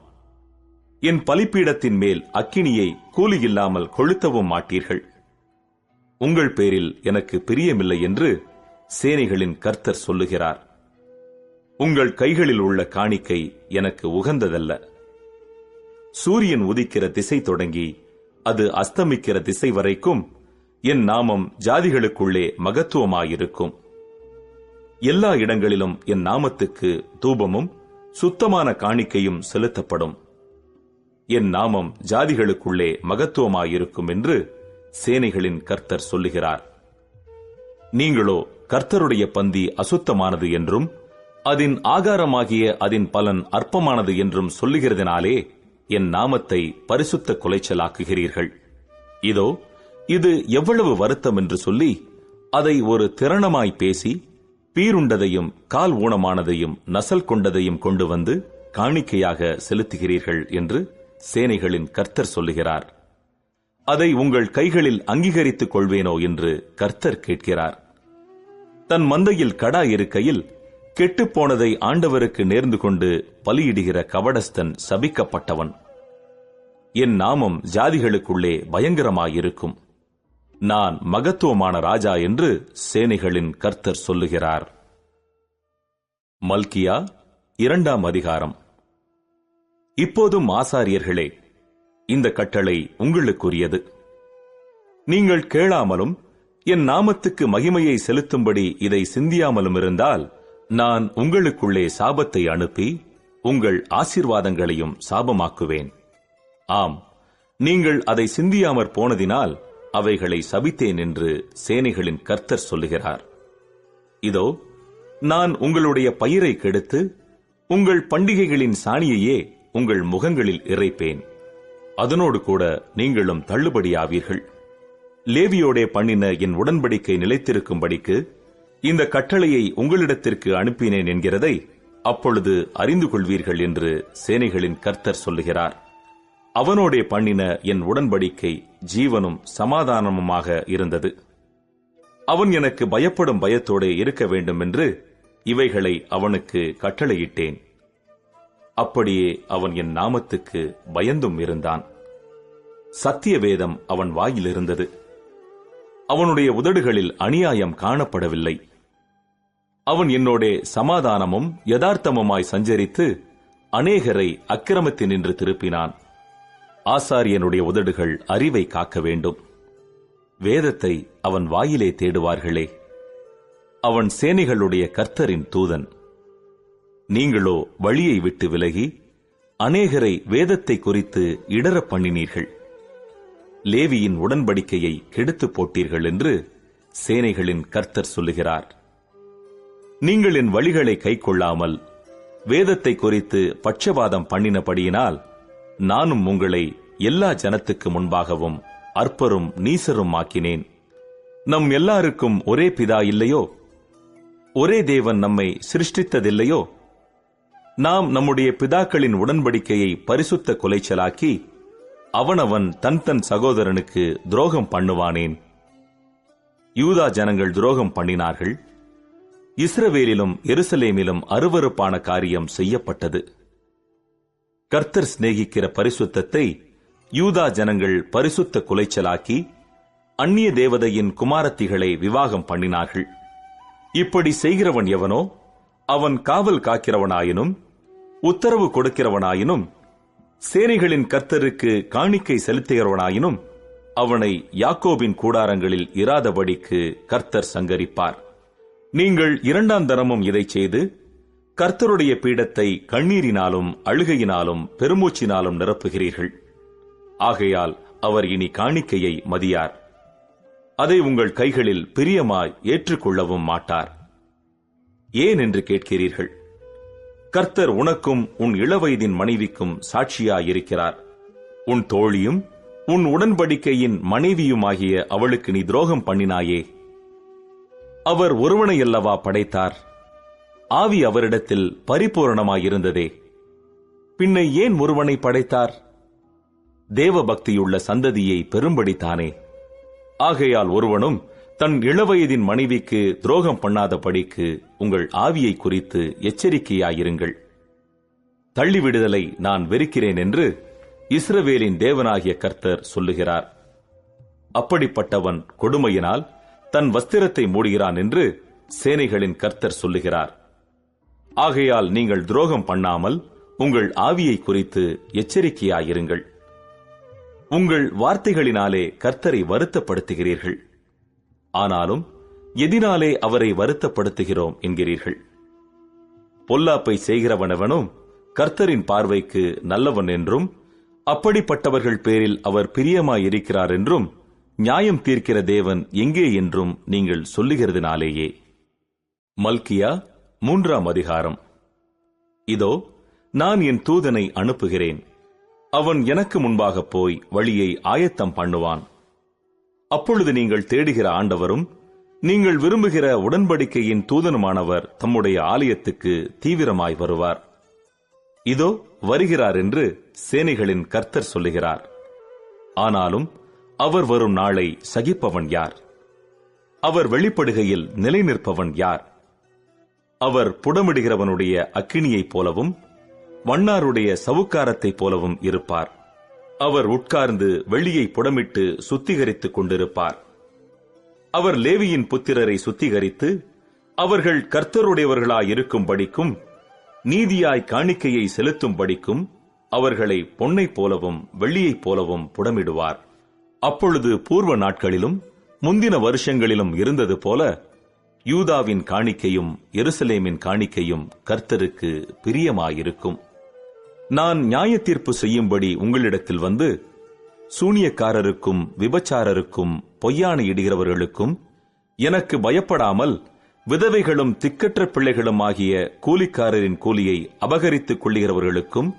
S2: என் பலிப்பீடத்தின் மேல் அக்கினியை கூலி இல்லாமல் கொளுத்தவும் மாட்டீர்கள். உங்கள் பேரில் எனக்கு பிரியமில்லை என்று சேனைகளின் கர்த்தர் சொல்லுகிறார். உங்கள் கைகளில் உள்ள காணிக்கை எனக்கு உகந்ததல்ல. சூரியன் உதிக்கிற திசை தொடங்கி அது அஸ்தமிக்கிற திசை வரைக்கும் என் நாமம் ஜாதிகளுக்குள்ளே மகத்துவமாயிருக்கும். எல்லா இடங்களிலும் என் நாமத்துக்கு தூபமும் சுத்தமான காணிக்கையும் செலுத்தப்படும். என் நாமம் ஜாதிகளுக்குள்ளே மகத்துவமாயிருக்கும் என்று சேனைகளின் கர்த்தர் சொல்லுகிறார். நீங்களோ கர்த்தருடைய பந்தி அசுத்தமானது என்றும் அதன் ஆகாரமாகிய அதன் பலன் அற்பமானது என்றும் சொல்லுகிறதினாலே என் நாமத்தை பரிசுத்த குலைச்சலாக்குகிறீர்கள். இதோ இது எவ்வளவு வருத்தம் என்று சொல்லி அதை ஒரு திறனமாய் பேசி பீருண்டதையும் கால் ஊனமானதையும் நசல் கொண்டதையும் கொண்டு வந்து காணிக்கையாக செலுத்துகிறீர்கள் என்று சேனைகளின் கர்த்தர் சொல்லுகிறார். அதை உங்கள் கைகளில் அங்கீகரித்துக் கொள்வேனோ என்று கர்த்தர் கேட்கிறார். தன் மந்தையில் கடா இருக்கையில் கெட்டுப்போனதை ஆண்டவருக்கு நேர்ந்து கொண்டு பலியிடுகிற கவடஸ்தன் சபிக்கப்பட்டவன். என் நாமம் ஜாதிகளுக்குள்ளே பயங்கரமாயிருக்கும். நான் மகத்துவமான ராஜா என்று சேனைகளின் கர்த்தர் சொல்லுகிறார். மல்கியா 2ஆம் அதிகாரம். இப்போதும் ஆசாரியர்களே, இந்த கட்டளை உங்களுக்குரியது. நீங்கள் கேளாமலும் என் நாமத்துக்கு மகிமையை செலுத்தும்படி இதை சிந்தியாமலும் இருந்தால் நான் உங்களுக்குள்ளே சாபத்தை அனுப்பி உங்கள் ஆசீர்வாதங்களையும் சாபமாக்குவேன். ஆம், நீங்கள் அதை சிந்தியாமற் போனதினால் அவைகளை சபித்தேன் என்று சேனைகளின் கர்த்தர் சொல்லுகிறார். இதோ, நான் உங்களுடைய பயிரை கெடுத்து உங்கள் பண்டிகைகளின் சாணியையே உங்கள் முகங்களில் இறைப்பேன். அதனோடு கூட நீங்களும் தள்ளுபடியாவீர்கள். லேவியோடே பண்ணின என் உடன்படிக்கை நிலைத்திருக்கும்படிக்கு இந்த கட்டளையை உங்களிடத்திற்கு அனுப்பினேன் என்கிறதை அப்பொழுது அறிந்து கொள்வீர்கள் என்று சேனைகளின் கர்த்தர் சொல்லுகிறார். அவனோடே பண்ணின என் உடன்படிக்கை ஜீவனும் சமாதானமுமாக இருந்தது. அவன் எனக்கு பயப்படும் பயத்தோடே இருக்க வேண்டும் என்று இவைகளை அவனுக்கு கட்டளையிட்டேன். அப்படியே அவன் என் நாமத்துக்கு பயந்தும் இருந்தான். சத்திய வேதம் அவன் வாயில் இருந்தது. அவனுடைய உதடுகளில் அநியாயம் காணப்படவில்லை. அவன் என்னோடே சமாதானமும் யதார்த்தமுமாய் சஞ்சரித்து அநேகரை அக்கிரமத்தினின்று திருப்பினான். ஆசாரியனுடைய உதடுகள் அறிவை காக்க வேண்டும். வேதத்தை அவன் வாயிலே தேடுவார்களே. அவன் சேனைகளுடைய கர்த்தரின் தூதன். நீங்களோ வழியை விட்டு விலகி அநேகரை வேதத்தை குறித்து இடரப் பண்ணினீர்கள். லேவியின் உடன்படிக்கையை கெடுத்து போட்டீர்கள் என்று சேனைகளின் கர்த்தர் சொல்லுகிறார். நீங்கள் என் வழிகளை கைக்கொள்ளாமல் வேதத்தை குறித்து பட்சபாதம் பண்ணினபடியினால் நானும் உங்களை எல்லா ஜனத்துக்கு முன்பாகவும் அற்பரும் நீசரும் ஆக்கினேன். நம் எல்லாருக்கும் ஒரே பிதா இல்லையோ? ஒரே தேவன் நம்மை சிருஷ்டித்ததில்லையோ? நாம் நம்முடைய பிதாக்களின் உடன்படிக்கையை பரிசுத்த குலைச்சலாக்கி அவனவன் தன் தன் சகோதரனுக்கு துரோகம் பண்ணுவானேன். யூதா ஜனங்கள் துரோகம் பண்ணினார்கள். இஸ்ரவேலிலும் எருசலேமிலும் அருவருப்பான காரியம் செய்யப்பட்டது. கர்த்தர் சிநேகிக்கிற பரிசுத்தத்தை யூதா ஜனங்கள் பரிசுத்த குலைச்சலாக்கி அந்நிய தேவதையின் குமாரத்திகளை விவாகம் பண்ணினார்கள். இப்படி செய்கிறவன் எவனோ அவன் காவல் காக்கிறவனாயினும் உத்தரவு கொடுக்கிறவனாயினும் சேனைகளின் கர்த்தருக்கு காணிக்கை செலுத்துகிறவனாயினும் அவனை யாக்கோபின் கூடாரங்களில் இராதபடிக்கு கர்த்தர் சங்கரிப்பார். நீங்கள் 2ஆம் தரமும் இதை செய்து கர்த்தருடைய பீடத்தை கண்ணீரினாலும் அழுகையினாலும் பெருமூச்சினாலும் நிரப்புகிறீர்கள். ஆகையால் அவர் இனி காணிக்கையை மதியார். அதை உங்கள் கைகளில் பிரியமாய் ஏற்றுக்கொள்ளவும் மாட்டார். ஏன் என்று கேட்கிறீர்கள். கர்த்தர் உனக்கும் உன் இளவயதின் மனைவிக்கும் சாட்சியாயிருக்கிறார். உன் தோழியும் உன் உடன்படிக்கையின் மனைவியுமாகிய அவளுக்கு நீ துரோகம் பண்ணினாயே. அவர் ஒருவனையல்லவா படைத்தார்? ஆவி அவரிடத்தில் பரிபூரணமாயிருந்ததே. பின்னை ஏன் ஒருவனை படைத்தார்? தேவ பக்தியுள்ள சந்ததியை பெரும்படித்தானே. ஆகையால் ஒருவனும் தன் இளவயதின் மனைவிக்கு துரோகம் பண்ணாதபடிக்கு உங்கள் ஆவியை குறித்து எச்சரிக்கையாயிருங்கள். தள்ளிவிடுதலை நான் வெறுக்கிறேன் என்று இஸ்ரவேலின் தேவனாகிய கர்த்தர் சொல்லுகிறார். அப்படிப்பட்டவன் கொடுமையினால் தன் வஸ்திரத்தை மூடுகிறான் என்று சேனைகளின் கர்த்தர் சொல்லுகிறார். ஆகையால் நீங்கள் துரோகம் பண்ணாமல் உங்கள் ஆவியை குறித்து எச்சரிக்கையாயிருங்கள். உங்கள் வார்த்தைகளினாலே கர்த்தரை வருத்தப்படுத்துகிறீர்கள். ஆனாலும் எதினாலே அவரை வருத்தப்படுத்துகிறோம் என்கிறீர்கள். பொல்லாப்பை செய்கிறவனவனும் கர்த்தரின் பார்வைக்கு நல்லவன் என்றும், அப்படிப்பட்டவர்கள் பேரில் அவர் பிரியமாயிருக்கிறார் என்றும் நியாயம் தீர்க்கிற தேவன் எங்கே என்றும் நீங்கள் சொல்லுகிறதுனாலேயே. மல்கியா 3ஆம் அதிகாரம். இதோ, நான் என் தூதனை அனுப்புகிறேன். அவன் எனக்கு முன்பாக போய் வழியை ஆயத்தம் பண்ணுவான். அப்பொழுது நீங்கள் தேடுகிற ஆண்டவரும் நீங்கள் விரும்புகிற உடன்படிக்கையின் தூதனுமானவர் தம்முடைய ஆலயத்துக்கு தீவிரமாய் வருவார். இதோ வருகிறார் என்று சேனைகளின் கர்த்தர் சொல்லுகிறார். ஆனாலும் அவர் வரும் நாளை சகிப்பவன் யார்? அவர் வெளிப்படுகையில் நிலை நிற்பவன் யார்? அவர் புடமிடுகிறவனுடைய அக்கினியைப் போலவும் வண்ணாருடைய சவுக்காரத்தைப் போலவும் இருப்பார். அவர் உட்கார்ந்து வெள்ளியை புடமிட்டு சுத்திகரித்துக் கொண்டிருப்பார். அவர் லேவியின் புத்திரரை சுத்திகரித்து அவர்கள் கர்த்தருடையவர்களாயிருக்கும்படிக்கும் நீதியாய் காணிக்கையை செலுத்தும்படிக்கும் அவர்களை பொன்னைப் போலவும் வெள்ளியைப் போலவும் புடமிடுவார். அப்பொழுது பூர்வ நாட்களிலும் முந்தின வருஷங்களிலும் இருந்தது போல யூதாவின் காணிக்கையும் எருசலேமின் காணிக்கையும் கர்த்தருக்கு பிரியமாயிருக்கும். நான் நியாய தீர்ப்பு செய்யும்படி உங்களிடத்தில் வந்து சூனியக்காரருக்கும் விபச்சாரருக்கும் பொய்யான இடுகிறவர்களுக்கும் எனக்கு பயப்படாமல் விதவைகளும் திக்கற்ற பிள்ளைகளும் ஆகிய கூலிக்காரரின் கூலியை அபகரித்துக் கொள்ளுகிறவர்களுக்கும்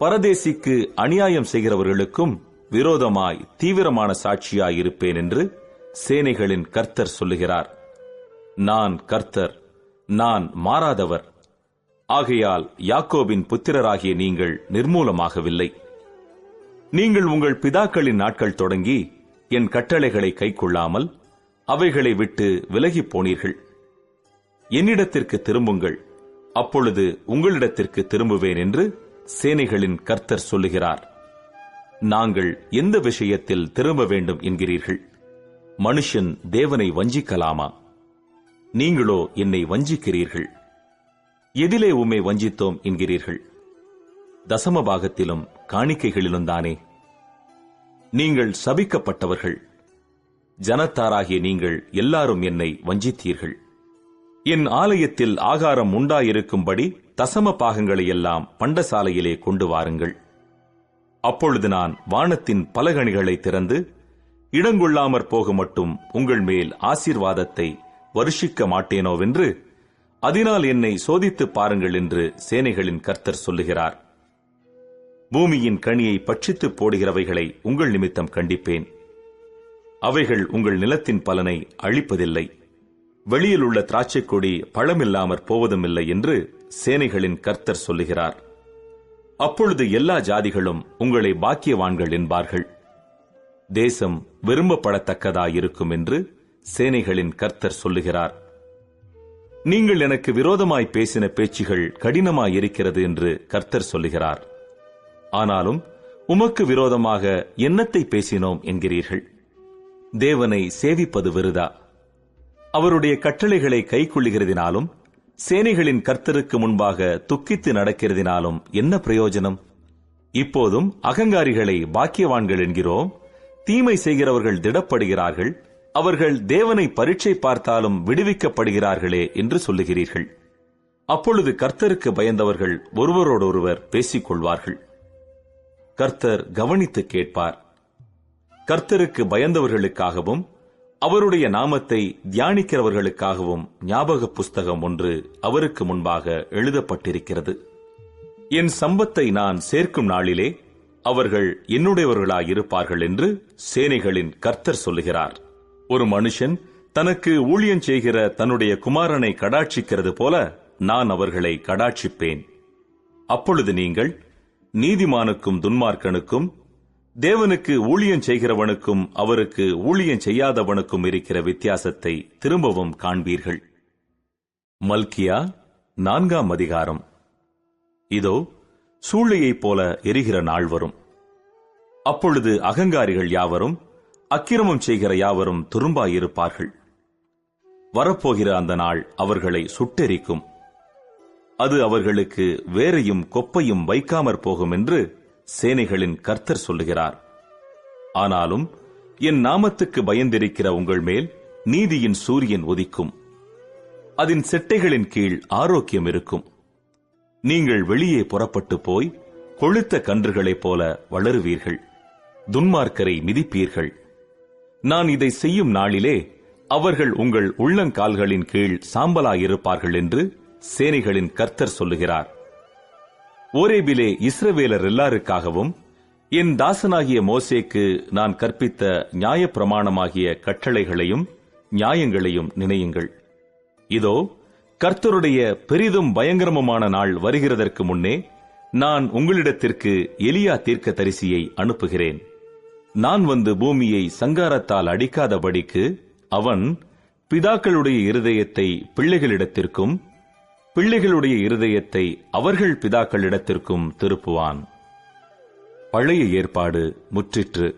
S2: பரதேசிக்கு அநியாயம் செய்கிறவர்களுக்கும் விரோதமாய் தீவிரமான சாட்சியாயிருப்பேன் என்று சேனைகளின் கர்த்தர் சொல்லுகிறார். நான் கர்த்தர், நான் மாறாதவர். ஆகையால் யாக்கோபின் புத்திரராகிய நீங்கள் நிர்மூலமாகவில்லை. நீங்கள் உங்கள் பிதாக்களின் நாட்கள் தொடங்கி என் கட்டளைகளை கைக்கொள்ளாமல் அவைகளை விட்டு விலகிப் போனீர்கள். என்னிடத்திற்கு திரும்புங்கள், அப்பொழுது உங்களிடத்திற்கு திரும்புவேன் என்று சேனைகளின் கர்த்தர் சொல்லுகிறார். நாங்கள் எந்த விஷயத்தில் திரும்ப வேண்டும் என்கிறீர்கள்? மனுஷன் தேவனை வஞ்சிக்கலாமா? நீங்களோ என்னை வஞ்சிக்கிறீர்கள். எதிலே உம்மை வஞ்சித்தோம் என்கிறீர்கள்? தசம பாகத்திலும் காணிக்கைகளிலும் தானே. நீங்கள் சபிக்கப்பட்டவர்கள். ஜனத்தாராகிய நீங்கள் எல்லாரும் என்னை வஞ்சித்தீர்கள். என் ஆலயத்தில் ஆகாரம் உண்டாயிருக்கும்படி தசம பாகங்களை எல்லாம் பண்டசாலையிலே கொண்டு வாருங்கள். அப்பொழுது நான் வானத்தின் பலகணிகளை திறந்து இடங்கொள்ளாமற் போக மட்டும் உங்கள் மேல் ஆசீர்வாதத்தை வருஷிக்க மாட்டேனோவென்று அதனால் என்னை சோதித்துப் பாருங்கள் என்று சேனைகளின் கர்த்தர் சொல்லுகிறார். பூமியின் கனியை பட்சித்துப் போடுகிறவைகளை உங்கள் நிமித்தம் கண்டிப்பேன். அவைகள் உங்கள் நிலத்தின் பலனை அழிப்பதில்லை. வெளியில் உள்ள திராட்சைக் கொடி பழமில்லாமற் போவதுமில்லை என்று சேனைகளின் கர்த்தர் சொல்லுகிறார். அப்பொழுது எல்லா ஜாதிகளும் உங்களை பாக்கியவான்கள் என்பார்கள். தேசம் விரும்பப்படத்தக்கதாயிருக்கும் என்று சேனைகளின் கர்த்தர் சொல்லுகிறார். நீங்கள் எனக்கு விரோதமாய் பேசின பேச்சுகள் கடினமாயிருக்கிறது என்று கர்த்தர் சொல்லுகிறார். ஆனாலும் உமக்கு விரோதமாக என்னத்தை பேசினோம் என்கிறீர்கள்? தேவனை சேவிப்பது விருதா. அவருடைய கட்டளைகளை கைக்கொள்ளுகிறதினாலும் சேனைகளின் கர்த்தருக்கு முன்பாக துக்கித்து நடக்கிறதினாலும் என்ன பிரயோஜனம்? இப்போதும் அகங்காரிகளை பாக்கியவான்கள் என்கிறோம். தீமை செய்கிறவர்கள் திடப்படுகிறார்கள். அவர்கள் தேவனை பரீட்சை பார்த்தாலும் விடுவிக்கப்படுகிறார்களே என்று சொல்லுகிறீர்கள். அப்பொழுது கர்த்தருக்கு பயந்தவர்கள் ஒருவரோடொருவர் பேசிக் கொள்வார்கள். கர்த்தர் கவனித்து கேட்பார். கர்த்தருக்கு பயந்தவர்களுக்காகவும் அவருடைய நாமத்தை தியானிக்கிறவர்களுக்காகவும் ஞாபக புஸ்தகம் ஒன்று அவருக்கு முன்பாக எழுதப்பட்டிருக்கிறது. என் சம்பத்தை நான் சேர்க்கும் நாளிலே அவர்கள் என்னுடையவர்களாயிருப்பார்கள் என்று சேனைகளின் கர்த்தர் சொல்லுகிறார். ஒரு மனுஷன் தனக்கு ஊழியம் செய்கிற தன்னுடைய குமாரனை கடாட்சிக்கிறது போல நான் அவர்களை கடாட்சிப்பேன். அப்பொழுது நீங்கள் நீதிமானுக்கும் துன்மார்க்கனுக்கும் தேவனுக்கு ஊழியம் செய்கிறவனுக்கும் அவருக்கு ஊழியம் செய்யாதவனுக்கும் இருக்கிற வித்தியாசத்தை திரும்பவும் காண்பீர்கள். மல்கியா 4ஆம் அதிகாரம். இதோ, சூளையைப் போல எரிகிற நாள் வரும். அப்பொழுது அகங்காரிகள் யாவரும் அக்கிரமம் செய்கிற யாவரும் துரும்பாயிருப்பார்கள். வரப்போகிற அந்த நாள் அவர்களை சுட்டெரிக்கும். அது அவர்களுக்கு வேரையும் கொப்பையும் வைக்காமற் போகும் என்று சேனைகளின் கர்த்தர் சொல்லுகிறார். ஆனாலும் என் நாமத்துக்கு பயந்திருக்கிற உங்கள் மேல் நீதியின் சூரியன் உதிக்கும். அதன் செட்டைகளின் கீழ் ஆரோக்கியம் இருக்கும். நீங்கள் வெளியே புறப்பட்டு போய் கொழுத்த கன்றுகளைப் போல வளருவீர்கள். துன்மார்க்கரை மிதிப்பீர்கள். நான் இதை செய்யும் நாளிலே அவர்கள் உங்கள் உள்ளங்கால்களின் கீழ் சாம்பலாயிருப்பார்கள் என்று சேனைகளின் கர்த்தர் சொல்லுகிறார். ஓரேபிலே இஸ்ரவேலர் எல்லாருக்காகவும் என் தாசனாகிய மோசேக்கு நான் கற்பித்த நியாயப்பிரமாணமாகிய கட்டளைகளையும் நியாயங்களையும் நினையுங்கள். இதோ, கர்த்தருடைய பெரிதும் பயங்கரமுமான நாள் வருகிறதற்கு முன்னே நான் உங்களிடத்திற்கு எலியா தீர்க்கதரிசியை அனுப்புகிறேன். நான் வந்து பூமியை சங்காரத்தால் அடிக்காதபடிக்கு அவன் பிதாக்களுடைய இருதயத்தை பிள்ளைகளிடத்திற்கும் பிள்ளைகளுடைய இருதயத்தை அவர்கள் பிதாக்களிடத்திற்கும் திருப்புவான். பழைய ஏற்பாடு முற்றிற்று.